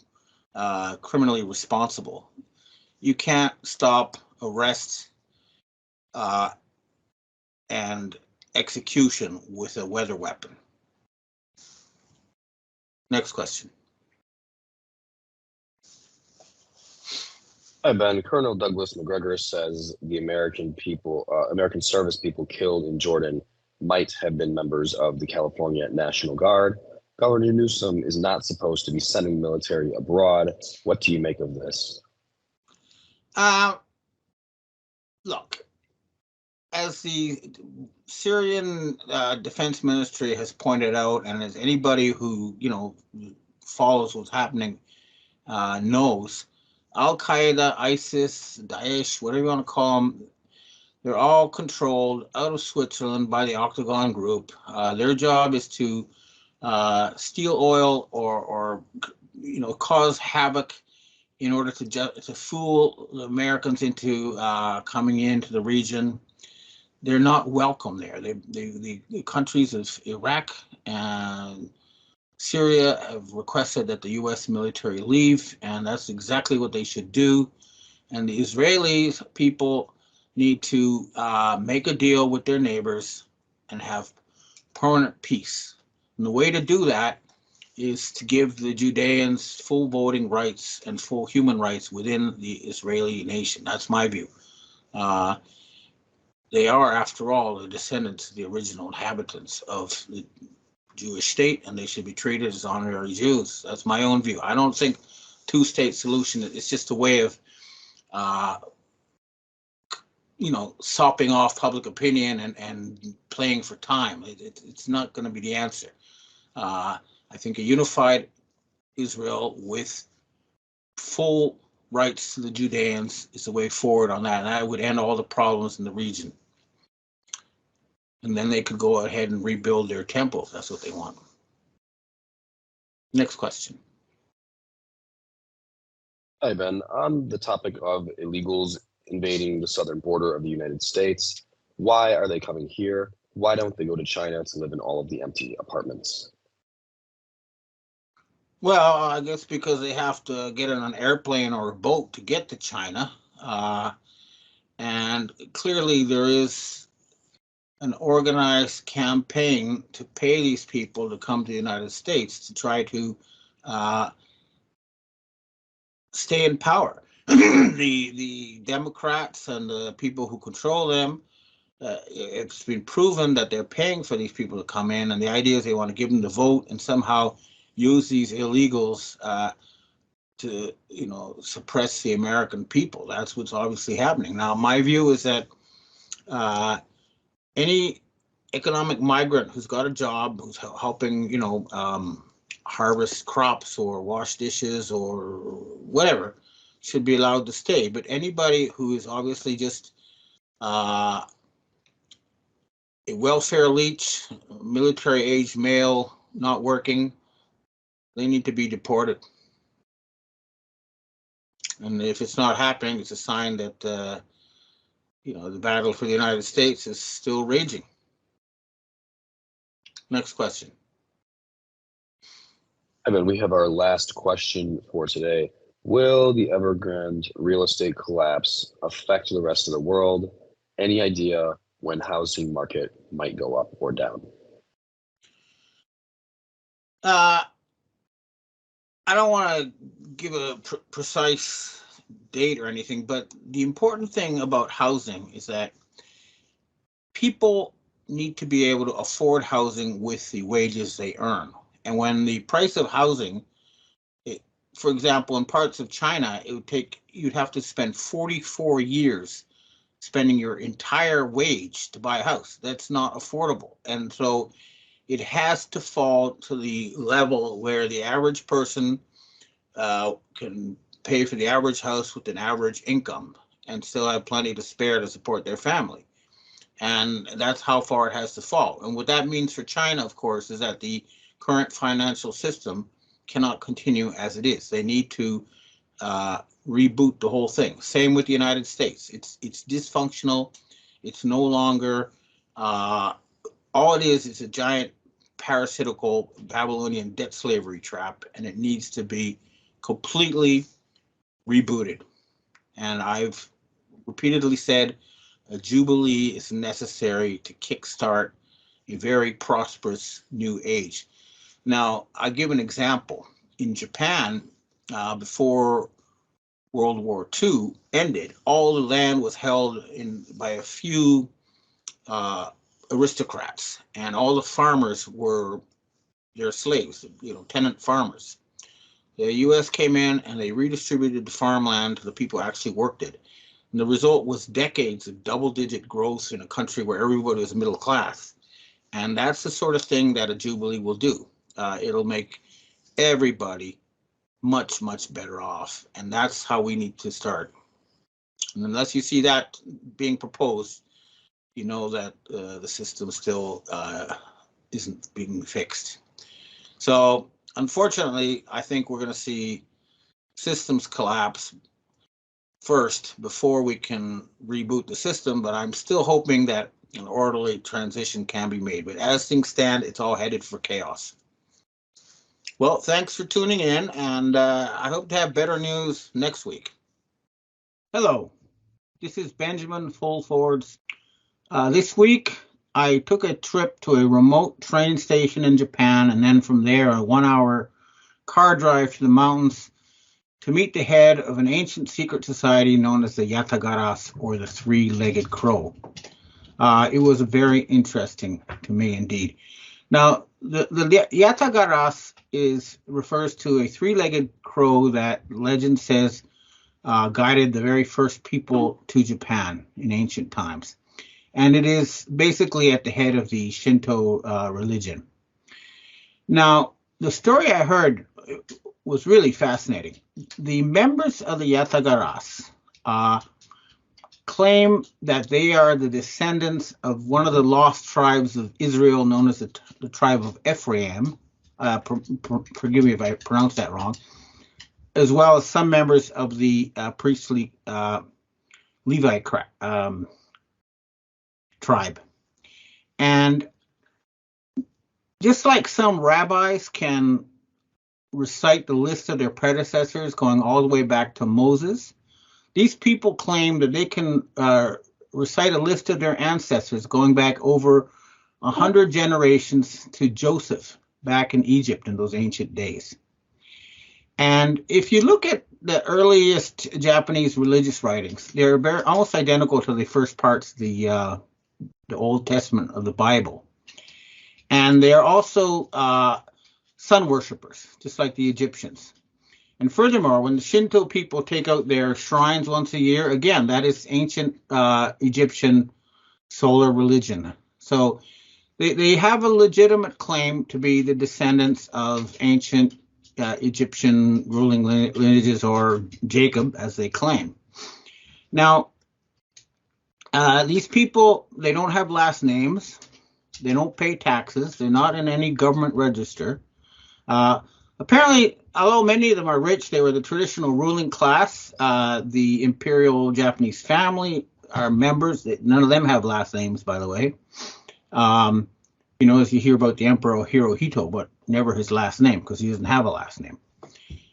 criminally responsible. You can't stop, arrest, and execution with a weather weapon. Next question. Hi, Ben. Colonel Douglas McGregor says the American service people killed in Jordan might have been members of the California National Guard. Governor Newsom is not supposed to be sending military abroad. What do you make of this? Look, as the Syrian Defense Ministry has pointed out, and as anybody who follows what's happening knows, Al-Qaeda, ISIS, Daesh, whatever you want to call them, they're all controlled out of Switzerland by the Octagon Group. Their job is to steal oil or cause havoc in order to fool the Americans into coming into the region. They're not welcome there. The countries of Iraq and Syria have requested that the U.S. military leave, and that's exactly what they should do. And the Israelis people need to make a deal with their neighbors and have permanent peace. And the way to do that is to give the Judeans full voting rights and full human rights within the Israeli nation. That's my view. They are, after all, the descendants of the original inhabitants of the Jewish state, and they should be treated as honorary Jews. That's my own view. I don't think two-state solution is just a way of sopping off public opinion and playing for time. It's not going to be the answer. I think a unified Israel with full rights to the Judeans is the way forward on that, and that would end all the problems in the region. And then they could go ahead and rebuild their temples. That's what they want. Next question. Hi, Ben. On the topic of illegals invading the southern border of the United States, why are they coming here? Why don't they go to China to live in all of the empty apartments? Well, I guess because they have to get on an airplane or a boat to get to China. And clearly there is an organized campaign to pay these people to come to the United States to try to stay in power. The Democrats and the people who control them, it's been proven that they're paying for these people to come in, and the idea is they want to give them the vote and somehow use these illegals to suppress the American people. That's what's obviously happening. Now, my view is that any economic migrant who's got a job, who's helping, harvest crops or wash dishes or whatever, should be allowed to stay. But anybody who is obviously just a welfare leech, military-age male, not working, they need to be deported. And if it's not happening, it's a sign that the battle for the United States is still raging. Next question. I mean, we have our last question for today. Will the Evergrande real estate collapse affect the rest of the world? Any idea when housing market might go up or down? I don't want to give a precise date or anything, but the important thing about housing is that people need to be able to afford housing with the wages they earn. And when the price of housing, for example, in parts of China, you'd have to spend 44 years spending your entire wage to buy a house. That's not affordable. And so it has to fall to the level where the average person can pay for the average house with an average income and still have plenty to spare to support their family. And that's how far it has to fall. And what that means for China, of course, is that the current financial system cannot continue as it is. They need to reboot the whole thing. Same with the United States. It's dysfunctional. It's no longer, all it is a giant parasitical Babylonian debt slavery trap, and it needs to be completely rebooted. And I've repeatedly said A jubilee is necessary to kickstart a very prosperous new age. Now, I give an example. In Japan, before World War II ended, all the land was held by a few aristocrats, and all the farmers were their slaves, tenant farmers. The U.S. came in and they redistributed the farmland to the people who actually worked it. And the result was decades of double-digit growth in a country where everybody was middle class. And that's the sort of thing that a Jubilee will do. It'll make everybody much, much better off. And that's how we need to start. And unless you see that being proposed, you know that the system still isn't being fixed. So unfortunately, I think we're going to see systems collapse first before we can reboot the system, but I'm still hoping that an orderly transition can be made. But as things stand, it's all headed for chaos. Well, thanks for tuning in, and I hope to have better news next week. Hello, this is Benjamin Fulford. This week, I took a trip to a remote train station in Japan, and then from there, a 1-hour car drive to the mountains to meet the head of an ancient secret society known as the Yatagarasu, or the three-legged crow. It was very interesting to me indeed. Now, the Yatagarasu refers to a three-legged crow that legend says guided the very first people to Japan in ancient times. And it is basically at the head of the Shinto religion. Now, the story I heard was really fascinating. The members of the Yatagarasu claim that they are the descendants of one of the lost tribes of Israel known as the tribe of Ephraim. Forgive me if I pronounced that wrong. As well as some members of the priestly Levi tribe. And just like some rabbis can recite the list of their predecessors going all the way back to Moses, these people claim that they can recite a list of their ancestors going back over 100 generations to Joseph back in Egypt in those ancient days. And if you look at the earliest Japanese religious writings, they're almost identical to the first parts of the Old Testament of the Bible. And they're also sun worshippers, just like the Egyptians. And furthermore, when the Shinto people take out their shrines once a year, again, that is ancient Egyptian solar religion. So they have a legitimate claim to be the descendants of ancient Egyptian ruling lineages, or Jacob, as they claim. Now, these people, they don't have last names. They don't pay taxes. They're not in any government register. Apparently, although many of them are rich, they were the traditional ruling class. The imperial Japanese family are members. None of them have last names, by the way. As you hear about the Emperor Hirohito, but never his last name, because he doesn't have a last name.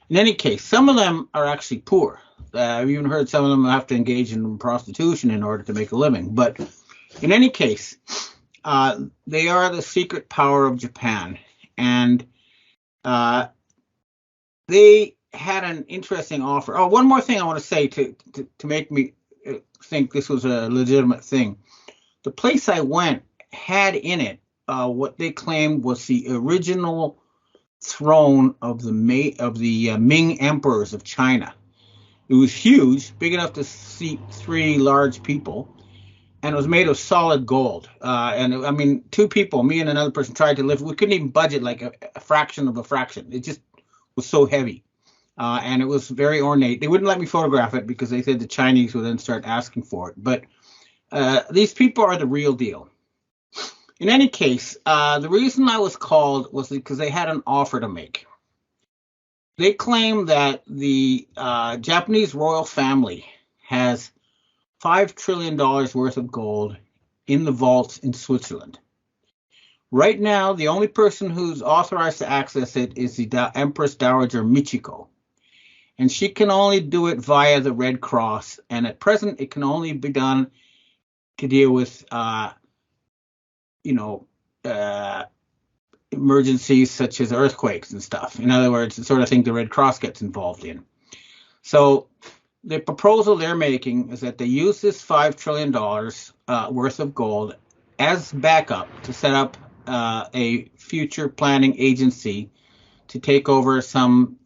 In any case, some of them are actually poor. I've even heard some of them have to engage in prostitution in order to make a living. But in any case, they are the secret power of Japan. And they had an interesting offer. Oh, one more thing I want to say to make me think this was a legitimate thing. The place I went had in it what they claimed was the original throne of the Ming emperors of China. It was huge, big enough to seat 3 large people, and it was made of solid gold. Two people, me and another person, tried to lift. We couldn't even budget like a fraction of a fraction. It just was so heavy, and it was very ornate. They wouldn't let me photograph it because they said the Chinese would then start asking for it. But these people are the real deal. In any case, the reason I was called was because they had an offer to make. They claim that the Japanese royal family has $5 trillion worth of gold in the vaults in Switzerland. Right now, the only person who's authorized to access it is the Empress Dowager Michiko. And she can only do it via the Red Cross. And at present, it can only be done to deal with, emergencies such as earthquakes and stuff. In other words, the sort of thing the Red Cross gets involved in. So the proposal they're making is that they use this $5 trillion worth of gold as backup to set up a future planning agency to take over some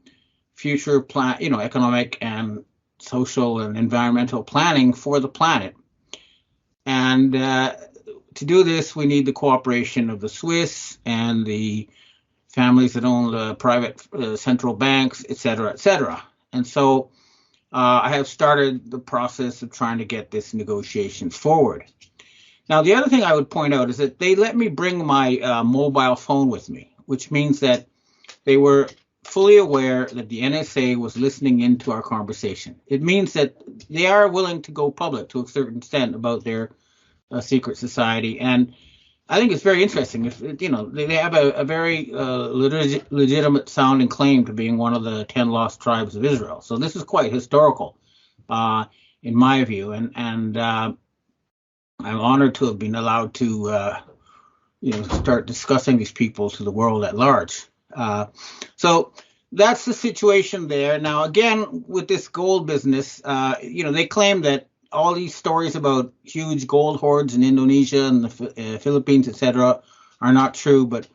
future economic and social and environmental planning for the planet. And to do this, we need the cooperation of the Swiss and the families that own the private central banks, et cetera, et cetera. And so I have started the process of trying to get this negotiation forward. Now, the other thing I would point out is that they let me bring my mobile phone with me, which means that they were fully aware that the NSA was listening into our conversation. It means that they are willing to go public to a certain extent about their secret society. And I think it's very interesting. If they have a very legitimate sounding claim to being one of the 10 lost tribes of Israel. So this is quite historical, in my view. And I'm honored to have been allowed to, start discussing these people to the world at large. So that's the situation there. Now, again, with this gold business, they claim that all these stories about huge gold hoards in Indonesia and the Philippines, etc., are not true, but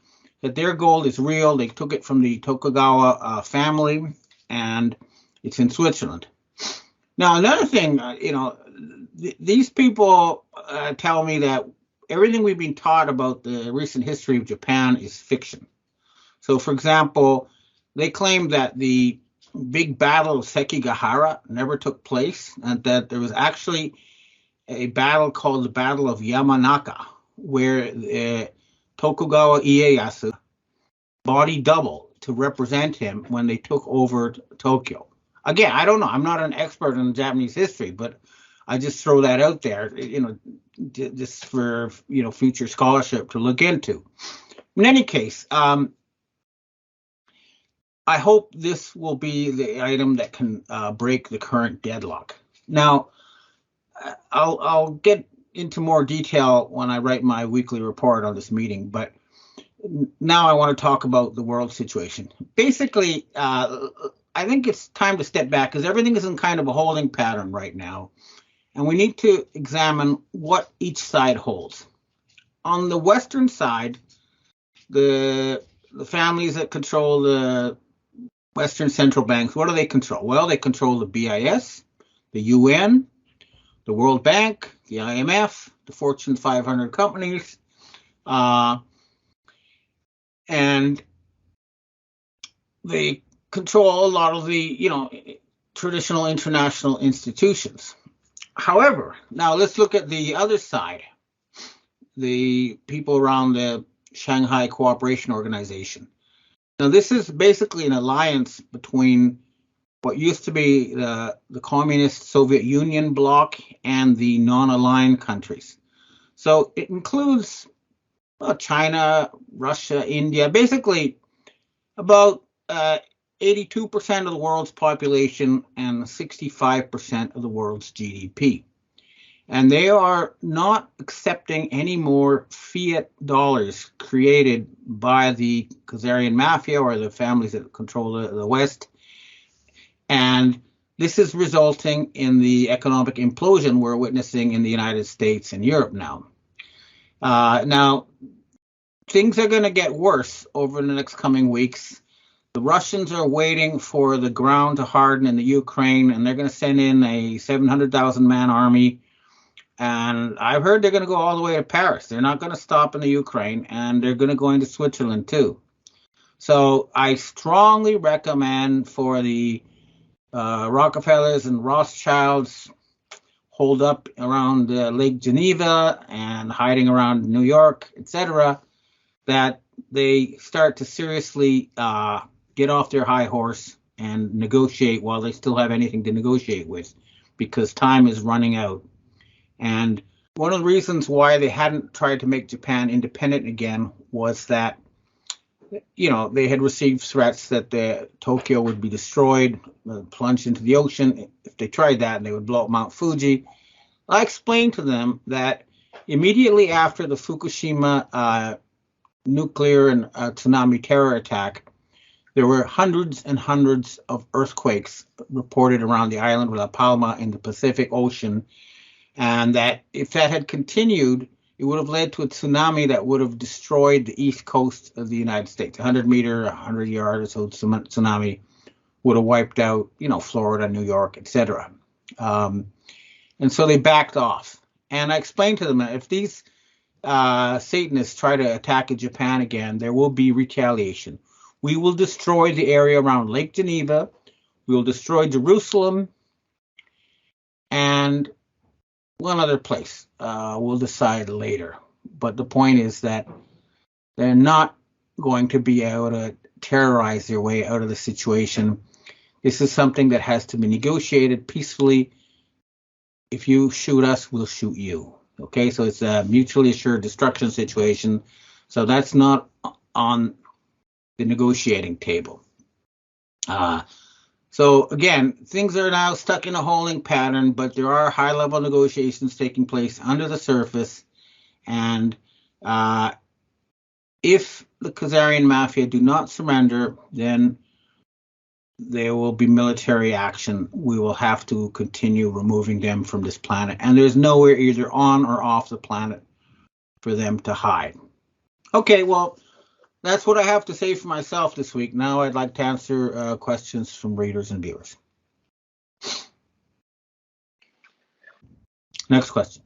that their gold is real. They took it from the Tokugawa family, and it's in Switzerland. Now, another thing, these people tell me that everything we've been taught about the recent history of Japan is fiction. So, for example, they claim that the big battle of Sekigahara never took place, and that there was actually a battle called the Battle of Yamanaka, where Tokugawa Ieyasu body double to represent him when they took over Tokyo. Again, I don't know. I'm not an expert in Japanese history, but I just throw that out there, just for future scholarship to look into. In any case, I hope this will be the item that can break the current deadlock. Now, I'll get into more detail when I write my weekly report on this meeting, but now I want to talk about the world situation. Basically, I think it's time to step back because everything is in kind of a holding pattern right now, and we need to examine what each side holds. On the Western side, the families that control the Western central banks, what do they control? Well, they control the BIS, the UN, the World Bank, the IMF, the Fortune 500 companies, and they control a lot of the, traditional international institutions. However, now let's look at the other side, the people around the Shanghai Cooperation Organization. Now, this is basically an alliance between what used to be the communist Soviet Union bloc and the non-aligned countries. So it includes China, Russia, India, basically about 82% of the world's population and 65% of the world's GDP. And they are not accepting any more fiat dollars created by the Khazarian mafia or the families that control the West. And this is resulting in the economic implosion we're witnessing in the United States and Europe now. Now, things are going to get worse over the next coming weeks. The Russians are waiting for the ground to harden in the Ukraine, and they're going to send in a 700,000-man army. And I've heard they're going to go all the way to Paris. They're not going to stop in the Ukraine, and they're going to go into Switzerland too. So I strongly recommend for the Rockefellers and Rothschilds holed up around Lake Geneva and hiding around New York, etc., that they start to seriously get off their high horse and negotiate while they still have anything to negotiate with, because time is running out. And one of the reasons why they hadn't tried to make Japan independent again was that, they had received threats that Tokyo would be destroyed, plunged into the ocean. If they tried that, they would blow up Mount Fuji. I explained to them that immediately after the Fukushima nuclear and tsunami terror attack, there were hundreds and hundreds of earthquakes reported around the island of La Palma in the Pacific Ocean, and that if that had continued, it would have led to a tsunami that would have destroyed the east coast of the United States. 100-meter, 100-yard or so tsunami would have wiped out, Florida, New York, etc. And so they backed off. And I explained to them that if these Satanists try to attack Japan again, there will be retaliation. We will destroy the area around Lake Geneva. We will destroy Jerusalem and one other place. We'll decide later. But the point is that they're not going to be able to terrorize their way out of the situation. This is something that has to be negotiated peacefully. If you shoot us, we'll shoot you. Okay, so it's a mutually assured destruction situation. So that's not on the negotiating table. So again, things are now stuck in a holding pattern, but there are high-level negotiations taking place under the surface. And if the Khazarian mafia do not surrender, then there will be military action. We will have to continue removing them from this planet. And there's nowhere either on or off the planet for them to hide. Okay, well, that's what I have to say for myself this week. Now I'd like to answer questions from readers and viewers. Next question.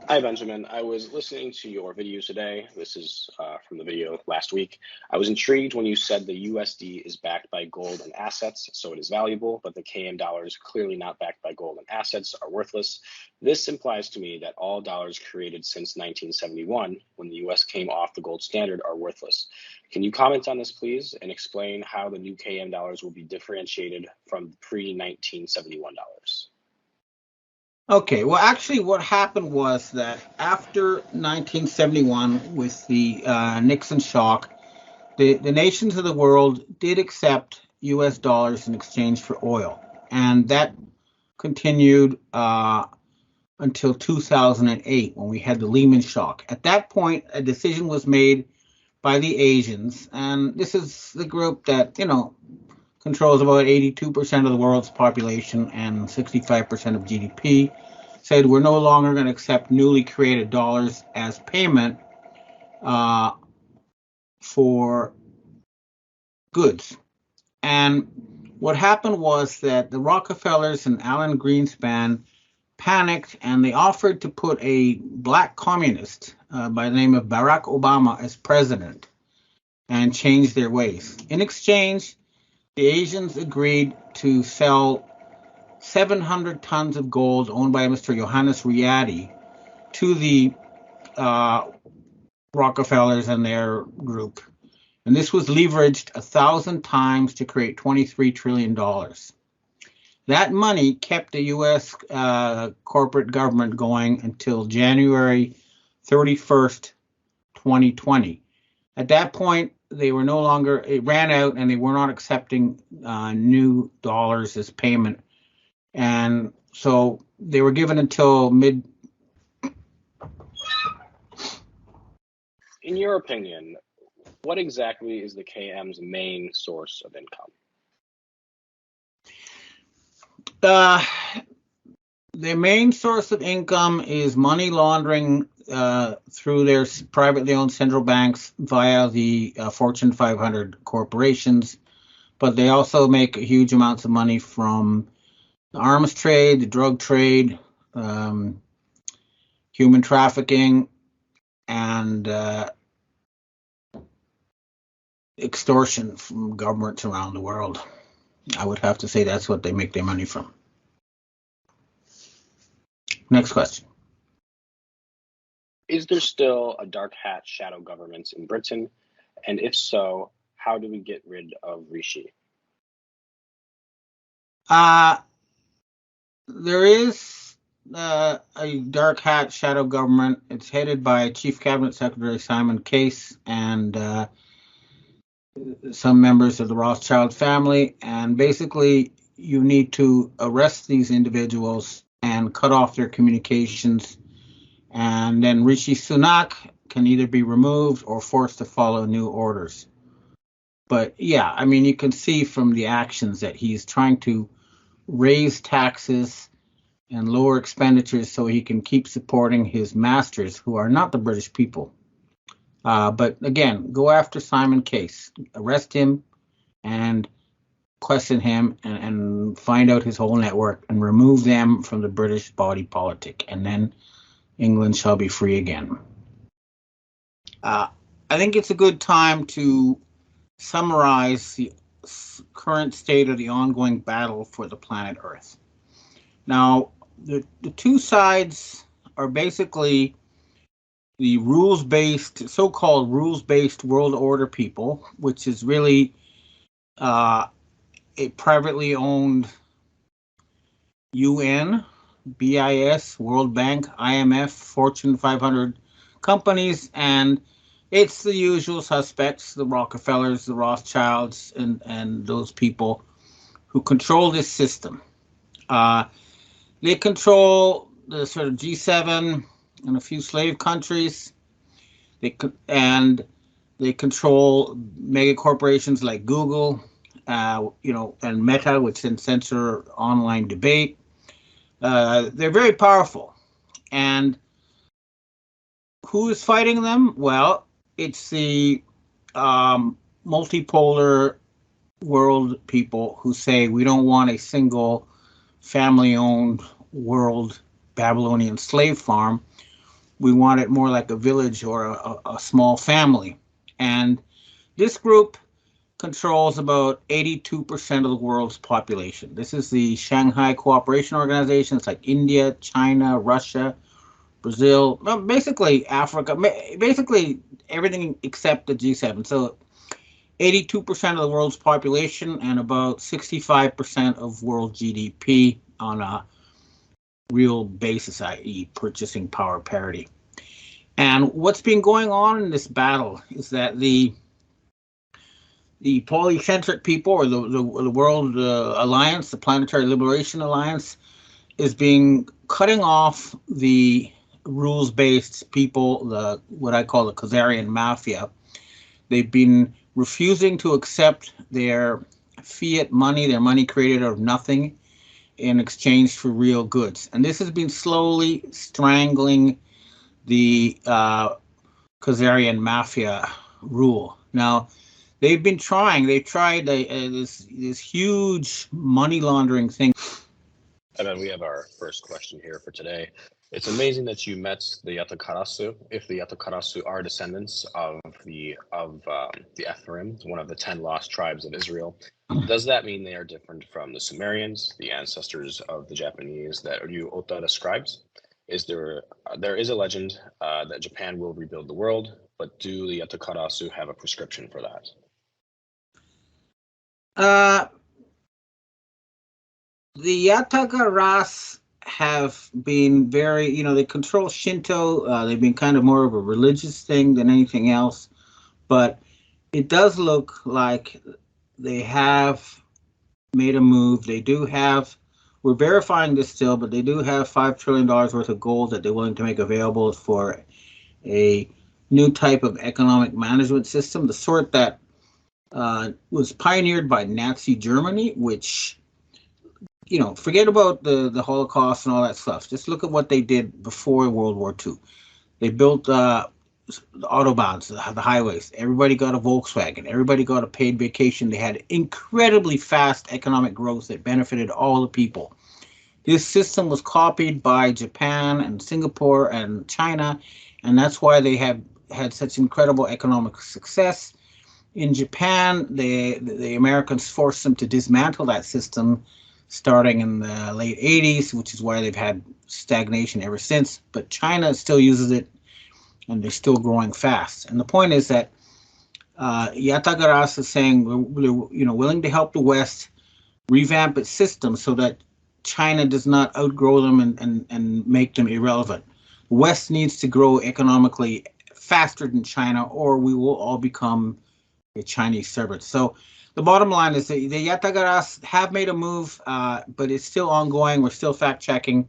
Hi, Benjamin. I was listening to your videos today. This is from the video last week. I was intrigued when you said the USD is backed by gold and assets, so it is valuable, but the KM dollars clearly not backed by gold and assets are worthless. This implies to me that all dollars created since 1971, when the US came off the gold standard, are worthless. Can you comment on this, please, and explain how the new KM dollars will be differentiated from pre-1971 dollars? Okay, well, actually, what happened was that after 1971, with the Nixon shock, the nations of the world did accept U.S. dollars in exchange for oil, and that continued until 2008, when we had the Lehman shock. At that point, a decision was made by the Asians, and this is the group that, controls about 82% of the world's population and 65% of GDP, said we're no longer going to accept newly created dollars as payment for goods. And what happened was that the Rockefellers and Alan Greenspan panicked, and they offered to put a black communist by the name of Barack Obama as president and change their ways. In exchange, the Asians agreed to sell 700 tons of gold owned by Mr. Johannes Riady to the Rockefellers and their group. And this was leveraged 1,000 times to create $23 trillion. That money kept the U.S. Corporate government going until January 31st, 2020. At that point, they were no longer, it ran out, and they were not accepting new dollars as payment. And so they were given until mid. In your opinion, what exactly is the KM's main source of income? Their main source of income is money laundering through their privately owned central banks via the Fortune 500 corporations, but they also make huge amounts of money from the arms trade, the drug trade, human trafficking, and extortion from governments around the world. I would have to say that's what they make their money from. Next question. Is there still a dark hat shadow government in Britain? And if so, how do we get rid of Rishi? There is a dark hat shadow government. It's headed by Chief Cabinet Secretary Simon Case and some members of the Rothschild family. And basically, you need to arrest these individuals and cut off their communications. And then Rishi Sunak can either be removed or forced to follow new orders. But yeah, I mean, you can see from the actions that he's trying to raise taxes and lower expenditures so he can keep supporting his masters, who are not the British people. But again, go after Simon Case, arrest him and question him and find out his whole network and remove them from the British body politic. And then England shall be free again. I think it's a good time to summarize the current state of the ongoing battle for the planet Earth. Now, the two sides are basically the rules-based, so-called rules-based world order people, which is really a privately owned UN, BIS, World Bank, IMF, Fortune 500 companies, and it's the usual suspects, the Rockefellers, the Rothschilds, and those people who control this system. They control the sort of G7 and a few slave countries. They control mega corporations like Google, and Meta, which can censor online debate. They're very powerful. And who is fighting them? Well, it's the multipolar world people who say we don't want a single family-owned world Babylonian slave farm. We want it more like a village or a small family. And this group controls about 82% of the world's population. This is the Shanghai Cooperation Organization. It's like India, China, Russia, Brazil, basically Africa, basically everything except the G7. So 82% of the world's population and about 65% of world GDP on a real basis, i.e. purchasing power parity. And what's been going on in this battle is that the polycentric people, or the World Alliance, the Planetary Liberation Alliance, is cutting off the rules-based people, what I call the Khazarian Mafia. They've been refusing to accept their fiat money, their money created out of nothing, in exchange for real goods. And this has been slowly strangling the Khazarian Mafia rule. Now, they've tried this huge money laundering thing. And then we have our first question here for today. It's amazing that you met the Yatagarasu. If the Yatagarasu are descendants of the Ephraim, one of the 10 lost tribes of Israel, does that mean they are different from the Sumerians, the ancestors of the Japanese that Ryu Ota describes? There is a legend that Japan will rebuild the world, but do the Yatagarasu have a prescription for that? The Yatagarasu have been very, they control Shinto. They've been kind of more of a religious thing than anything else. But it does look like they have made a move. They do have, we're verifying this still, but they do have $5 trillion worth of gold that they're willing to make available for a new type of economic management system, the sort that was pioneered by Nazi Germany, which, forget about the Holocaust and all that stuff. Just look at what they did before World War II. They built the autobahns, the highways. Everybody got a Volkswagen. Everybody got a paid vacation. They had incredibly fast economic growth that benefited all the people. This system was copied by Japan and Singapore and China, and that's why they have had such incredible economic success. In Japan, the Americans forced them to dismantle that system starting in the late 80s, which is why they've had stagnation ever since. But China still uses it, and they're still growing fast. And the point is that Yatagarasu is saying we're willing to help the West revamp its system so that China does not outgrow them and make them irrelevant. The West needs to grow economically faster than China, or we will all become a Chinese servant. So the bottom line is that the Yatagarasu have made a move, but it's still ongoing. We're still fact-checking.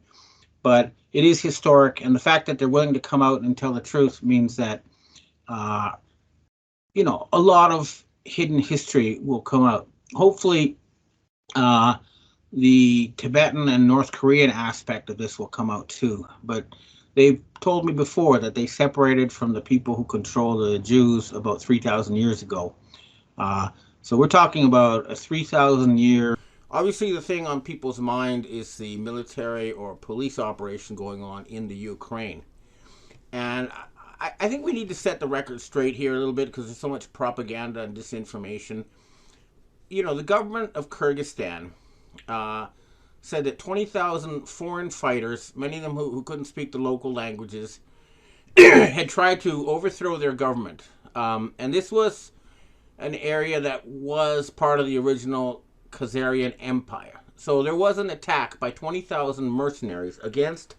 but it is historic, and the fact that they're willing to come out and tell the truth means that a lot of hidden history will come out. Hopefully, the Tibetan and North Korean aspect of this will come out too. But they've told me before that they separated from the people who control the Jews about 3,000 years ago. So we're talking about a 3,000-year. Obviously, the thing on people's mind is the military or police operation going on in the Ukraine. And I think we need to set the record straight here a little bit because there's so much propaganda and disinformation. The government of Kyrgyzstan said that 20,000 foreign fighters, many of them who couldn't speak the local languages, had tried to overthrow their government. And this was an area that was part of the original Khazarian Empire. So there was an attack by 20,000 mercenaries against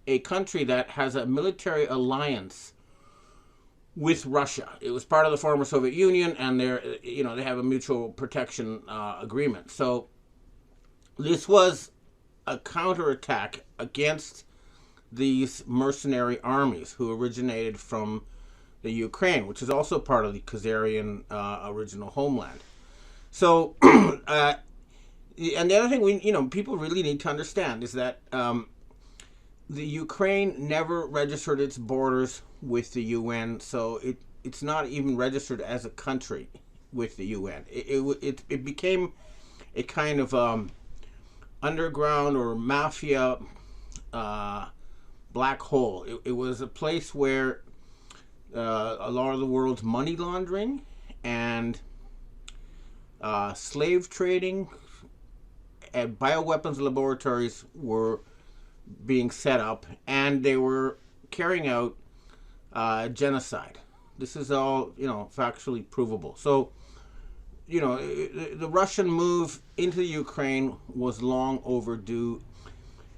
a country that has a military alliance with Russia. It was part of the former Soviet Union, and they have a mutual protection agreement. So this was a counterattack against these mercenary armies who originated from the Ukraine, which is also part of the Khazarian original homeland. So, and the other thing people really need to understand is that the Ukraine never registered its borders with the UN, so it's not even registered as a country with the UN. It became a kind of underground or mafia black hole. It was a place where a lot of the world's money laundering and slave trading and bioweapons laboratories were being set up, and they were carrying out genocide. This is all, factually provable. So, the Russian move into the Ukraine was long overdue,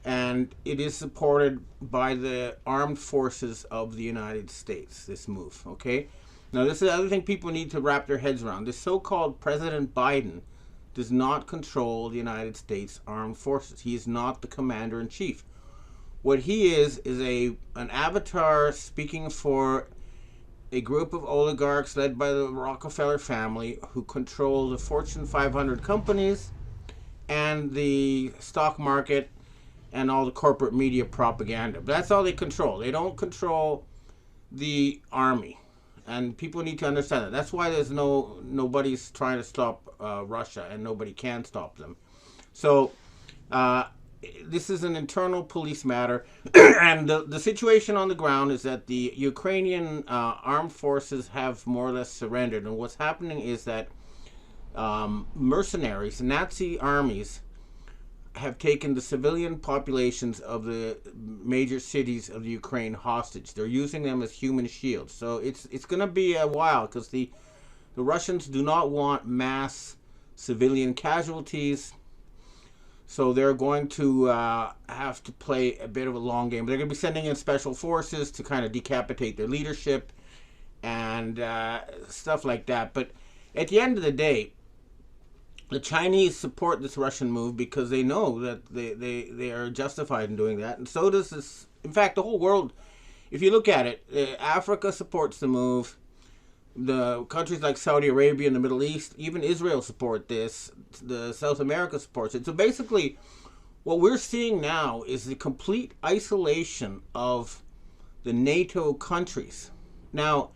and it is supported by the armed forces of the United States, this move, okay? Now, this is the other thing people need to wrap their heads around. This so-called President Biden does not control the United States armed forces. He is not the commander-in-chief. What he is an avatar speaking for a group of oligarchs led by the Rockefeller family who control the Fortune 500 companies and the stock market and all the corporate media propaganda. But that's all they control. They don't control the army. And people need to understand that. That's why there's nobody's trying to stop Russia, and nobody can stop them. So this is an internal police matter. And the situation on the ground is that the Ukrainian armed forces have more or less surrendered. And what's happening is that mercenaries, Nazi armies, have taken the civilian populations of the major cities of the Ukraine hostage. They're using them as human shields. So it's going to be a while because the Russians do not want mass civilian casualties. So they're going to have to play a bit of a long game. They're going to be sending in special forces to kind of decapitate their leadership and stuff like that. But at the end of the day, the Chinese support this Russian move because they know that they are justified in doing that. And so does this, in fact, the whole world. If you look at it, Africa supports the move. The countries like Saudi Arabia and the Middle East, even Israel support this. The South America supports it. So basically, what we're seeing now is the complete isolation of the NATO countries. Now,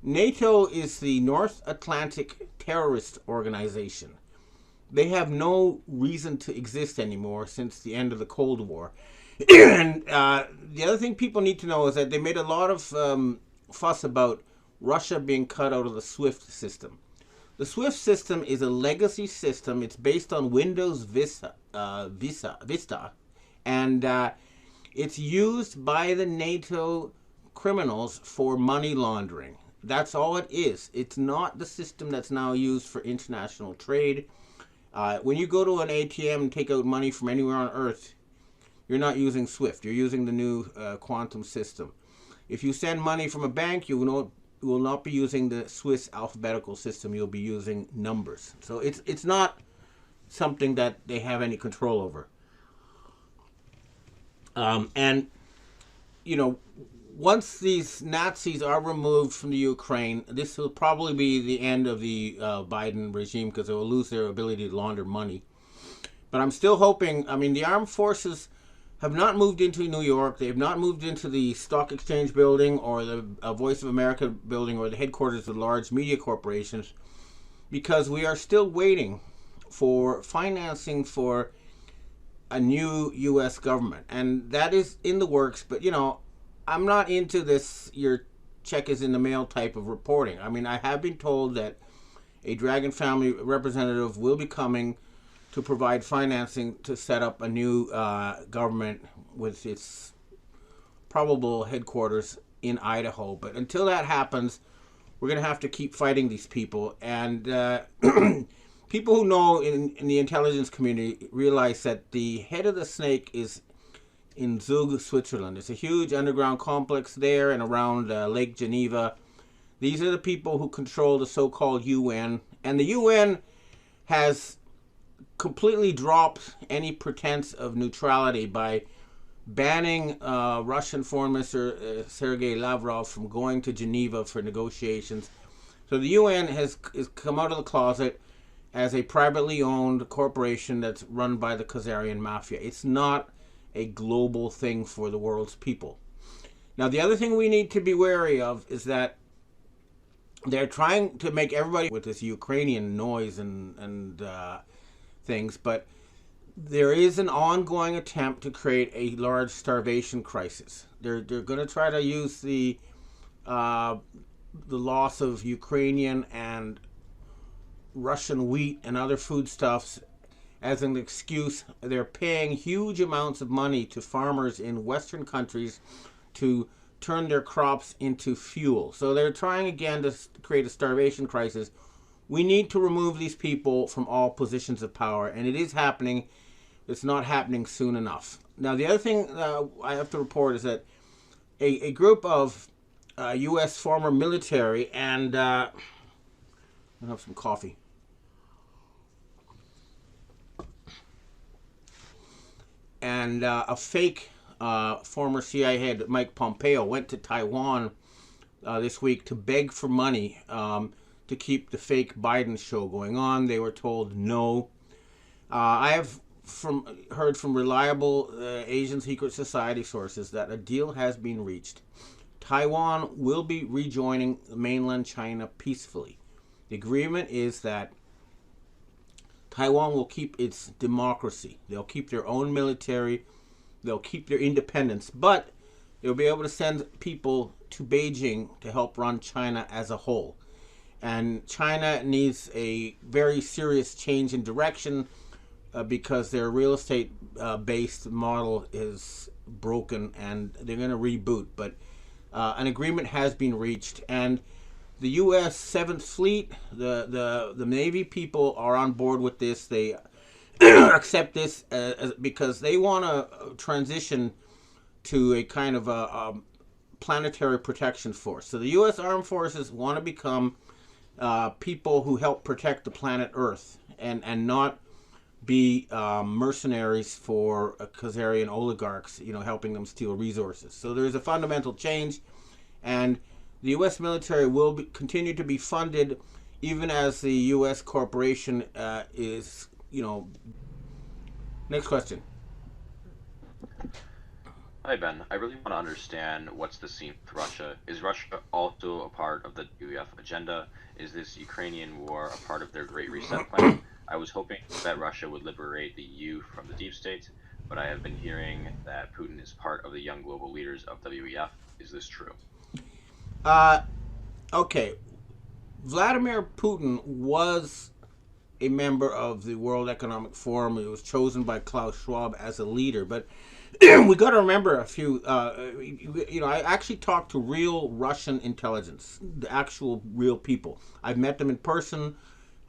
NATO is the North Atlantic Terrorist Organization. They have no reason to exist anymore since the end of the Cold War. And the other thing people need to know is that they made a lot of fuss about Russia being cut out of the SWIFT system. The SWIFT system is a legacy system. It's based on Windows Vista, and it's used by the NATO criminals for money laundering. That's all it is. It's not the system that's now used for international trade. When you go to an ATM and take out money from anywhere on Earth, you're not using SWIFT. You're using the new quantum system. If you send money from a bank, you will not be using the Swiss alphabetical system. You'll be using numbers. So it's not something that they have any control over. And, you know, once these Nazis are removed from the Ukraine, this will probably be the end of the Biden regime because they will lose their ability to launder money. But I'm still hoping, I mean, the armed forces have not moved into New York. They have not moved into the Stock Exchange building or the Voice of America building or the headquarters of large media corporations because we are still waiting for financing for a new U.S. government. And that is in the works. But, you know, I'm not into this your check is in the mail type of reporting. I mean, I have been told that a Dragon family representative will be coming to provide financing to set up a new government with its probable headquarters in Idaho. But until that happens, we're going to have to keep fighting these people. And people who know in the intelligence community realize that the head of the snake is in Zug, Switzerland. It's a huge underground complex there and around Lake Geneva. These are the people who control the so-called UN. And the UN has completely dropped any pretense of neutrality by banning Russian Foreign Minister Sergei Lavrov from going to Geneva for negotiations. So the UN has come out of the closet as a privately owned corporation that's run by the Khazarian mafia. It's not a global thing for the world's people. Now, the other thing we need to be wary of is that they're trying to make everybody with this Ukrainian noise and things, but there is an ongoing attempt to create a large starvation crisis. They're going to try to use the loss of Ukrainian and Russian wheat and other foodstuffs as an excuse. They're paying huge amounts of money to farmers in Western countries to turn their crops into fuel. So they're trying again to create a starvation crisis. We need to remove these people from all positions of power, and it is happening. It's not happening soon enough. Now, the other thing I have to report is that a group of U.S. former military and I'll have some coffee. And a fake former CIA head, Mike Pompeo, went to Taiwan this week to beg for money to keep the fake Biden show going on. They were told no. I have heard from reliable Asian secret society sources that a deal has been reached. Taiwan will be rejoining mainland China peacefully. The agreement is that Taiwan will keep its democracy. They'll keep their own military. They'll keep their independence. But they'll be able to send people to Beijing to help run China as a whole. And China needs a very serious change in direction because their real estate based model is broken and they're going to reboot. But an agreement has been reached. And the U.S. 7th Fleet, the Navy people are on board with this. They accept this because they want to transition to a kind of a planetary protection force. So the U.S. Armed Forces want to become people who help protect the planet Earth and not be mercenaries for Khazarian oligarchs, helping them steal resources. So there's a fundamental change, and the U.S. military will continue to be funded even as the U.S. corporation is, Next question. Hi, Ben. I really want to understand what's the scene with Russia. Is Russia also a part of the WEF agenda? Is this Ukrainian war a part of their Great Reset plan? I was hoping that Russia would liberate the EU from the deep state, but I have been hearing that Putin is part of the young global leaders of WEF. Is this true? Okay. Vladimir Putin was a member of the World Economic Forum. He was chosen by Klaus Schwab as a leader. But we got to remember a few, I actually talked to real Russian intelligence, the actual real people. I've met them in person.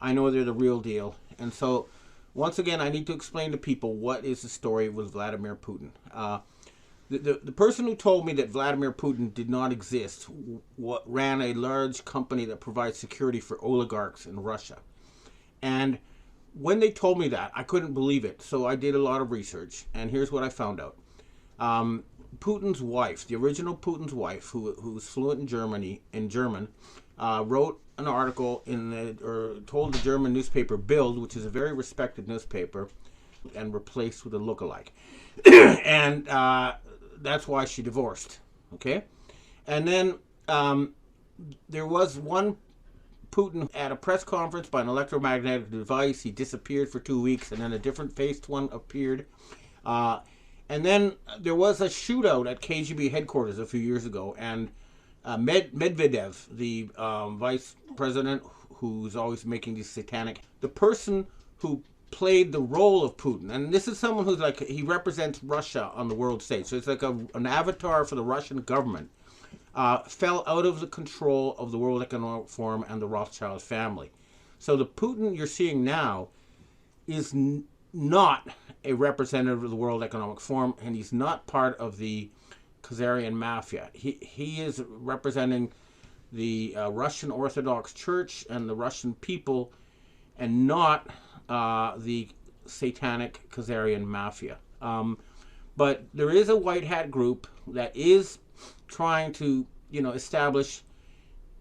I know they're the real deal. And so, once again, I need to explain to people what is the story with Vladimir Putin. The person who told me that Vladimir Putin did not exist ran a large company that provides security for oligarchs in Russia. And when they told me that, I couldn't believe it. So I did a lot of research, and here's what I found out. Putin's wife, the original Putin's wife, who was fluent in German, wrote an article or told the German newspaper Bild, which is a very respected newspaper, and replaced with a lookalike, and that's why she divorced. Okay, and then there was one Putin at a press conference by an electromagnetic device. He disappeared for 2 weeks, and then a different faced one appeared. And then there was a shootout at KGB headquarters a few years ago, and Medvedev, the vice president, who's always making these the person who played the role of Putin, and this is someone who's like, he represents Russia on the world stage, so it's like an avatar for the Russian government, fell out of the control of the World Economic Forum and the Rothschild family. So the Putin you're seeing now is not a representative of the World Economic Forum, and he's not part of the Khazarian mafia. He is representing the Russian Orthodox Church and the Russian people, and not the satanic Khazarian mafia. But there is a white hat group that is trying to, establish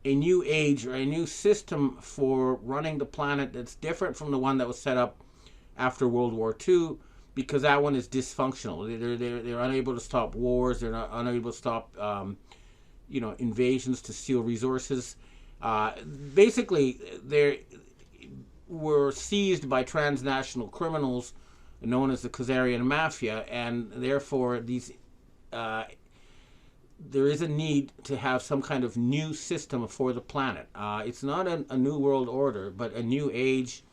a new age or a new system for running the planet that's different from the one that was set up after World War II, because that one is dysfunctional. They're unable to stop wars. They're not unable to stop, invasions to steal resources. Basically, they were seized by transnational criminals known as the Khazarian Mafia, and therefore there is a need to have some kind of new system for the planet. It's not a new world order, but a new age,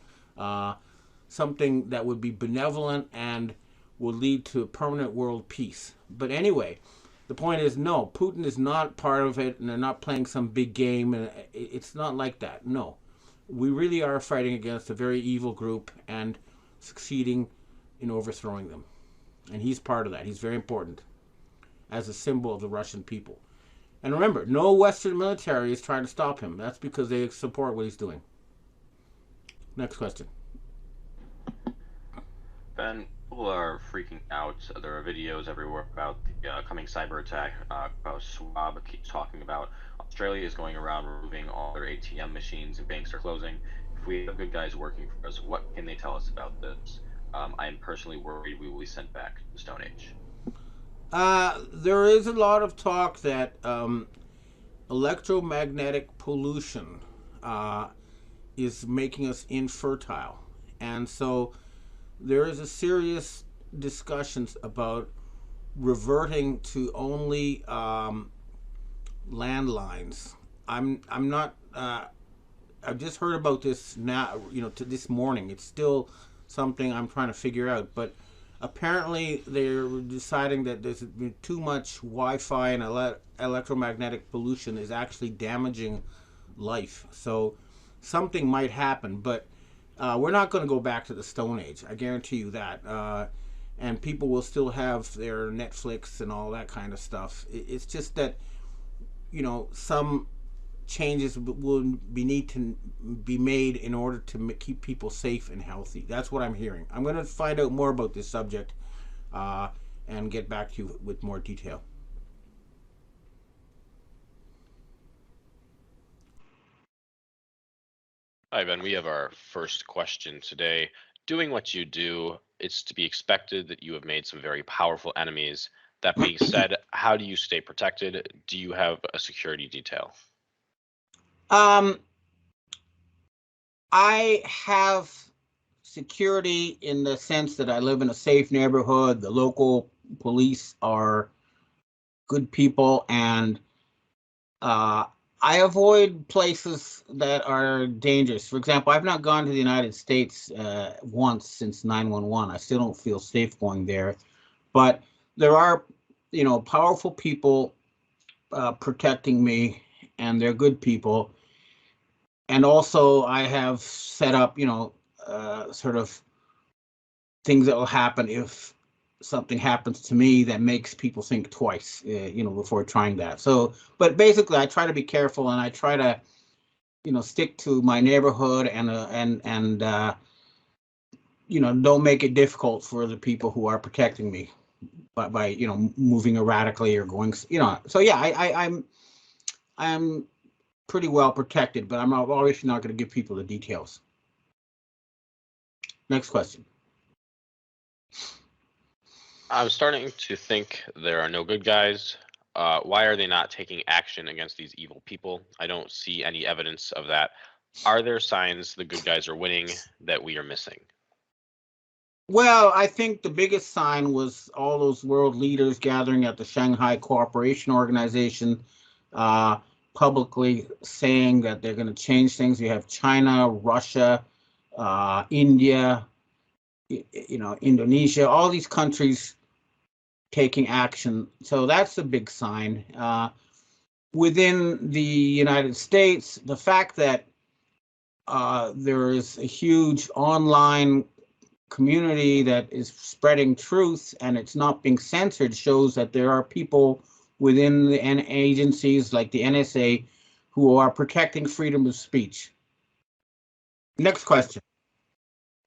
something that would be benevolent and will lead to permanent world peace. But anyway, the point is, no, Putin is not part of it, and they're not playing some big game, and it's not like that. No, we really are fighting against a very evil group and succeeding in overthrowing them. And he's part of that. He's very important as a symbol of the Russian people. And remember, no Western military is trying to stop him. That's because they support what he's doing. Next question. Ben, people are freaking out. There are videos everywhere about the coming cyber attack. Schwab keeps talking about Australia is going around removing all their ATM machines and banks are closing. If we have good guys working for us, what can they tell us about this? I am personally worried we will be sent back to the Stone Age. There is a lot of talk that electromagnetic pollution is making us infertile. And so there is a serious discussions about reverting to only landlines. I'm not. I've just heard about this now. To this morning. It's still something I'm trying to figure out. But apparently, they're deciding that there's been too much Wi-Fi and electromagnetic pollution is actually damaging life. So something might happen, but we're not going to go back to the Stone Age. I guarantee you that. And people will still have their Netflix and all that kind of stuff. It's just that, some changes will need to be made in order to keep people safe and healthy. That's what I'm hearing. I'm going to find out more about this subject and get back to you with more detail. Hi, Ben. We have our first question today. Doing what you do, it's to be expected that you have made some very powerful enemies. That being said, how do you stay protected? Do you have a security detail? I have security in the sense that I live in a safe neighborhood. The local police are good people, and I avoid places that are dangerous. For example, I've not gone to the United States once since 9/11. I still don't feel safe going there. But there are, powerful people protecting me, and they're good people. And also, I have set up, sort of things that will happen if something happens to me that makes people think twice, before trying that. So, but basically, I try to be careful, and I try to, stick to my neighborhood and don't make it difficult for the people who are protecting me. by you know, moving erratically or going, you know. So yeah, I'm pretty well protected, but I'm obviously not going to give people the details. Next question. I'm starting to think there are no good guys. Why are they not taking action against these evil people? I don't see any evidence of that. Are there signs the good guys are winning that we are missing? Well, I think the biggest sign was all those world leaders gathering at the Shanghai Cooperation Organization, publicly saying that they're going to change things. You have China, Russia, India, you know, Indonesia, all these countries taking action. So that's a big sign. Within the United States, the fact that there is a huge online community that is spreading truth and it's not being censored shows that there are people within the agencies like the NSA who are protecting freedom of speech. Next question.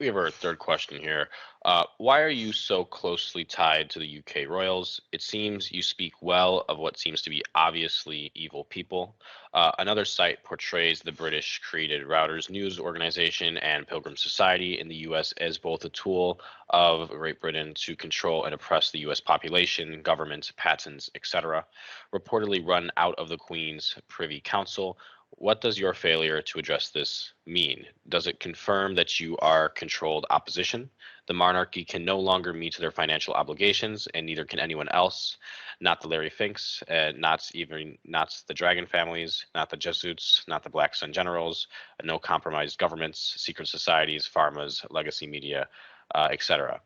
We have our third question here. Why are you so closely tied to the UK royals? It seems you speak well of what seems to be obviously evil people. Another site portrays the British created Reuters news organization and Pilgrim Society in the US as both a tool of Great Britain to control and oppress the US population, government, patents, etc., reportedly run out of the Queen's Privy Council. What does your failure to address this mean? Does it confirm that you are controlled opposition? The monarchy can no longer meet their financial obligations, and neither can anyone else. Not the Larry Finks, not the Dragon families, not the Jesuits, not the Black Sun generals, no compromised governments, secret societies, pharmas, legacy media, etc.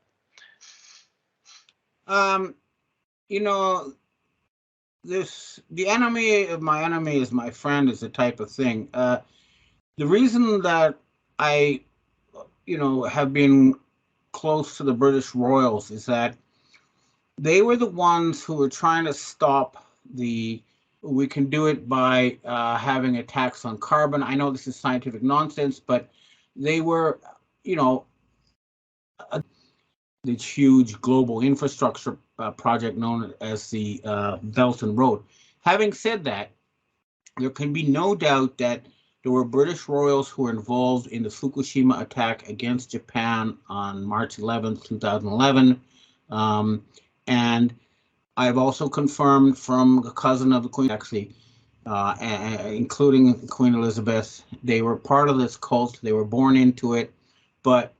You know, the enemy of my enemy is my friend is the type of thing. The reason that I, you know, have been close to the British royals is that they were the ones who were trying to stop we can do it by having a tax on carbon. I know this is scientific nonsense, but they were, you know, this huge global infrastructure project known as the Belt and Road. Having said that, there can be no doubt that there were British royals who were involved in the Fukushima attack against Japan on March 11th, 2011. And I've also confirmed from a cousin of the Queen, actually, including Queen Elizabeth, they were part of this cult. They were born into it. But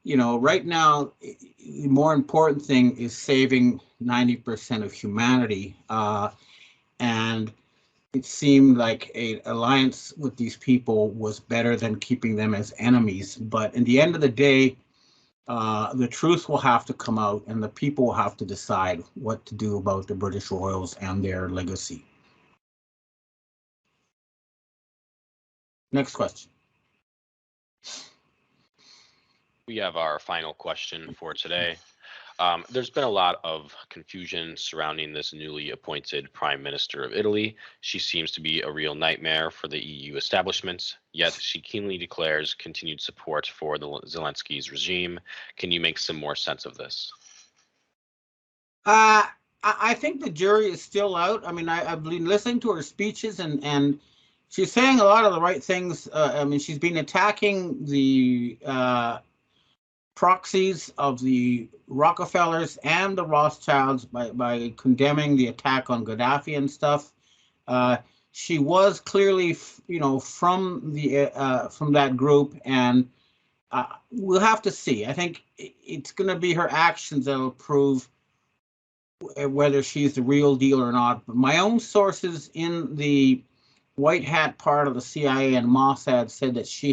you know, right now, the more important thing is saving 90% of humanity. And it seemed like an alliance with these people was better than keeping them as enemies. But in the end of the day, the truth will have to come out and the people will have to decide what to do about the British royals and their legacy. Next question. We have our final question for today. There's been a lot of confusion surrounding this newly appointed Prime Minister of Italy. She seems to be a real nightmare for the EU establishments, yet she keenly declares continued support for the Zelensky's regime. Can you make some more sense of this? I think the jury is still out. I mean, I've been listening to her speeches and she's saying a lot of the right things. I mean, she's been attacking the proxies of the Rockefellers and the Rothschilds by condemning the attack on Gaddafi and stuff. She was clearly, you know, from that group, and we'll have to see. I think it's going to be her actions that will prove whether she's the real deal or not. But my own sources in the white hat part of the CIA and Mossad said that she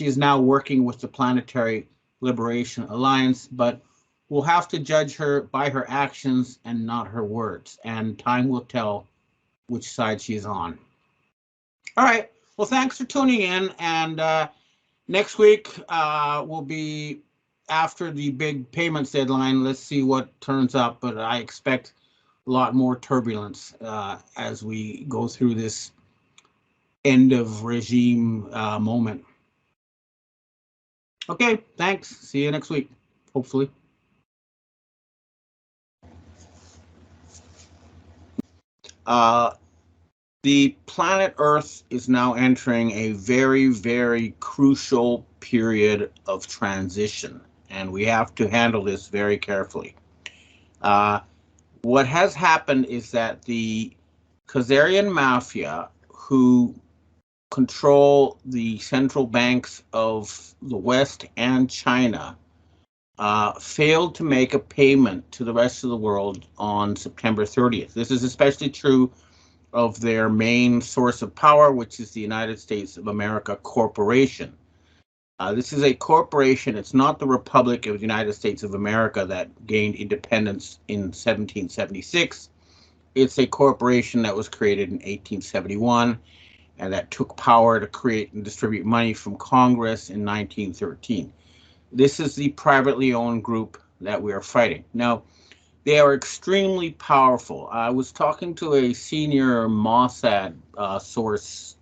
is now working with the Planetary Liberation Alliance, but we'll have to judge her by her actions and not her words, and time will tell which side she's on. All right, well, thanks for tuning in, and next week will be after the big payments deadline. Let's see what turns up, but I expect a lot more turbulence as we go through this end of regime moment. Okay, thanks. See you next week, hopefully. The planet Earth is now entering a very, very crucial period of transition, and we have to handle this very carefully. What has happened is that the Khazarian mafia, who control the central banks of the West and China, failed to make a payment to the rest of the world on September 30th. This is especially true of their main source of power, which is the United States of America Corporation. This is a corporation. It's not the Republic of the United States of America that gained independence in 1776. It's a corporation that was created in 1871 and that took power to create and distribute money from Congress in 1913. This is the privately owned group that we are fighting. Now, they are extremely powerful. I was talking to a senior Mossad source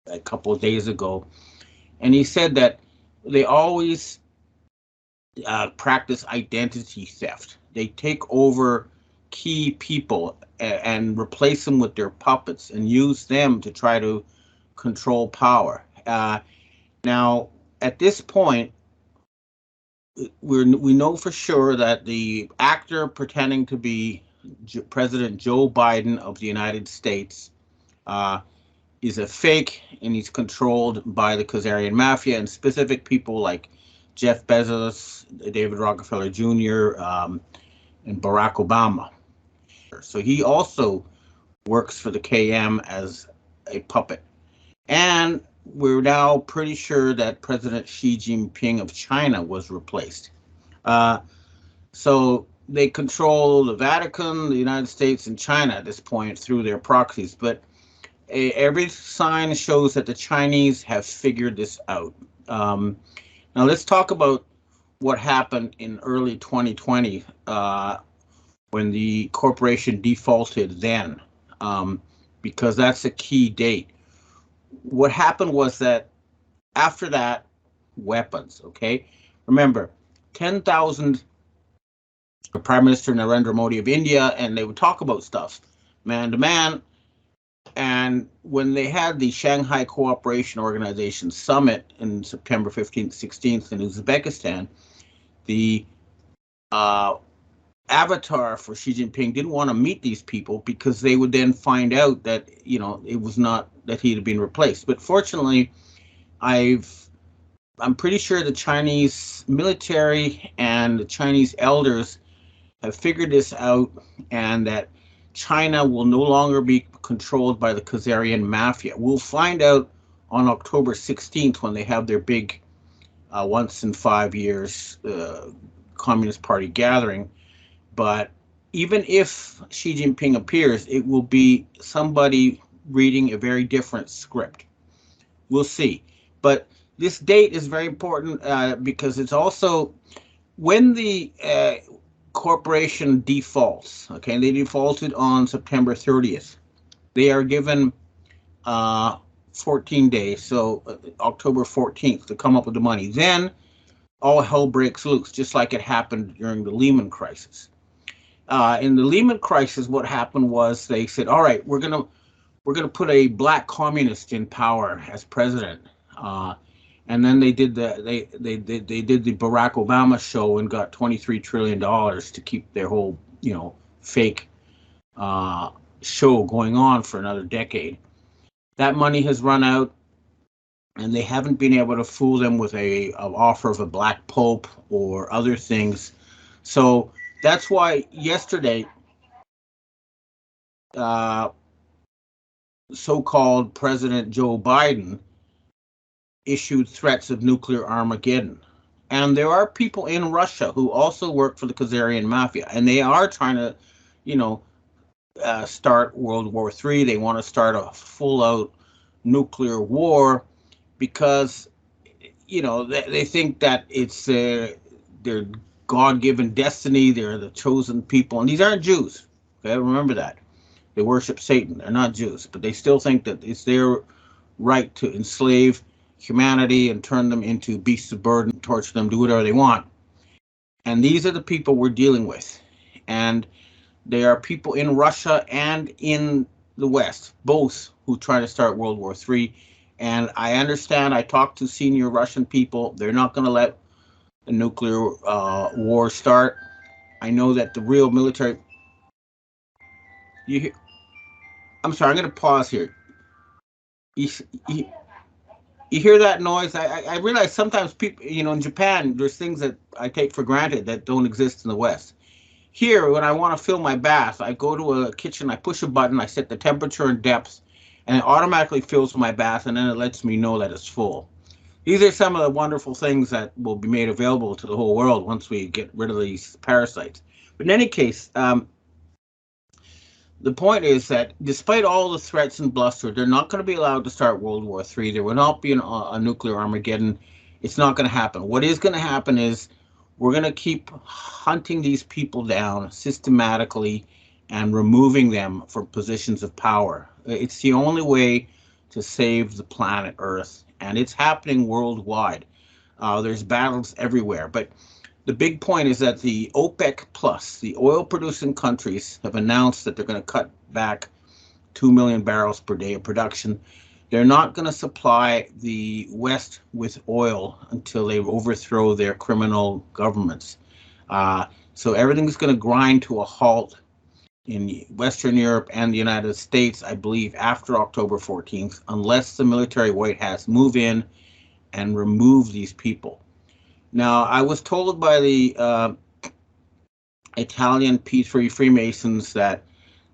a couple of days ago, and he said that they always practice identity theft. They take over key people and replace them with their puppets and use them to try to control power. Now, at this point, we know for sure that the actor pretending to be President Joe Biden of the United States is a fake, and he's controlled by the Khazarian mafia and specific people like Jeff Bezos, David Rockefeller Jr., and Barack Obama. So he also works for the KM as a puppet. And we're now pretty sure that President Xi Jinping of China was replaced. So they control the Vatican, the United States, and China at this point through their proxies. But every sign shows that the Chinese have figured this out. Now let's talk about what happened in early 2020 when the corporation defaulted then, because that's a key date. What happened was that after that, weapons, okay? Remember, 10,000 Prime Minister Narendra Modi of India, and they would talk about stuff, man to man. And when they had the Shanghai Cooperation Organization Summit in September 15th, 16th in Uzbekistan, the avatar for Xi Jinping didn't want to meet these people because they would then find out that, you know, it was not that he had been replaced. But fortunately, I'm pretty sure the Chinese military and the Chinese elders have figured this out, and that China will no longer be controlled by the Khazarian mafia. We'll find out on October 16th when they have their big once in 5 years Communist Party gathering. But even if Xi Jinping appears, it will be somebody reading a very different script. We'll see. But this date is very important because it's also when the corporation defaults, okay, they defaulted on September 30th. They are given 14 days, so October 14th, to come up with the money. Then all hell breaks loose, just like it happened during the Lehman crisis. In the Lehman crisis, what happened was they said, all right, we're gonna put a black communist in power as president. And then they did the Barack Obama show and got $23 trillion to keep their whole, you know, fake show going on for another decade. That money has run out, and they haven't been able to fool them with an offer of a black pope or other things. So that's why yesterday, so-called President Joe Biden issued threats of nuclear Armageddon. And there are people in Russia who also work for the Khazarian mafia, and they are trying to, you know, start World War III. They want to start a full-out nuclear war because, you know, they think that it's their God-given destiny. They're the chosen people, and these aren't Jews. Okay, remember that. They worship Satan. They're not Jews, but they still think that it's their right to enslave humanity and turn them into beasts of burden, torture them, do whatever they want. And these are the people we're dealing with. And they are people in Russia and in the West, both who try to start World War III. And I understand, I talked to senior Russian people, they're not going to let a nuclear war start. I know that the real military. You, I'm sorry, I'm going to pause here. You, you, you hear that noise? I realize sometimes people, in Japan, there's things that I take for granted that don't exist in the West. Here, when I want to fill my bath, I go to a kitchen, I push a button, I set the temperature and depth, and it automatically fills my bath, and then it lets me know that it's full. These are some of the wonderful things that will be made available to the whole world once we get rid of these parasites. But in any case, the point is that despite all the threats and bluster, they're not going to be allowed to start World War III. There will not be a nuclear Armageddon. It's not going to happen. What is going to happen is we're going to keep hunting these people down systematically and removing them from positions of power. It's the only way to save the planet Earth, and it's happening worldwide. There's battles everywhere, but the big point is that the OPEC plus, the oil-producing countries, have announced that they're going to cut back 2 million barrels per day of production. They're not going to supply the West with oil until they overthrow their criminal governments. So everything's going to grind to a halt in Western Europe and the United States, I believe, after October 14th, unless the military white hats move in and remove these people. Now, I was told by the Italian P3 Freemasons that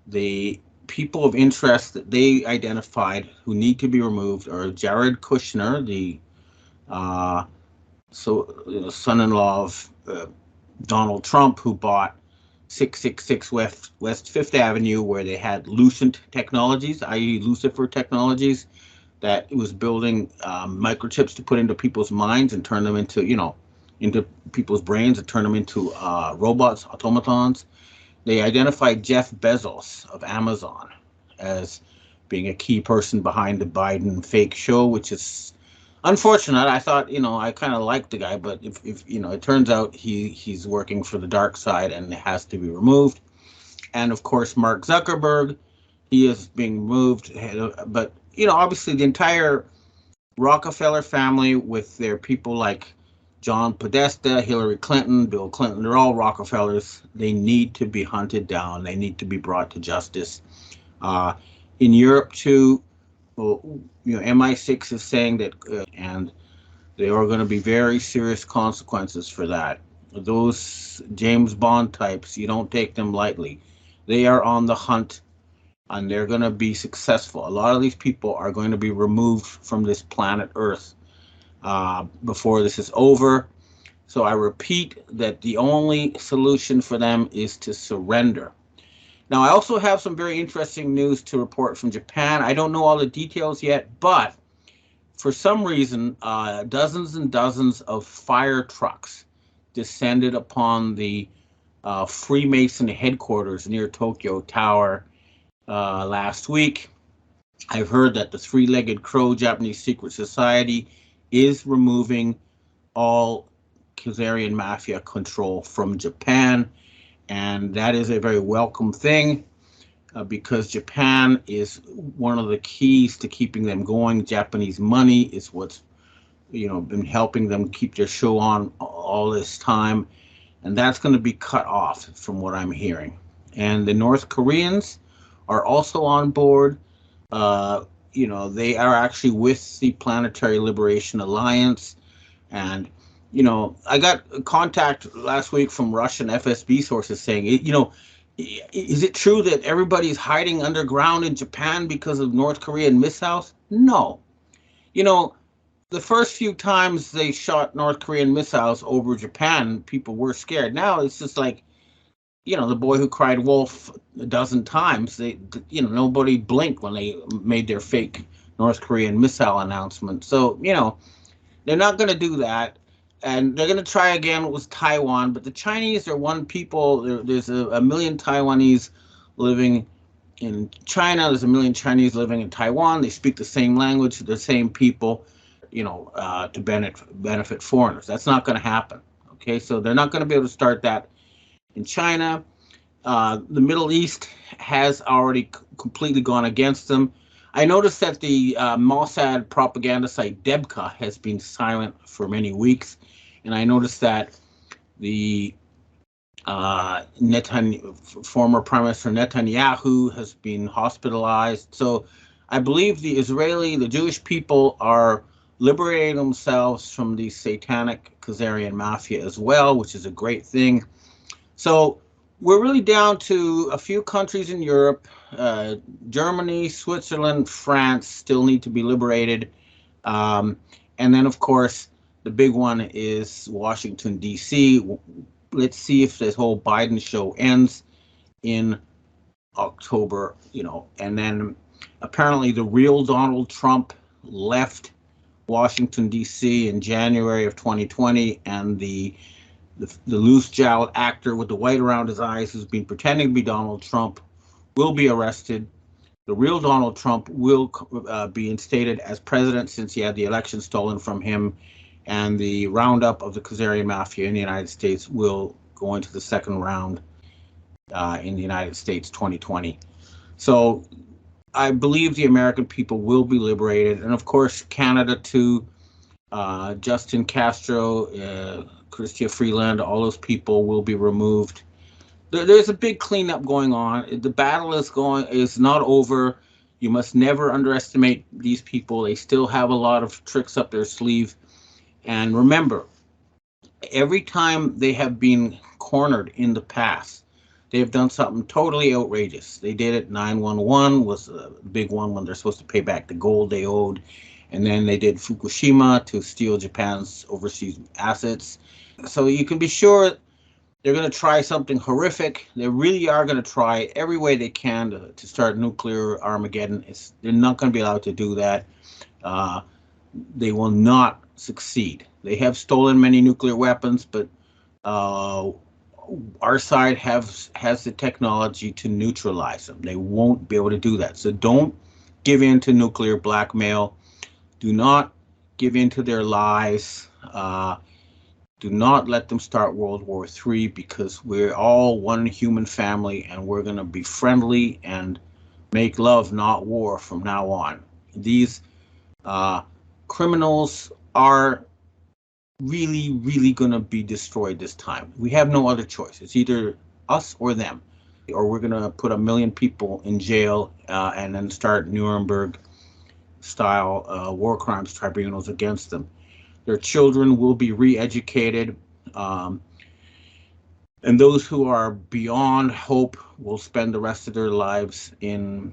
the people of interest that they identified who need to be removed are Jared Kushner, the son-in-law of Donald Trump, who bought 666 West Fifth Avenue, where they had Lucent Technologies, i.e. Lucifer Technologies, that it was building microchips to put into people's minds and turn them into, into people's brains and turn them into robots, automatons. They identified Jeff Bezos of Amazon as being a key person behind the Biden fake show, which is unfortunate. I thought, I kind of liked the guy, but if it turns out he's working for the dark side and it has to be removed. And of course, Mark Zuckerberg, he is being removed. But, obviously the entire Rockefeller family with their people like John Podesta, Hillary Clinton, Bill Clinton, they're all Rockefellers. They need to be hunted down. They need to be brought to justice. In Europe, too, MI6 is saying that, and there are going to be very serious consequences for that. Those James Bond types, you don't take them lightly. They are on the hunt, and they're going to be successful. A lot of these people are going to be removed from this planet Earth before this is over. So I repeat that the only solution for them is to surrender. Now, I also have some very interesting news to report from Japan. I don't know all the details yet, but for some reason, dozens and dozens of fire trucks descended upon the Freemason headquarters near Tokyo Tower last week. I've heard that the three-legged crow Japanese secret society is removing all Khazarian mafia control from Japan, and that is a very welcome thing because Japan is one of the keys to keeping them going. Japanese money is what's been helping them keep their show on all this time, and that's going to be cut off from what I'm hearing. And the North Koreans are also on board. They are actually with the Planetary Liberation Alliance, and I got contact last week from Russian FSB sources saying, is it true that everybody's hiding underground in Japan because of North Korean missiles? No. The first few times they shot North Korean missiles over Japan, people were scared. Now it's just like, the boy who cried wolf a dozen times. Nobody blinked when they made their fake North Korean missile announcement. So, they're not going to do that. And they're going to try again with Taiwan. But the Chinese are one people. There's a million Taiwanese living in China. There's a million Chinese living in Taiwan. They speak the same language, the same people, to benefit foreigners. That's not going to happen. Okay, so they're not going to be able to start that in China. The Middle East has already completely gone against them. I noticed that the Mossad propaganda site Debka has been silent for many weeks, and I noticed that the former Prime Minister Netanyahu has been hospitalized. So I believe the Jewish people are liberating themselves from the satanic Khazarian mafia as well, which is a great thing. So we're really down to a few countries in Europe. Germany, Switzerland, France still need to be liberated. And then, of course, the big one is Washington, D.C. Let's see if this whole Biden show ends in October, and then apparently the real Donald Trump left Washington, D.C. in January of 2020, and the loose-jowled actor with the white around his eyes who's been pretending to be Donald Trump will be arrested. The real Donald Trump will be instated as president since he had the election stolen from him, and the roundup of the Khazarian mafia in the United States will go into the second round in the United States 2020. So I believe the American people will be liberated, and of course Canada too. Justin Castro, Chrystia Freeland, all those people will be removed. There's a big cleanup going on. The battle is not over. You must never underestimate these people. They still have a lot of tricks up their sleeve. And remember, every time they have been cornered in the past, they have done something totally outrageous. They did it. 9/11 was a big one when they're supposed to pay back the gold they owed. And then they did Fukushima to steal Japan's overseas assets. So you can be sure they're going to try something horrific. They really are going to try every way they can to start nuclear Armageddon. They're not going to be allowed to do that. They will not succeed. They have stolen many nuclear weapons, but our side has the technology to neutralize them. They won't be able to do that. So don't give in to nuclear blackmail. Do not give in to their lies. Do not let them start World War III, because we're all one human family and we're going to be friendly and make love, not war, from now on. These criminals are really, really going to be destroyed this time. We have no other choice. It's either us or them, or we're going to put 1 million people in jail and then start Nuremberg-style war crimes tribunals against them. Their children will be re-educated, and those who are beyond hope will spend the rest of their lives in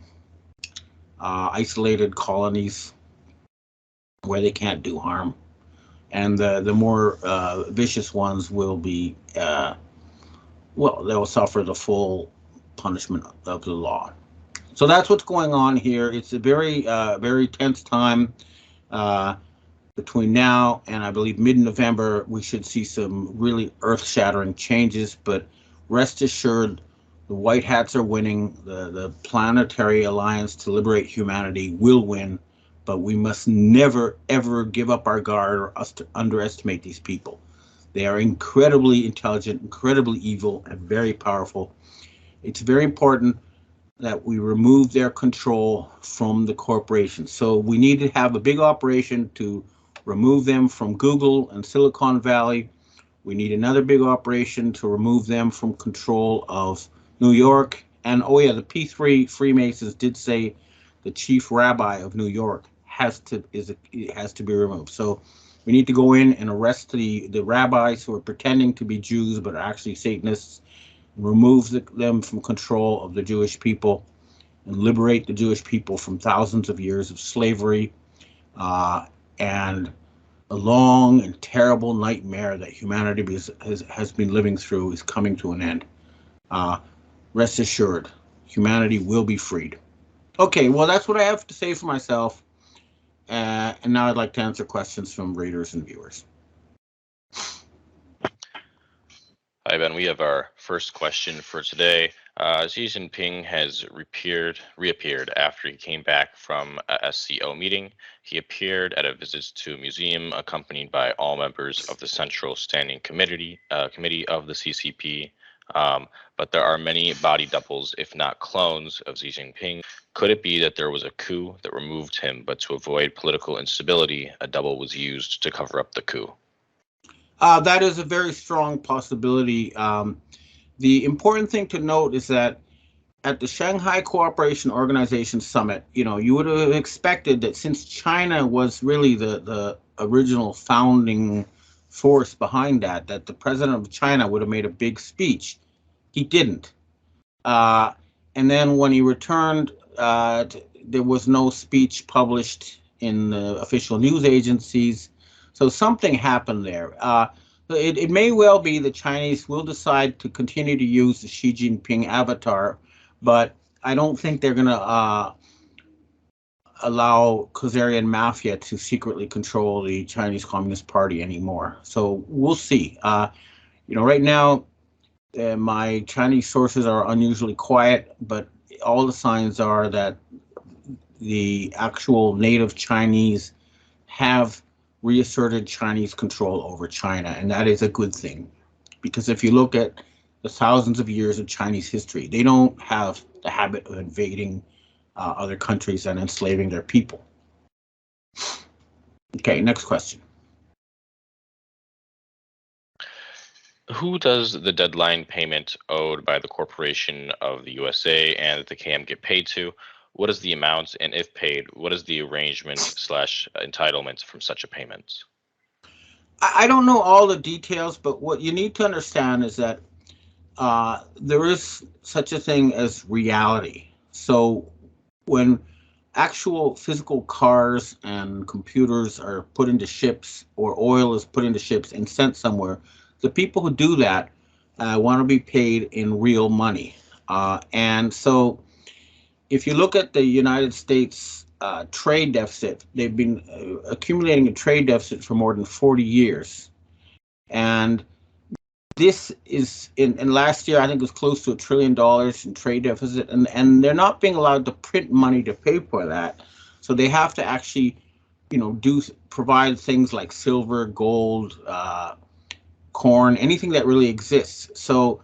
isolated colonies where they can't do harm. And the more vicious ones will be, they'll suffer the full punishment of the law. So that's what's going on here. It's a very, very tense time. Between now and I believe mid-November, we should see some really earth-shattering changes, but rest assured, the White Hats are winning. The Planetary Alliance to Liberate Humanity will win, but we must never, ever give up our guard or underestimate these people. They are incredibly intelligent, incredibly evil, and very powerful. It's very important that we remove their control from the corporations. So we need to have a big operation to remove them from Google and Silicon Valley. We need another big operation to remove them from control of New York. And the P3 Freemasons did say the chief rabbi of New York has to be removed. So we need to go in and arrest the rabbis who are pretending to be Jews but are actually Satanists, remove them from control of the Jewish people, and liberate the Jewish people from thousands of years of slavery and a long and terrible nightmare that humanity has been living through is coming to an end. Rest assured, humanity will be freed. Okay, well, that's what I have to say for myself. And now I'd like to answer questions from readers and viewers. Hi, Ben. We have our first question for today. Xi Jinping has reappeared after he came back from a SCO meeting. He appeared at a visit to a museum accompanied by all members of the Central Standing Committee of the CCP. But there are many body doubles, if not clones, of Xi Jinping. Could it be that there was a coup that removed him, but to avoid political instability, a double was used to cover up the coup? That is a very strong possibility. The important thing to note is that at the Shanghai Cooperation Organization Summit, you would have expected that since China was really the original founding force behind that the president of China would have made a big speech. He didn't. And then when he returned, there was no speech published in the official news agencies. So something happened there. It may well be the Chinese will decide to continue to use the Xi Jinping avatar, but I don't think they're going to allow Khazarian mafia to secretly control the Chinese Communist Party anymore. So we'll see. Right now, my Chinese sources are unusually quiet, but all the signs are that the actual native Chinese have reasserted Chinese control over China, and that is a good thing. Because if you look at the thousands of years of Chinese history, they don't have the habit of invading other countries and enslaving their people. Okay, next question. Who does the deadline payment owed by the corporation of the USA and the KM get paid to? What is the amount, and if paid, what is the arrangement / entitlement from such a payment? I don't know all the details, but what you need to understand is that there is such a thing as reality. So when actual physical cars and computers are put into ships, or oil is put into ships and sent somewhere, the people who do that want to be paid in real money. And so if you look at the United States trade deficit, they've been accumulating a trade deficit for more than 40 years. And this is, in last year, I think it was close to $1 trillion in trade deficit, and they're not being allowed to print money to pay for that. So they have to actually, provide things like silver, gold, corn, anything that really exists. So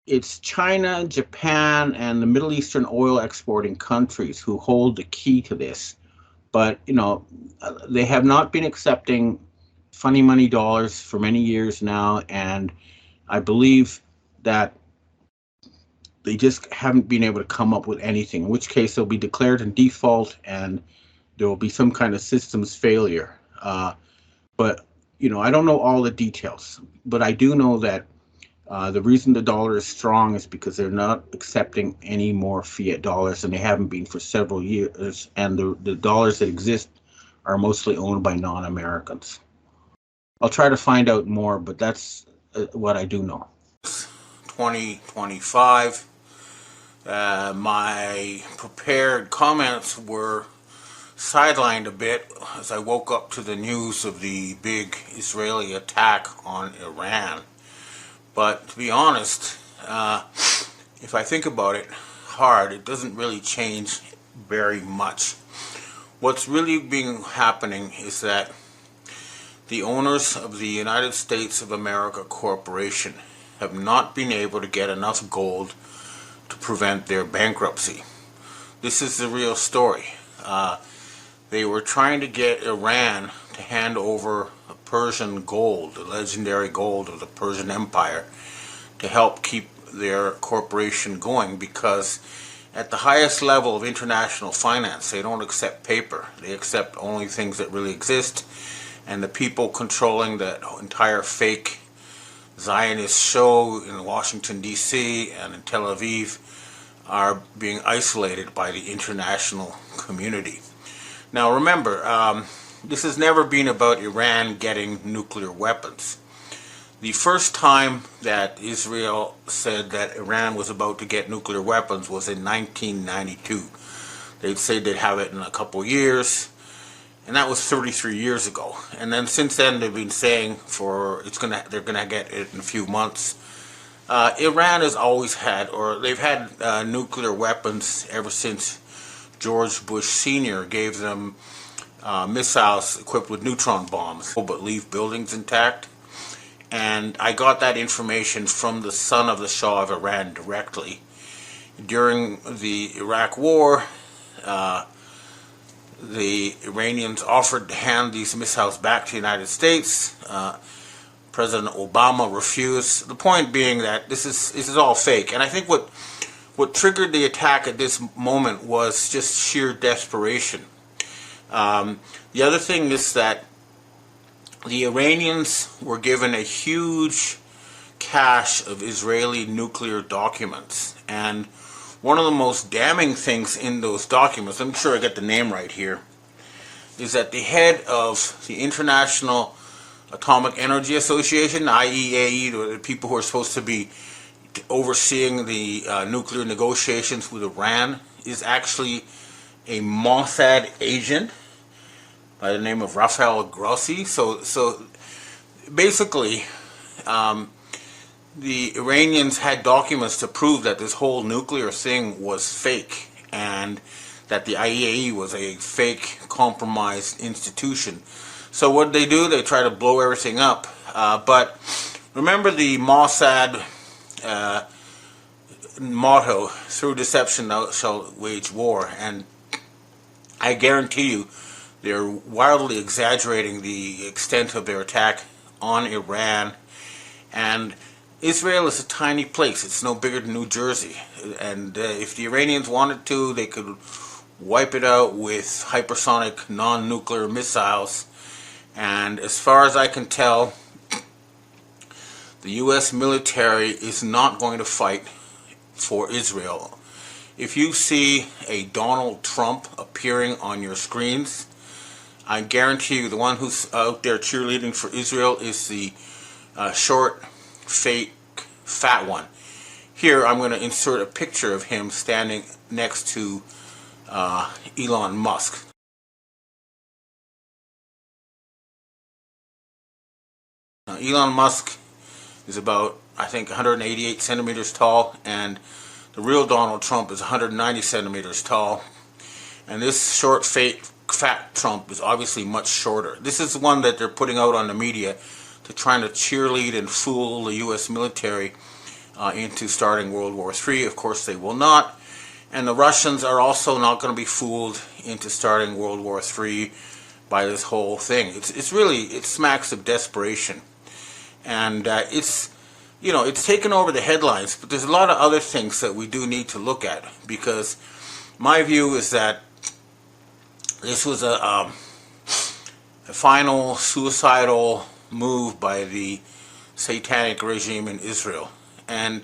it's China, Japan, and the Middle Eastern oil exporting countries who hold the key to this. But, they have not been accepting funny money dollars for many years now, and I believe that they just haven't been able to come up with anything, in which case they'll be declared in default and there will be some kind of systems failure. But, I don't know all the details, but I do know that the reason the dollar is strong is because they're not accepting any more fiat dollars, and they haven't been for several years, and the dollars that exist are mostly owned by non-Americans. I'll try to find out more, but that's what I do know. 2025. My prepared comments were sidelined a bit as I woke up to the news of the big Israeli attack on Iran. But to be honest, if I think about it hard, it doesn't really change very much. What's really happening is that the owners of the United States of America Corporation have not been able to get enough gold to prevent their bankruptcy. This is the real story. They were trying to get Iran to hand over Persian gold, the legendary gold of the Persian Empire, to help keep their corporation going, because at the highest level of international finance, they don't accept paper. They accept only things that really exist, and the people controlling the entire fake Zionist show in Washington, D.C. and in Tel Aviv are being isolated by the international community. Now remember, this has never been about Iran getting nuclear weapons. The first time that Israel said that Iran was about to get nuclear weapons was in 1992. They'd say they'd have it in a couple years, and that was 33 years ago. And then since then they've been saying they're gonna get it in a few months. Iran has always had, or they've had nuclear weapons ever since George Bush Sr. gave them missiles equipped with neutron bombs, but leave buildings intact. And I got that information from the son of the Shah of Iran directly. During the Iraq War, the Iranians offered to hand these missiles back to the United States. President Obama refused. The point being that this is all fake. And I think what triggered the attack at this moment was just sheer desperation. The other thing is that the Iranians were given a huge cache of Israeli nuclear documents. And one of the most damning things in those documents, I'm sure I get the name right here, is that the head of the International Atomic Energy Association, IEAE, the people who are supposed to be overseeing the nuclear negotiations with Iran, is actually a Mossad agent by the name of Rafael Grossi. So basically, the Iranians had documents to prove that this whole nuclear thing was fake and that the IAEA was a fake, compromised institution. So what they do? They try to blow everything up. But remember the Mossad motto, through deception thou shalt wage war. And I guarantee you they're wildly exaggerating the extent of their attack on Iran. And Israel is a tiny place. It's no bigger than New Jersey. And if the Iranians wanted to, they could wipe it out with hypersonic non-nuclear missiles. And as far as I can tell, the U.S. military is not going to fight for Israel. If you see a Donald Trump appearing on your screens, I guarantee you the one who's out there cheerleading for Israel is the short, fake, fat one. Here I'm going to insert a picture of him standing next to Elon Musk. Now, Elon Musk is about, I think, 188 centimeters tall, and the real Donald Trump is 190 centimeters tall. And this short, fat Trump is obviously much shorter. This is the one that they're putting out on the media to try to cheerlead and fool the U.S. military into starting World War III. Of course, they will not. And the Russians are also not going to be fooled into starting World War III by this whole thing. It's really, it smacks of desperation. And it's taken over the headlines, but there's a lot of other things that we do need to look at, because my view is that this was a final suicidal move by the satanic regime in Israel. And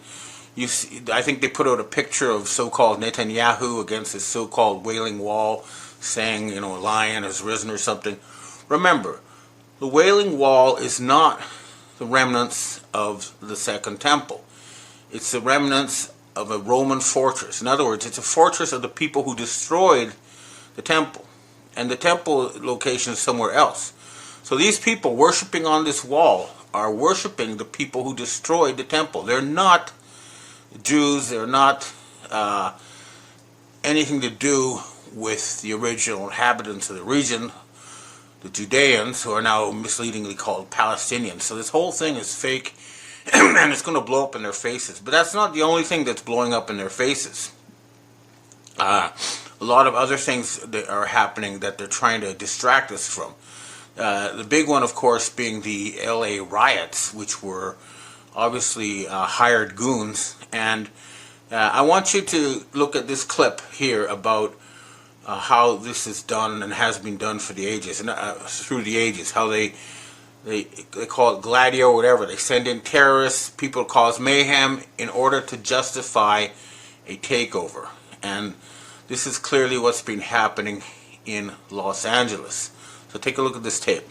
you see, I think they put out a picture of so-called Netanyahu against his so-called Wailing Wall, saying, a lion has risen or something. Remember, the Wailing Wall is not the remnants of the Second Temple. It's the remnants of a Roman fortress. In other words, it's a fortress of the people who destroyed the temple. And the temple location is somewhere else. So these people worshiping on this wall are worshiping the people who destroyed the temple. They're not Jews. They're not anything to do with the original inhabitants of the region, the Judeans, who are now misleadingly called Palestinians. So this whole thing is fake, and it's going to blow up in their faces. But that's not the only thing that's blowing up in their faces. A lot of other things that are happening that they're trying to distract us from. The big one, of course, being the LA riots, which were obviously hired goons. And I want you to look at this clip here about how this is done and has been done for the ages, and through the ages, how they call it gladio or whatever. They send in terrorists, people cause mayhem in order to justify a takeover. And this is clearly what's been happening in Los Angeles. So take a look at this tape.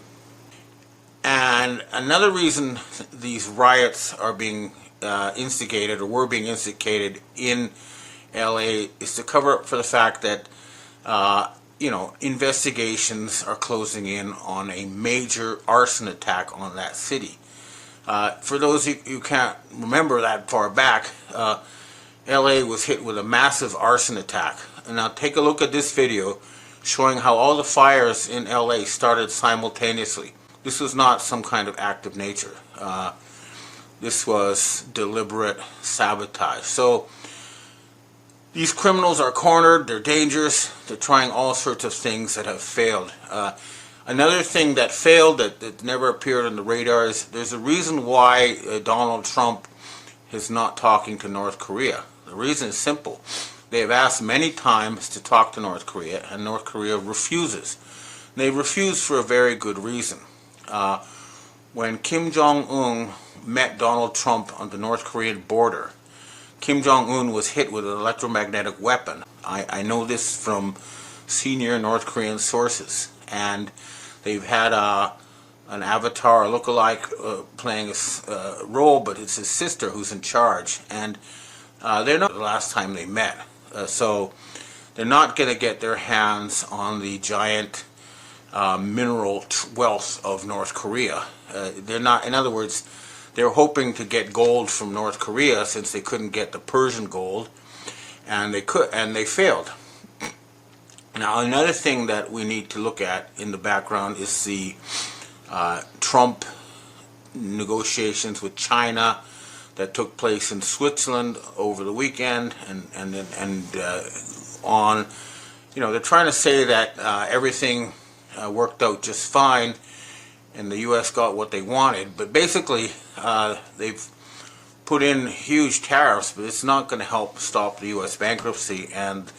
And another reason these riots are being instigated, or were being instigated in LA, is to cover up for the fact that investigations are closing in on a major arson attack on that city. For those who can't remember that far back, LA was hit with a massive arson attack. And now take a look at this video showing how all the fires in LA started simultaneously. This was not some kind of act of nature. This was deliberate sabotage. So these criminals are cornered, they're dangerous, they're trying all sorts of things that have failed. Another thing that failed that never appeared on the radar is there's a reason why Donald Trump is not talking to North Korea. The reason is simple. They have asked many times to talk to North Korea, and North Korea refuses. They refuse for a very good reason. When Kim Jong-un met Donald Trump on the North Korean border, Kim Jong-un was hit with an electromagnetic weapon. I know this from senior North Korean sources. And they've had an avatar, a lookalike, playing a role, but it's his sister who's in charge. And they're not the last time they met. So they're not going to get their hands on the giant mineral wealth of North Korea. They're not, in other words, they're hoping to get gold from North Korea since they couldn't get the Persian gold, and they failed. Now, another thing that we need to look at in the background is the Trump negotiations with China that took place in Switzerland over the weekend, and on. You know, they're trying to say that everything worked out just fine, and the U.S. got what they wanted. But basically, they've put in huge tariffs, but it's not going to help stop the U.S. bankruptcy. And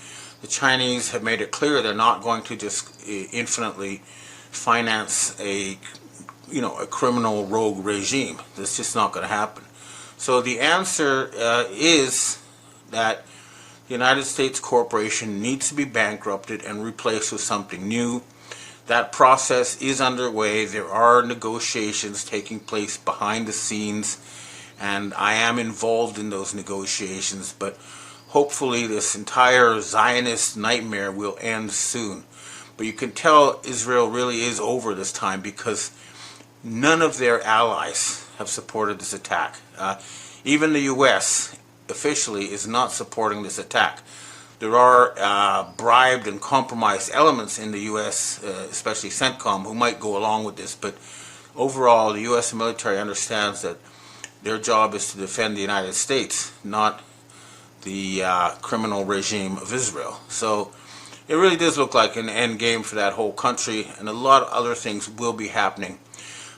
the Chinese have made it clear they're not going to just infinitely finance a criminal rogue regime. That's just not going to happen. So the answer is that the United States corporation needs to be bankrupted and replaced with something new. That process is underway. There are negotiations taking place behind the scenes, and I am involved in those negotiations, but hopefully this entire Zionist nightmare will end soon. But you can tell Israel really is over this time because none of their allies have supported this attack. Even the U.S. officially is not supporting this attack. There are bribed and compromised elements in the U.S., especially CENTCOM, who might go along with this, but overall the U.S. military understands that their job is to defend the United States, not the criminal regime of Israel. So it really does look like an end game for that whole country, and a lot of other things will be happening.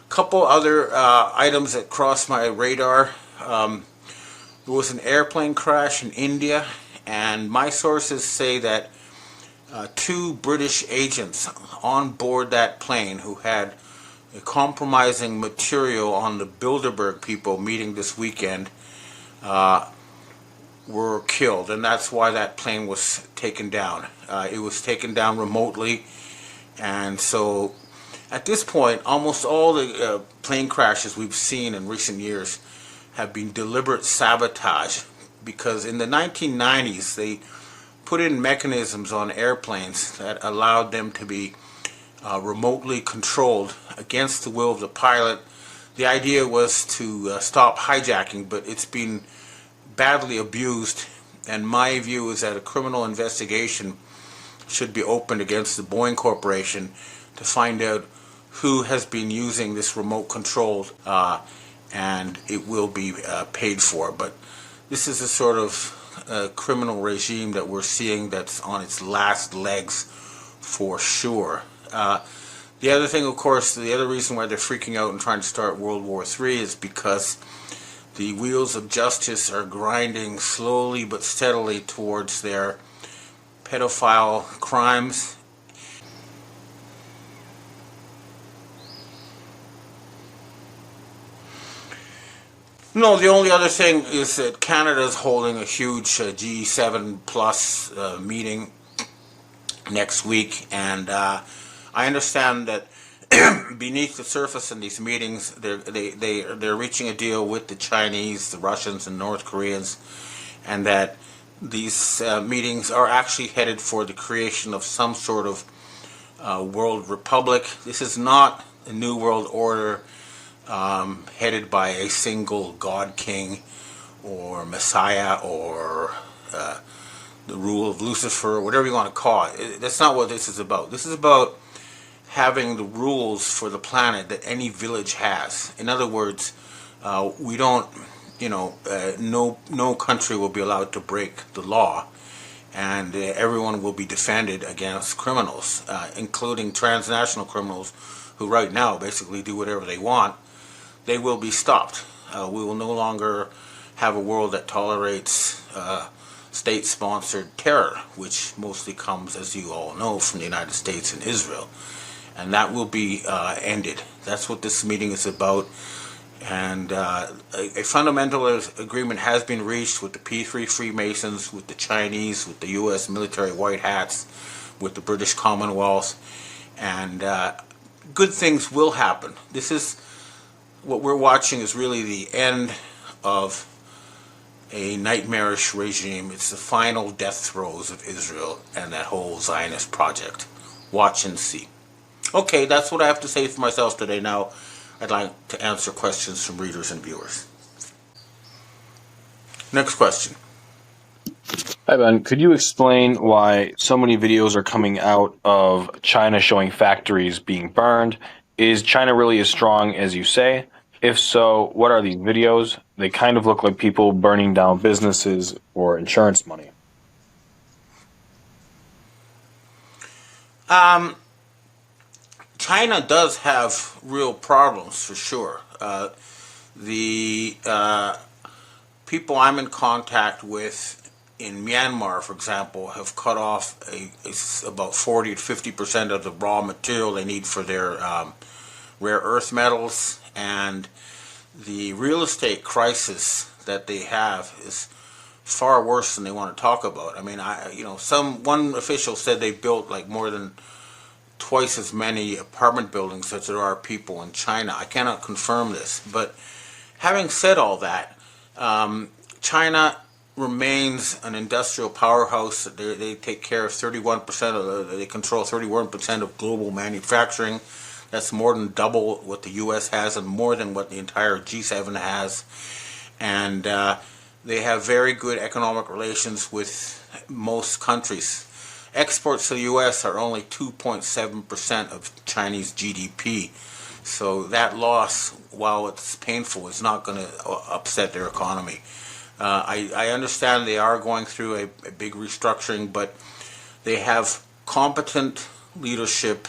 A couple other items that crossed my radar. There was an airplane crash in India, and my sources say that 2 British agents on board that plane who had compromising material on the Bilderberg people meeting this weekend were killed, and that's why that plane was taken down. It was taken down remotely, and so at this point, almost all the plane crashes we've seen in recent years have been deliberate sabotage, because in the 1990s they put in mechanisms on airplanes that allowed them to be remotely controlled against the will of the pilot. The idea was to stop hijacking, but it's been badly abused, and my view is that a criminal investigation should be opened against the Boeing Corporation to find out who has been using this remote control, and it will be paid for. But this is a sort of criminal regime that we're seeing that's on its last legs for sure. The other thing, of course, the other reason why they're freaking out and trying to start World War III is because the wheels of justice are grinding slowly but steadily towards their pedophile crimes. No, the only other thing is that Canada's holding a huge G7 plus meeting next week, and I understand that beneath the surface in these meetings, they're reaching a deal with the Chinese, the Russians, and North Koreans, and that these meetings are actually headed for the creation of some sort of world republic. This is not a new world order headed by a single god king or messiah or the rule of Lucifer, whatever you want to call it. That's not what this is about. This is about having the rules for the planet that any village has. In other words, we don't, no country will be allowed to break the law, and everyone will be defended against criminals, including transnational criminals who right now basically do whatever they want. They will be stopped. We will no longer have a world that tolerates state-sponsored terror, which mostly comes, as you all know, from the United States and Israel. And that will be ended. That's what this meeting is about. And a fundamental agreement has been reached with the P3 Freemasons, with the Chinese, with the U.S. military white hats, with the British Commonwealth. And good things will happen. This is what we're watching is really the end of a nightmarish regime. It's the final death throes of Israel and that whole Zionist project. Watch and see. Okay, that's what I have to say for myself today. Now, I'd like to answer questions from readers and viewers. Next question. Hi, Ben. Could you explain why so many videos are coming out of China showing factories being burned? Is China really as strong as you say? If so, what are these videos? They kind of look like people burning down businesses or insurance money. China does have real problems, for sure. The people I'm in contact with in Myanmar, for example, have cut off about 40 to 50% of the raw material they need for their rare earth metals, and the real estate crisis that they have is far worse than they want to talk about. I mean, one official said they built like more than twice as many apartment buildings as there are people in China. I cannot confirm this, but having said all that, China remains an industrial powerhouse. They take care of 31% they control 31% of global manufacturing. That's more than double what the U.S. has and more than what the entire G7 has. And they have very good economic relations with most countries. Exports to the U.S. are only 2.7% of Chinese GDP. So that loss, while it's painful, is not going to upset their economy. I understand they are going through a big restructuring, but they have competent leadership,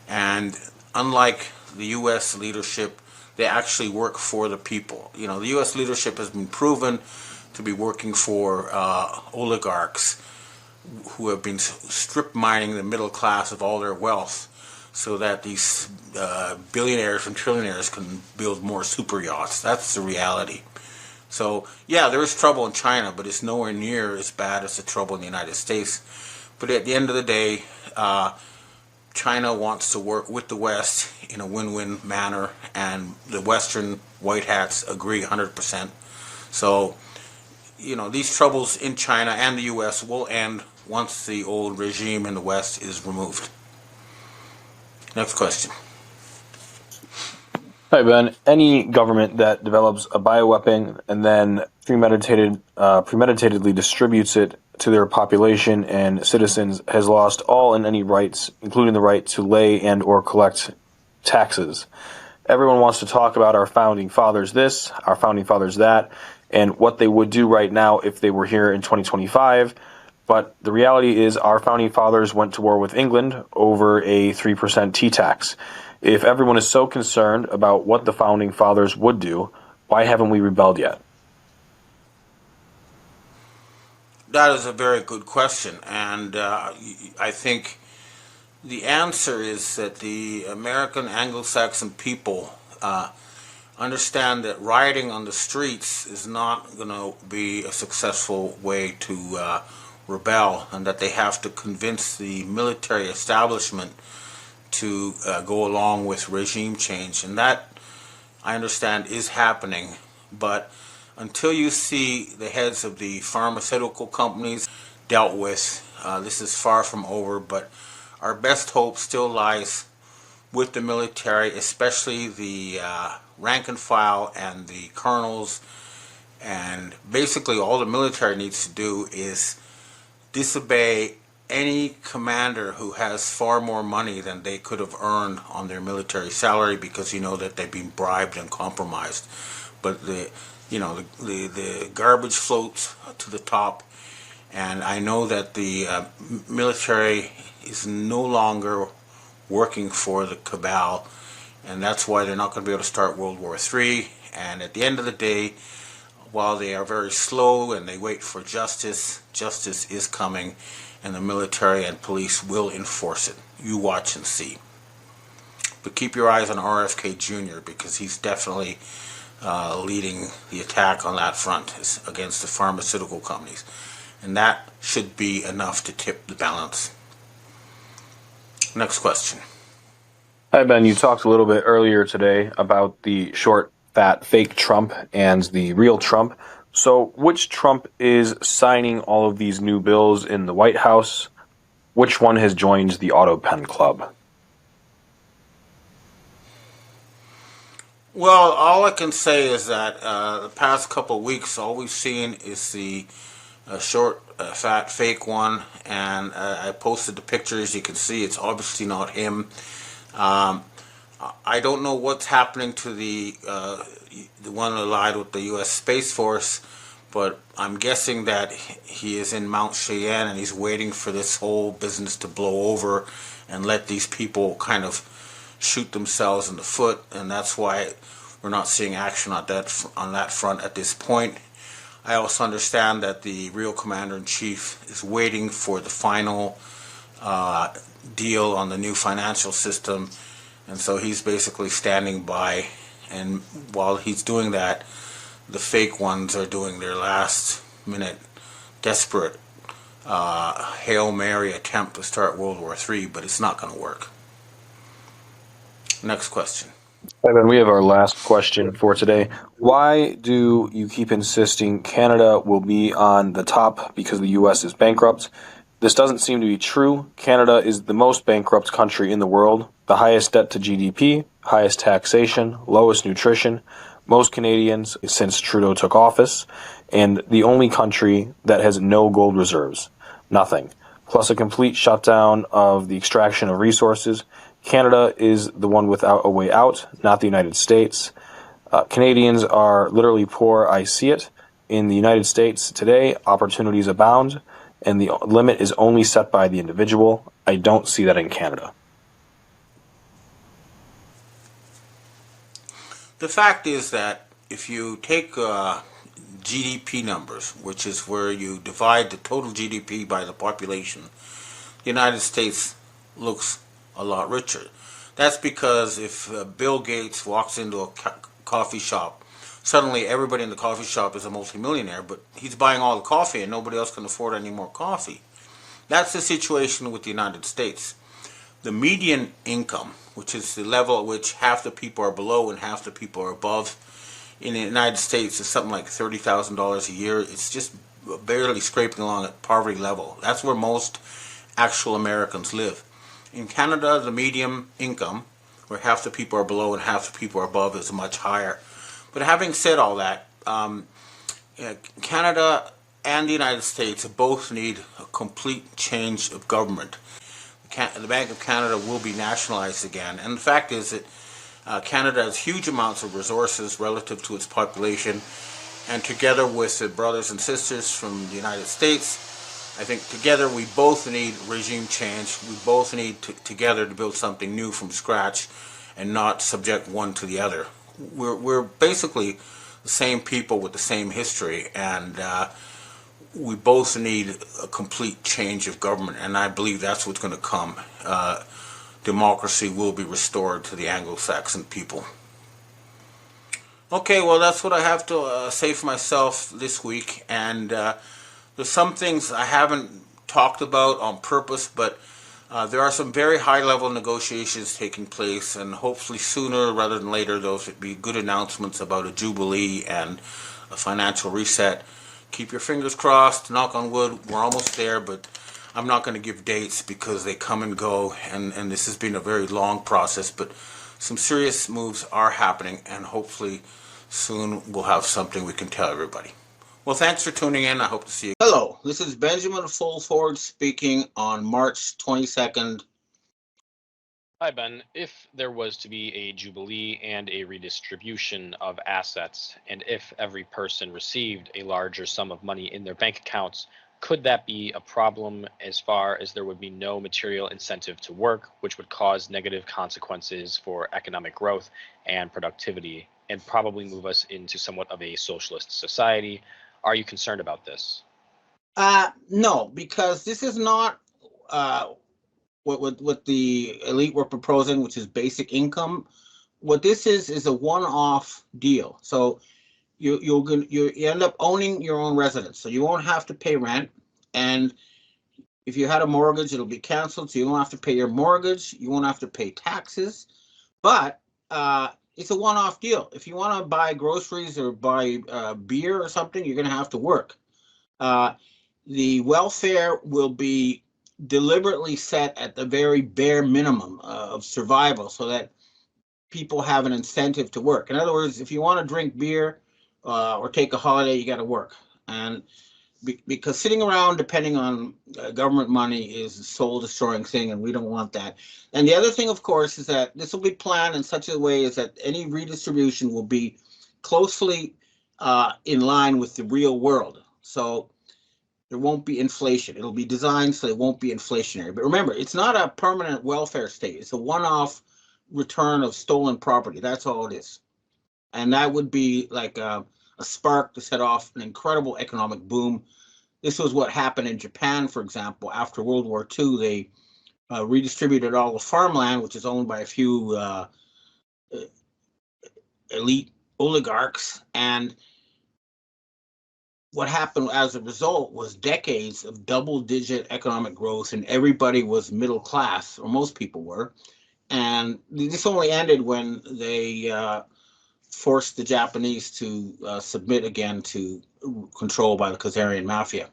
and unlike the U.S. leadership, they actually work for the people. The U.S. leadership has been proven to be working for oligarchs who have been strip mining the middle class of all their wealth so that these billionaires and trillionaires can build more super yachts. That's the reality. So, yeah, there is trouble in China, but it's nowhere near as bad as the trouble in the United States. But at the end of the day, China wants to work with the West in a win-win manner, and the Western white hats agree 100%. So, these troubles in China and the U.S. will end once the old regime in the West is removed. Next question. Hi, Ben. Any government that develops a bioweapon and then premeditatedly distributes it to their population and citizens has lost all and any rights, including the right to lay and or collect taxes. Everyone wants to talk about our founding fathers this, our founding fathers that, and what they would do right now if they were here in 2025. But the reality is our founding fathers went to war with England over a 3% T-tax. If everyone is so concerned about what the founding fathers would do, why haven't we rebelled yet? That is a very good question, and I think the answer is that the American Anglo-Saxon people understand that rioting on the streets is not going to be a successful way to rebel, and that they have to convince the military establishment to go along with regime change. And that, I understand, is happening. But until you see the heads of the pharmaceutical companies dealt with, this is far from over. But our best hope still lies with the military, especially the rank and file and the colonels. And basically all the military needs to do is disobey any commander who has far more money than they could have earned on their military salary, because you know that they've been bribed and compromised. But the garbage floats to the top, and I know that the military is no longer working for the Cabal, and that's why they're not going to be able to start World War III. And at the end of the day, while they are very slow and they wait for justice, justice is coming, and the military and police will enforce it. You watch and see. But keep your eyes on RFK Jr., because he's definitely leading the attack on that front against the pharmaceutical companies. And that should be enough to tip the balance. Next question. Hi, Ben. You talked a little bit earlier today about the short, fat, fake Trump and the real Trump. So which Trump is signing all of these new bills in the White House? Which one has joined the Auto Pen Club? Well, all I can say is that the past couple of weeks, all we've seen is the short, fat, fake one, and I posted the pictures. You can see it's obviously not him. I don't know what's happening to the one that lied with the U.S. Space Force, but I'm guessing that he is in Mount Cheyenne and he's waiting for this whole business to blow over and let these people kind of shoot themselves in the foot, and that's why we're not seeing action on that front at this point. I also understand that the real commander-in-chief is waiting for the final deal on the new financial system, and so he's basically standing by, and while he's doing that, the fake ones are doing their last-minute desperate Hail Mary attempt to start World War III, but it's not going to work. Next question. Evan, we have our last question for today. Why do you keep insisting Canada will be on the top because the U.S. is bankrupt? This doesn't seem to be true. Canada is the most bankrupt country in the world, the highest debt to GDP, highest taxation, lowest nutrition, most Canadians since Trudeau took office, and the only country that has no gold reserves. Nothing. Plus a complete shutdown of the extraction of resources. Canada is the one without a way out, not the United States. Canadians are literally poor. I see it. In the United States today, opportunities abound, and the limit is only set by the individual. I don't see that in Canada. The fact is that if you take GDP numbers, which is where you divide the total GDP by the population, the United States looks a lot richer. That's because if Bill Gates walks into a coffee shop, suddenly everybody in the coffee shop is a multimillionaire, but he's buying all the coffee and nobody else can afford any more coffee. That's the situation with the United States. The median income, which is the level at which half the people are below and half the people are above, in the United States is something like $30,000 a year. It's just barely scraping along at poverty level. That's where most actual Americans live. In Canada, the median income, where half the people are below and half the people are above, is much higher. But having said all that, Canada and the United States both need a complete change of government. The Bank of Canada will be nationalized again, and the fact is that Canada has huge amounts of resources relative to its population, and together with the brothers and sisters from the United States, I think together we both need regime change. We both need together to build something new from scratch and not subject one to the other. We're basically the same people with the same history, and we both need a complete change of government, and I believe that's what's going to come. Democracy will be restored to the Anglo-Saxon people. Okay, well, that's what I have to say for myself this week, and there's some things I haven't talked about on purpose, but there are some very high-level negotiations taking place, and hopefully sooner rather than later those would be good announcements about a Jubilee and a financial reset. Keep your fingers crossed, knock on wood, we're almost there, but I'm not going to give dates because they come and go, and this has been a very long process, but some serious moves are happening, and hopefully soon we'll have something we can tell everybody. Well, thanks for tuning in. I hope to see you. Hello. Hello, this is Benjamin Fulford speaking on March 22nd. Hi, Ben. If there was to be a jubilee and a redistribution of assets, and if every person received a larger sum of money in their bank accounts, could that be a problem as far as there would be no material incentive to work, which would cause negative consequences for economic growth and productivity, and probably move us into somewhat of a socialist society? Are you concerned about this? No, because this is not what the elite were proposing, which is basic income. What this is a one-off deal. So you end up owning your own residence, so you won't have to pay rent. And if you had a mortgage, it'll be canceled, so you won't have to pay your mortgage. You won't have to pay taxes. But it's a one-off deal. If you want to buy groceries or buy beer or something, you're going to have to work. The welfare will be deliberately set at the very bare minimum of survival so that people have an incentive to work. In other words, if you want to drink beer or take a holiday, you got to work. And because sitting around depending on government money is a soul-destroying thing, and we don't want that. And the other thing, of course, is that this will be planned in such a way as that any redistribution will be closely in line with the real world. So there won't be inflation. It'll be designed so it won't be inflationary. But remember, it's not a permanent welfare state. It's a one-off return of stolen property. That's all it is. And that would be like a spark to set off an incredible economic boom. This was what happened in Japan, for example. After World War II, they redistributed all the farmland, which is owned by a few elite oligarchs. And what happened as a result was decades of double-digit economic growth, and everybody was middle class, or most people were. And this only ended when they forced the Japanese to submit again to control by the Khazarian mafia.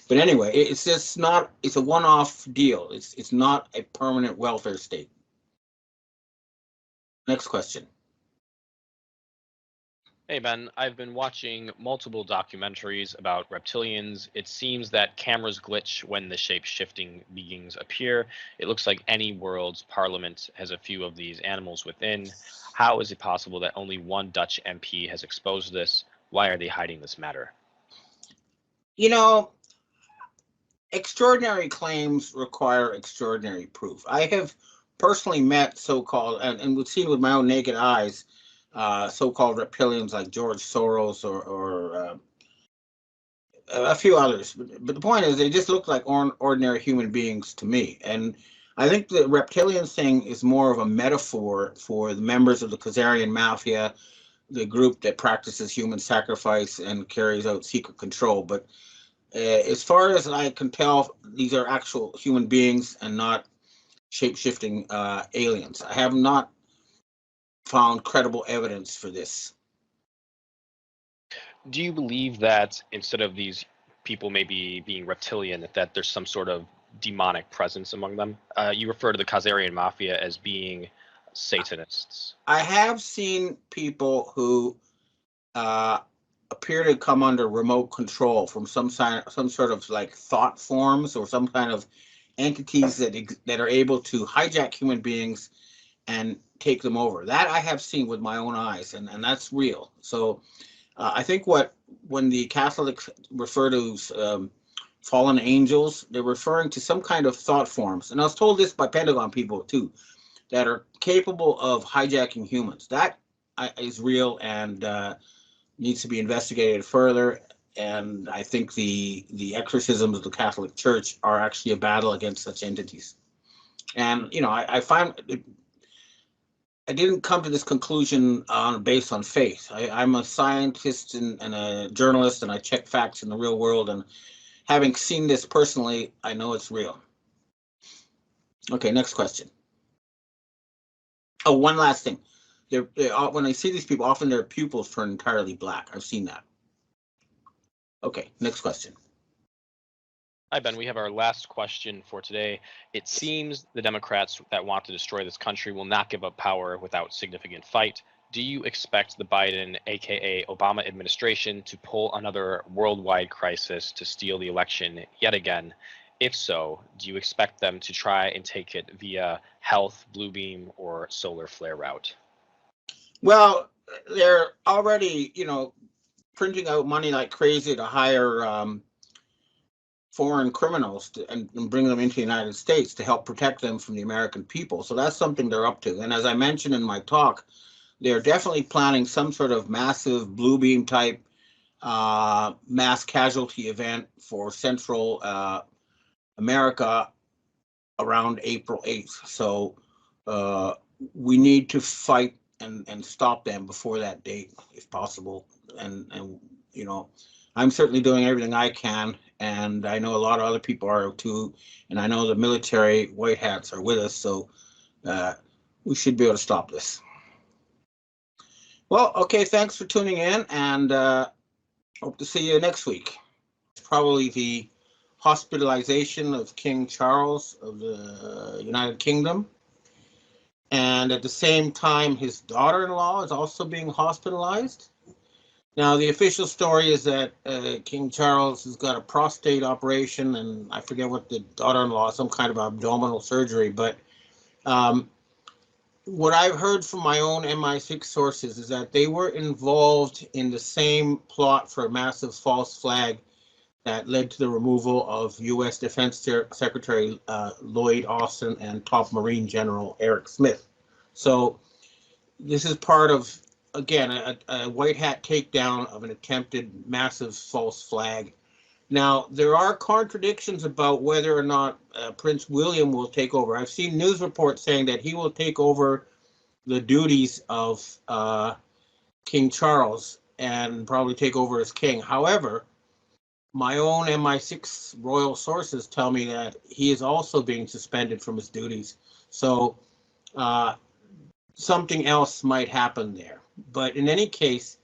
But anyway, it's just not, it's a one-off deal. It's not a permanent welfare state. Next question. Hey, Ben, I've been watching multiple documentaries about reptilians. It seems that cameras glitch when the shape-shifting beings appear. It looks like any world's parliament has a few of these animals within. How is it possible that only one Dutch MP has exposed this? Why are they hiding this matter? You know, extraordinary claims require extraordinary proof. I have personally met so-called, and we've seen with my own naked eyes, so-called reptilians like George Soros or a few others. But the point is, they just look like ordinary human beings to me. And I think the reptilian thing is more of a metaphor for the members of the Khazarian mafia, the group that practices human sacrifice and carries out secret control. But as far as I can tell, these are actual human beings and not shape-shifting aliens. I have not found credible evidence for this. Do you believe that instead of these people maybe being reptilian, that there's some sort of demonic presence among them? You refer to the Khazarian mafia as being Satanists. I have seen people who appear to come under remote control from some sort of like thought forms or some kind of entities that are able to hijack human beings and take them over. That I have seen with my own eyes, and that's real. So I think when the Catholics refer to fallen angels, they're referring to some kind of thought forms. And I was told this by Pentagon people too, that are capable of hijacking humans. That is real and needs to be investigated further. And I think the exorcisms of the Catholic Church are actually a battle against such entities. And you know, I find I didn't come to this conclusion based on faith. I'm a scientist and a journalist, and I check facts in the real world. And having seen this personally, I know it's real. Okay, next question. Oh, one last thing. When I see these people, often their pupils turn entirely black. I've seen that. Okay, next question. Hi, Ben. We have our last question for today. It seems the Democrats that want to destroy this country will not give up power without significant fight. do you expect the Biden, aka Obama administration, to pull another worldwide crisis to steal the election yet again? If so, do you expect them to try and take it via health, blue beam, or solar flare route? Well, they're already, printing out money like crazy to hire foreign criminals and bring them into the United States to help protect them from the American people. So that's something they're up to. And as I mentioned in my talk, they're definitely planning some sort of massive blue beam type mass casualty event for Central America around April 8th. So we need to fight and stop them before that date, if possible. And I'm certainly doing everything I can, and I know a lot of other people are too, and I know the military white hats are with us, so we should be able to stop this. Well, okay, thanks for tuning in, and hope to see you next week. It's probably the hospitalization of King Charles of the United Kingdom. And at the same time, his daughter-in-law is also being hospitalized. Now, the official story is that King Charles has got a prostate operation, and I forget what the daughter-in-law, some kind of abdominal surgery. But what I've heard from my own MI6 sources is that they were involved in the same plot for a massive false flag that led to the removal of U.S. Defense Secretary Lloyd Austin and top Marine General Eric Smith. So this is part of, again, a white hat takedown of an attempted massive false flag. Now, there are contradictions about whether or not Prince William will take over. I've seen news reports saying that he will take over the duties of King Charles and probably take over as king. However, my own MI6 royal sources tell me that he is also being suspended from his duties. So something else might happen there. But in any case,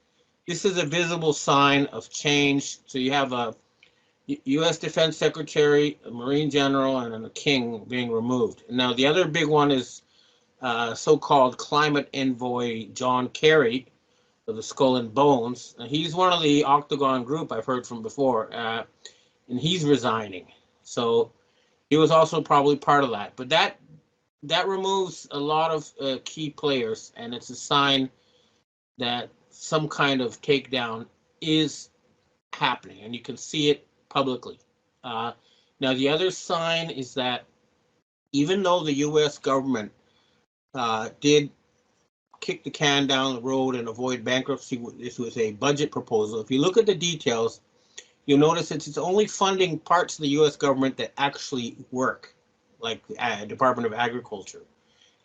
this is a visible sign of change. So you have a U.S. Defense Secretary, a Marine General, and a king being removed. Now, the other big one is so-called climate envoy John Kerry of the Skull and Bones. He's one of the Octagon group I've heard from before, and he's resigning. So he was also probably part of that. But that removes a lot of key players, and it's a sign that some kind of takedown is happening, and you can see it publicly. Now, the other sign is that even though the U.S. government did kick the can down the road and avoid bankruptcy, this was a budget proposal. If you look at the details, you'll notice it's only funding parts of the U.S. government that actually work, like the Department of Agriculture.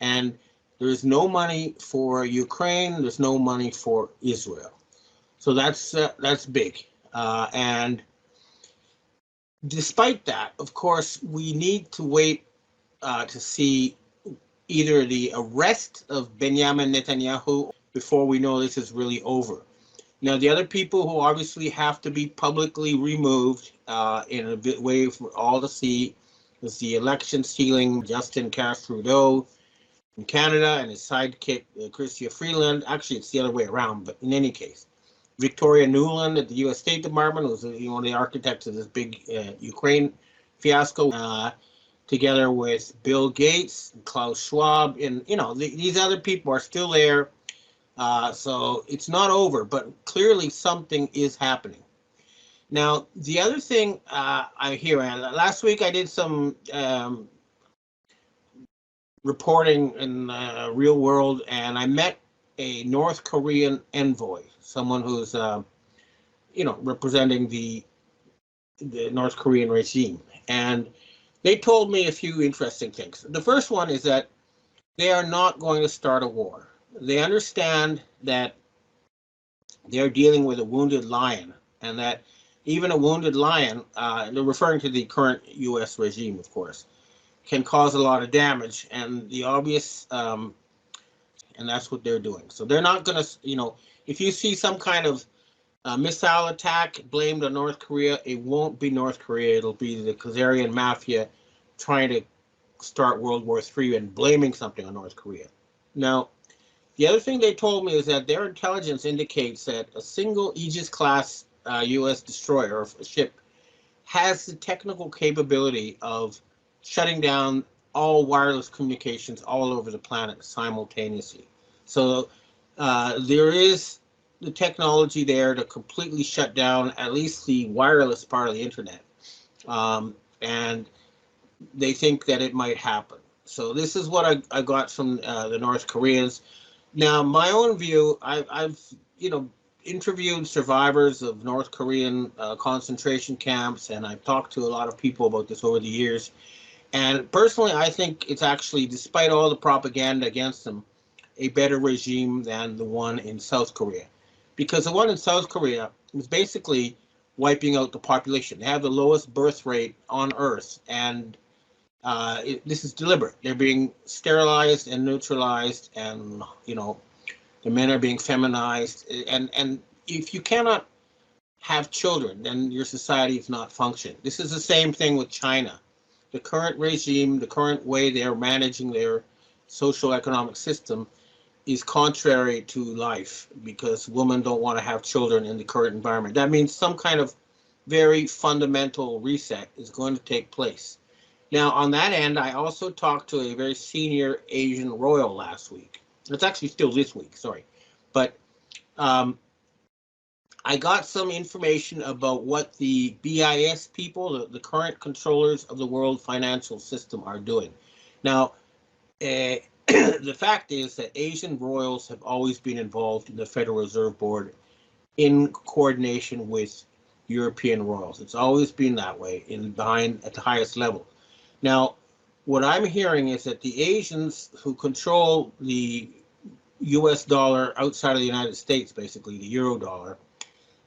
And there's no money for Ukraine. There's no money for Israel. So that's big. And despite that, of course, we need to wait to see either the arrest of Benjamin Netanyahu before we know this is really over. Now, the other people who obviously have to be publicly removed in a way for all to see is the election stealing Justin Trudeau in Canada and his sidekick, Chrystia Freeland. Actually, it's the other way around, but in any case. Victoria Nuland at the U.S. State Department was one of the architects of this big Ukraine fiasco, together with Bill Gates, and Klaus Schwab, and these other people are still there. So it's not over, but clearly something is happening. Now, the other thing I hear, last week I did some reporting in real world, and I met a North Korean envoy, someone who's representing the North Korean regime, and they told me a few interesting things. The first one is that they are not going to start a war. They understand that they're dealing with a wounded lion, and that even a wounded lion, they're referring to the current U.S. regime, of course, can cause a lot of damage. And the obvious, and that's what they're doing. So they're not going to, if you see some kind of missile attack blamed on North Korea, it won't be North Korea. It'll be the Khazarian mafia trying to start World War III and blaming something on North Korea. Now, The other thing they told me is that their intelligence indicates that a single Aegis-class U.S. destroyer or ship has the technical capability of shutting down all wireless communications all over the planet simultaneously. So there is the technology there to completely shut down at least the wireless part of the internet. And they think that it might happen. So this is what I got from the North Koreans. Now, my own view, I've interviewed survivors of North Korean concentration camps, and I've talked to a lot of people about this over the years. And personally, I think it's actually, despite all the propaganda against them, a better regime than the one in South Korea. Because the one in South Korea was basically wiping out the population. They have the lowest birth rate on Earth, and this is deliberate. They're being sterilized and neutralized, and the men are being feminized. And if you cannot have children, then your society is not functioning. This is the same thing with China. The current regime, the current way they're managing their social economic system is contrary to life, because women don't want to have children in the current environment. That means some kind of very fundamental reset is going to take place. Now, on that end, I also talked to a very senior Asian royal last week. It's actually still this week, sorry. But I got some information about what the BIS people, the current controllers of the world financial system, are doing. Now, the fact is that Asian royals have always been involved in the Federal Reserve Board in coordination with European royals. It's always been that way at the highest level. Now, what I'm hearing is that the Asians who control the US dollar outside of the United States, basically the euro dollar,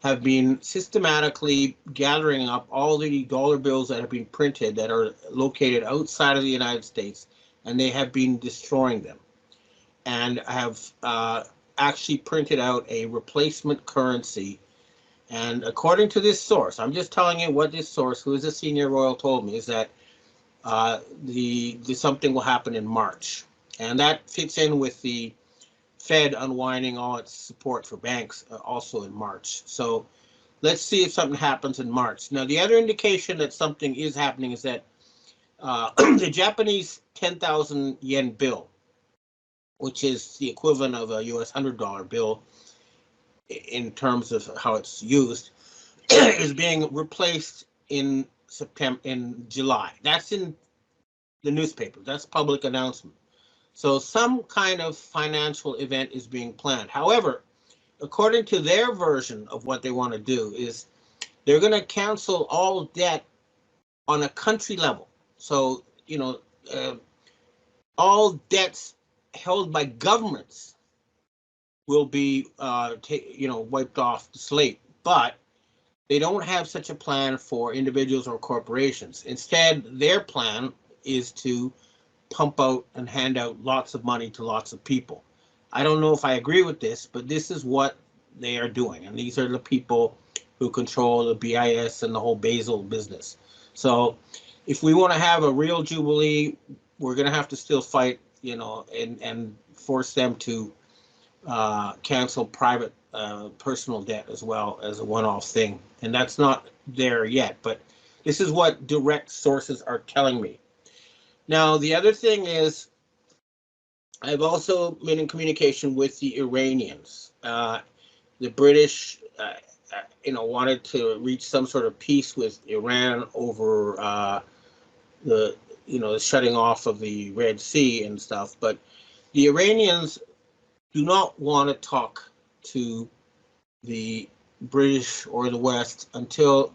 have been systematically gathering up all the dollar bills that have been printed that are located outside of the United States, and they have been destroying them, and have actually printed out a replacement currency. And according to this source, I'm just telling you what this source, who is a senior royal, told me, is that something will happen in March. And that fits in with the Fed unwinding all its support for banks also in March. So let's see if something happens in March. Now, the other indication that something is happening is that the Japanese 10,000 yen bill, which is the equivalent of a US $100 bill in terms of how it's used, is being replaced in July. That's in the newspaper. That's public announcement. So some kind of financial event is being planned. However, according to their version of what they want to do, is they're going to cancel all debt on a country level. So, all debts held by governments will be, wiped off the slate. But they don't have such a plan for individuals or corporations. Instead, their plan is to pump out and hand out lots of money to lots of people. I don't know if I agree with this, but this is what they are doing. And these are the people who control the BIS and the whole Basel business. So if we want to have a real Jubilee, we're going to have to still fight, and force them to cancel private personal debt as well as a one-off thing. And that's not there yet, but this is what direct sources are telling me. Now, the other thing is, I've also been in communication with the Iranians. The British, wanted to reach some sort of peace with Iran over the shutting off of the Red Sea and stuff. But the Iranians do not want to talk to the British or the West until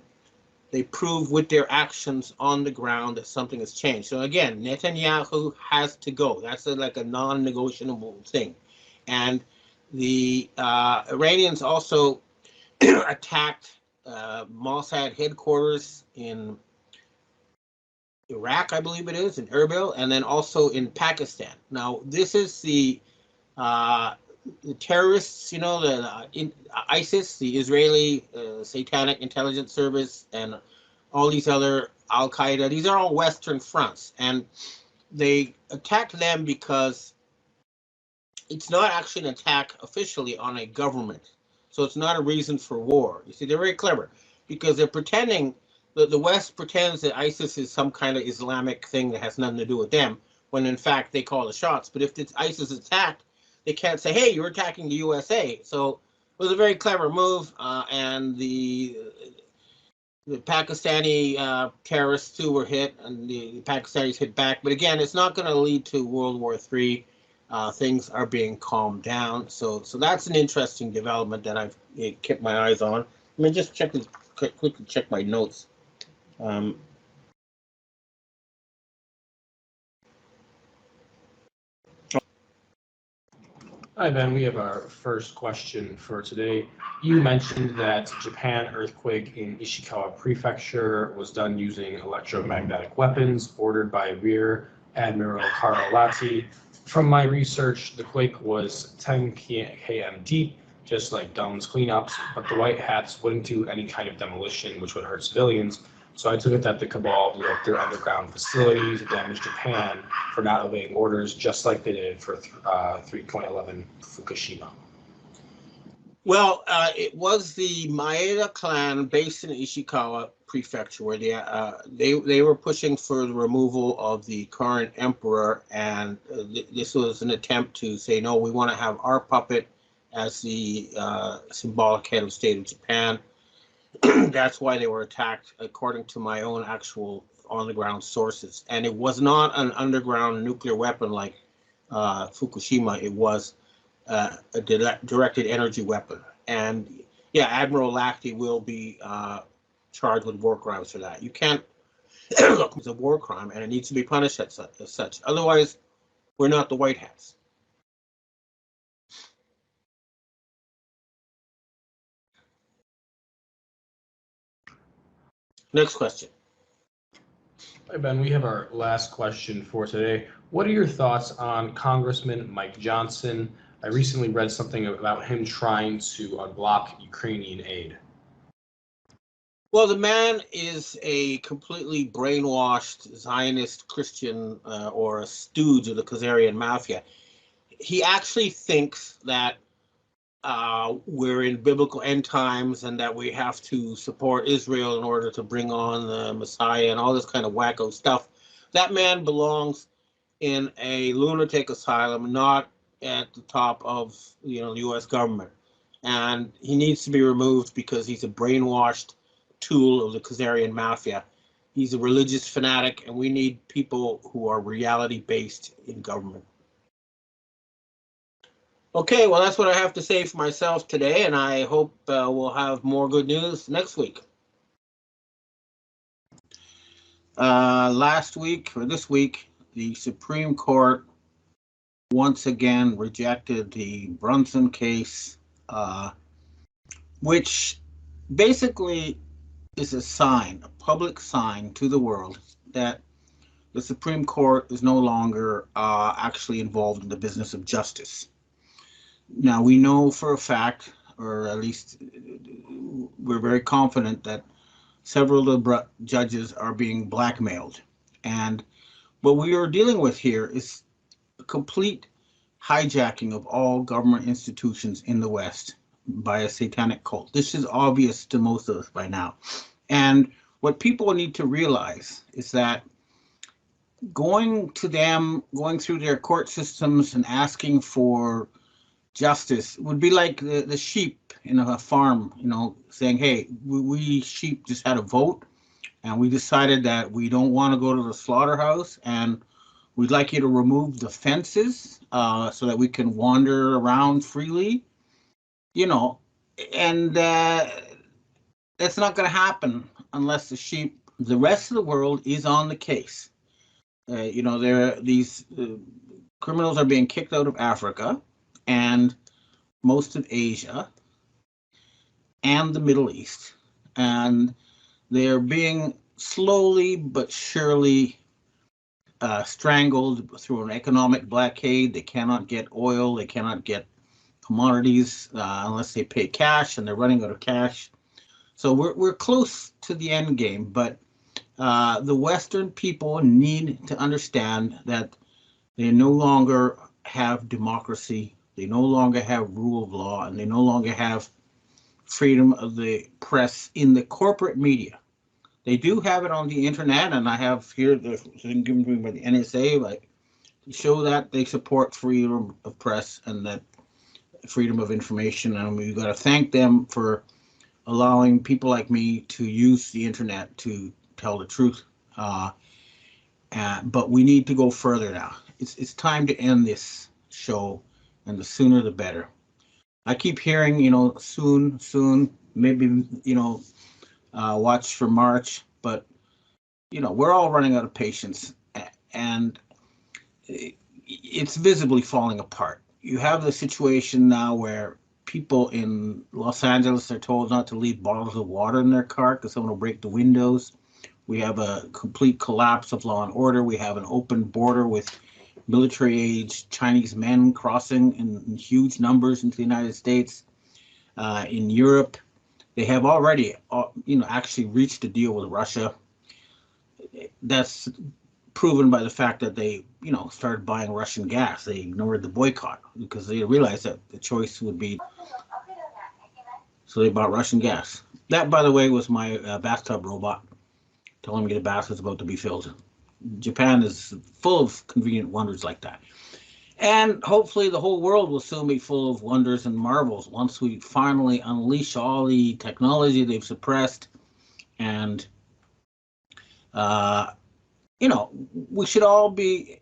they prove with their actions on the ground that something has changed. So again, Netanyahu has to go. That's like a non-negotiable thing. And the Iranians also attacked Mossad headquarters in Iraq, I believe it is, in Erbil, and then also in Pakistan. Now, this is the terrorists, ISIS, the Israeli Satanic Intelligence Service, and all these other Al-Qaeda. These are all Western fronts, and they attacked them because it's not actually an attack officially on a government. So it's not a reason for war. You see, they're very clever because they're pretending that the West pretends that ISIS is some kind of Islamic thing that has nothing to do with them, when in fact they call the shots. But if it's ISIS attacked, they can't say, hey, you're attacking the USA. So it was a very clever move, and the Pakistani terrorists too were hit, and the Pakistanis hit back. But again, it's not going to lead to World War III. Things are being calmed down, so that's an interesting development that I've kept my eyes on. I mean, just quickly check my notes. Hi, Ben. We have our first question for today. You mentioned that Japan earthquake in Ishikawa Prefecture was done using electromagnetic weapons ordered by Rear Admiral Karl Lati. From my research, the quake was 10 km deep, just like Dunn's cleanups, but the White Hats wouldn't do any kind of demolition, which would hurt civilians. So I took it that the Cabal blew up their underground facilities to damage Japan for not obeying orders, just like they did for 3.11 Fukushima. Well, it was the Maeda clan based in Ishikawa Prefecture where they were pushing for the removal of the current emperor, and this was an attempt to say, no, we want to have our puppet as the symbolic head of state of Japan. That's why they were attacked, according to my own actual on-the-ground sources. And it was not an underground nuclear weapon like Fukushima. It was a directed energy weapon. And yeah, Admiral Lacty will be charged with war crimes for that. You can't look, it's a war crime, and it needs to be punished as such. Otherwise, we're not the White Hats. Next question. Hi, Ben. We have our last question for today. What are your thoughts on Congressman Mike Johnson? I recently read something about him trying to unblock Ukrainian aid. Well, the man is a completely brainwashed Zionist Christian or a stooge of the Khazarian mafia. He actually thinks that we're in biblical end times and that we have to support Israel in order to bring on the Messiah and all this kind of wacko stuff. That man belongs in a lunatic asylum, not at the top of the U.S. government, and he needs to be removed because he's a brainwashed tool of the Khazarian mafia. He's a religious fanatic, and we need people who are reality-based in government. Okay, well, that's what I have to say for myself today, and I hope we'll have more good news next week. Last week, or this week, the Supreme Court once again rejected the Brunson case, which basically is a sign, a public sign to the world that the Supreme Court is no longer actually involved in the business of justice. Now, we know for a fact, or at least we're very confident, that several of the judges are being blackmailed. And what we are dealing with here is a complete hijacking of all government institutions in the West by a satanic cult. This is obvious to most of us by now. And what people need to realize is that going through their court systems and asking for justice would be like the sheep in a farm, saying, hey, we sheep just had a vote and we decided that we don't want to go to the slaughterhouse and we'd like you to remove the fences so that we can wander around freely, and that's not going to happen unless the rest of the world is on the case. These criminals are being kicked out of Africa and most of Asia and the Middle East, and they're being slowly but surely strangled through an economic blockade. They cannot get oil, they cannot get commodities unless they pay cash, and they're running out of cash. So we're close to the end game, but the Western people need to understand that they no longer have democracy They no longer have rule of law, and they no longer have freedom of the press in the corporate media. They do have it on the internet, and I have here the thing given to me by the NSA, like to show that they support freedom of press and that freedom of information. And we've got to thank them for allowing people like me to use the internet to tell the truth. But we need to go further now. It's time to end this show, and the sooner the better. I keep hearing, soon, maybe, watch for March, but, we're all running out of patience, and it's visibly falling apart. You have the situation now where people in Los Angeles are told not to leave bottles of water in their car because someone will break the windows. We have a complete collapse of law and order. We have an open border with military-age Chinese men crossing in huge numbers into the United States. In Europe, they have already, actually reached a deal with Russia. That's proven by the fact that they, started buying Russian gas. They ignored the boycott because they realized that the choice would be. So they bought Russian gas. That, by the way, was my bathtub robot telling me the bath was about to be filled. Japan is full of convenient wonders like that. And hopefully the whole world will soon be full of wonders and marvels once we finally unleash all the technology they've suppressed. And, we should all be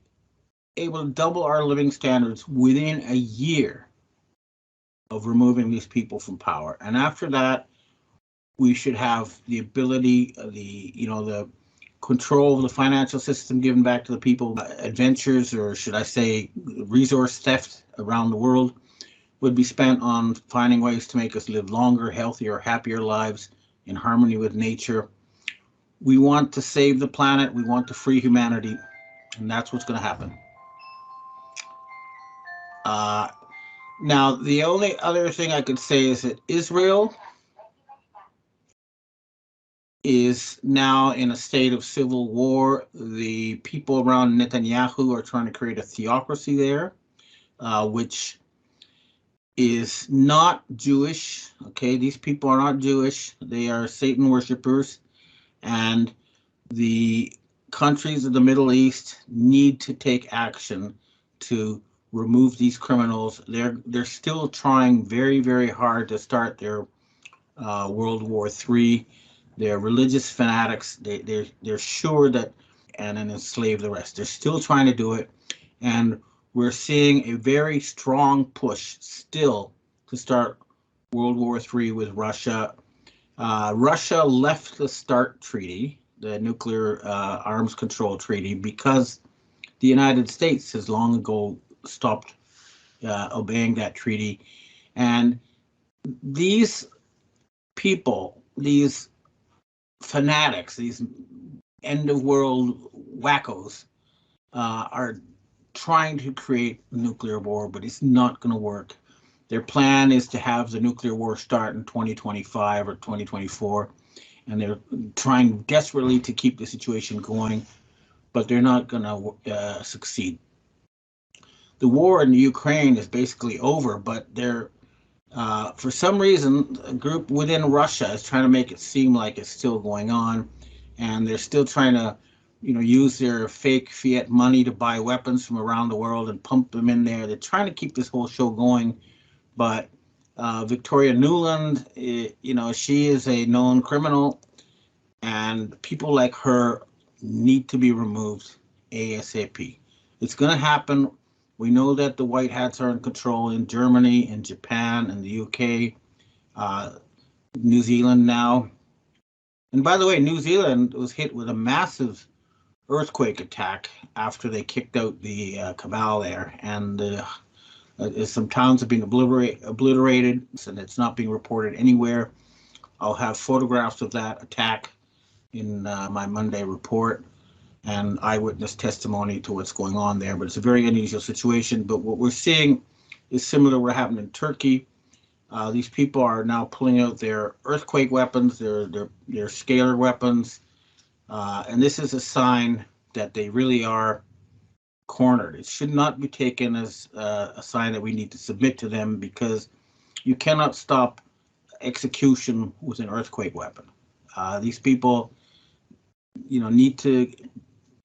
able to double our living standards within a year of removing these people from power. And after that, we should have the ability, the control of the financial system given back to the people. Adventures, or should I say resource theft around the world, would be spent on finding ways to make us live longer, healthier, happier lives in harmony with nature. We want to save the planet. We want to free humanity. And that's what's going to happen. Now, the only other thing I could say is that Israel is now in a state of civil war. The people around Netanyahu are trying to create a theocracy there, which is not Jewish. Okay, these people are not Jewish. They are Satan worshippers, and the countries of the Middle East need to take action to remove these criminals. They're still trying very, very hard to start their World War III. They're religious fanatics. They're sure that and then enslave the rest. They're still trying to do it, and we're seeing a very strong push still to start World War III with Russia. Russia left the START treaty, the nuclear arms control treaty, because the United States has long ago stopped obeying that treaty. And these people, these fanatics, these end of world wackos, are trying to create a nuclear war, but it's not going to work. Their plan is to have the nuclear war start in 2025 or 2024, and they're trying desperately to keep the situation going, but they're not going to succeed. The war in Ukraine is basically over, but they're for some reason, a group within Russia is trying to make it seem like it's still going on, and they're still trying to, use their fake fiat money to buy weapons from around the world and pump them in there. They're trying to keep this whole show going, but Victoria Nuland, she is a known criminal, and people like her need to be removed ASAP. It's going to happen. We know that the white hats are in control in Germany and Japan and the UK, New Zealand now. And by the way, New Zealand was hit with a massive earthquake attack after they kicked out the Cabal there. And some towns have been obliterated, and it's not being reported anywhere. I'll have photographs of that attack in my Monday report and eyewitness testimony to what's going on there. But it's a very unusual situation. But what we're seeing is similar to what happened in Turkey. These people are now pulling out their earthquake weapons, their scalar weapons, and this is a sign that they really are cornered. It should not be taken as a sign that we need to submit to them, because you cannot stop execution with an earthquake weapon. These people, need to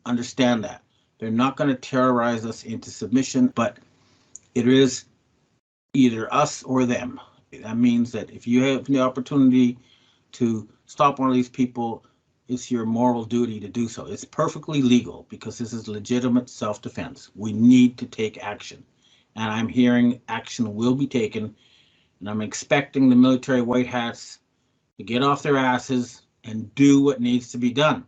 understand that. They're not going to terrorize us into submission, but it is either us or them. That means that if you have the opportunity to stop one of these people, it's your moral duty to do so. It's perfectly legal because this is legitimate self-defense. We need to take action. And I'm hearing action will be taken, and I'm expecting the military white hats to get off their asses and do what needs to be done.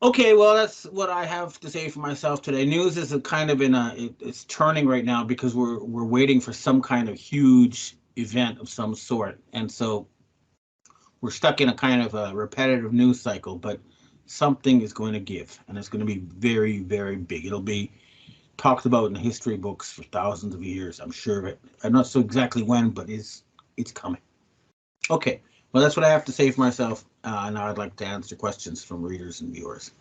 Okay, well, that's what I have to say for myself today. News is it's turning right now because we're waiting for some kind of huge event of some sort. And so we're stuck in a kind of a repetitive news cycle, but something is going to give, and it's going to be very, very big. It'll be talked about in the history books for thousands of years, I'm sure of it. I'm not so exactly when, but it's coming. Okay, well, that's what I have to say for myself. Now I'd like to answer questions from readers and viewers.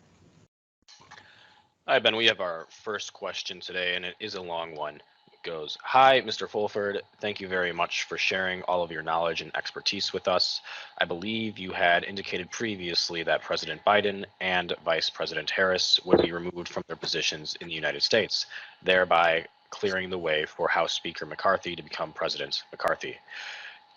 Hi, Ben. We have our first question today, and it is a long one. It goes, "Hi, Mr. Fulford. Thank you very much for sharing all of your knowledge and expertise with us. I believe you had indicated previously that President Biden and Vice President Harris would be removed from their positions in the United States, thereby clearing the way for House Speaker McCarthy to become President McCarthy.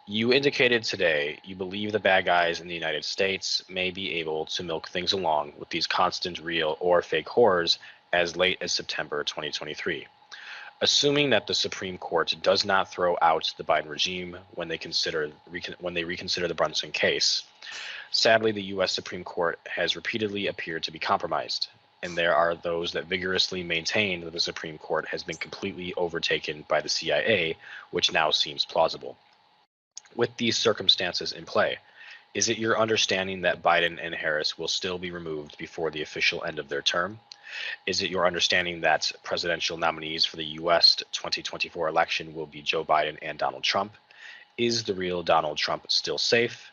You indicated today you believe the bad guys in the United States may be able to milk things along with these constant real or fake horrors as late as September 2023. Assuming that the Supreme Court does not throw out the Biden regime when they reconsider the Brunson case, sadly, the U.S. Supreme Court has repeatedly appeared to be compromised, and there are those that vigorously maintain that the Supreme Court has been completely overtaken by the CIA, which now seems plausible. With these circumstances in play, is it your understanding that Biden and Harris will still be removed before the official end of their term? Is it your understanding that presidential nominees for the U.S. 2024 election will be Joe Biden and Donald Trump? Is the real Donald Trump still safe?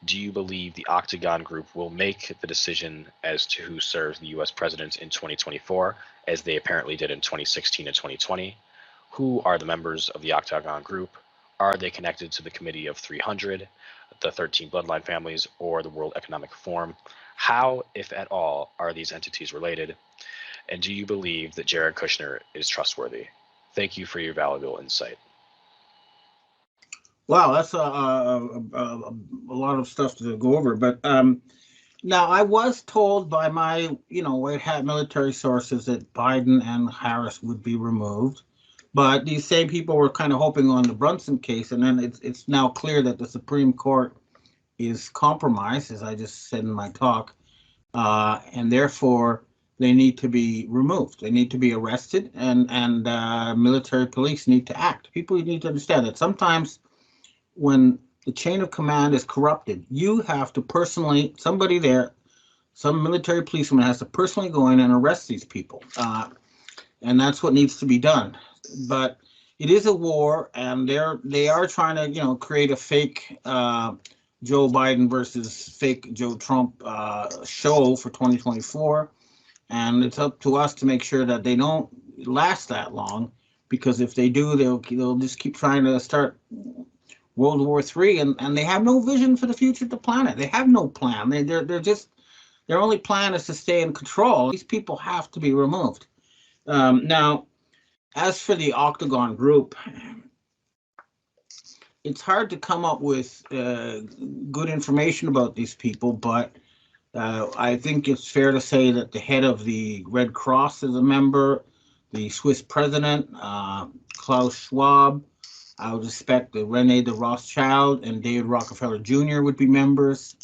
Do you believe the Octagon Group will make the decision as to who serves the U.S. president in 2024, as they apparently did in 2016 and 2020? Who are the members of the Octagon Group? Are they connected to the Committee of 300, the 13 bloodline families, or the World Economic Forum? How, if at all, are these entities related? And do you believe that Jared Kushner is trustworthy? Thank you for your valuable insight." Wow, that's a lot of stuff to go over. But now I was told by my, white hat military sources that Biden and Harris would be removed. But these same people were kind of hoping on the Brunson case, and then it's now clear that the Supreme Court is compromised, as I just said in my talk, and therefore they need to be removed. They need to be arrested, and military police need to act. People need to understand that sometimes when the chain of command is corrupted, you have to personally, some military policeman has to personally go in and arrest these people, and that's what needs to be done. But it is a war, and they are trying to create a fake Joe Biden versus fake Joe Trump show for 2024, and it's up to us to make sure that they don't last that long, because if they do, they'll just keep trying to start World War III, and they have no vision for the future of the planet. They have no plan. Their only plan is to stay in control. These people have to be removed. Now, as for the Octagon Group, it's hard to come up with good information about these people, but I think it's fair to say that the head of the Red Cross is a member, the Swiss president, Klaus Schwab. I would expect that Rene de Rothschild and David Rockefeller Jr. would be members.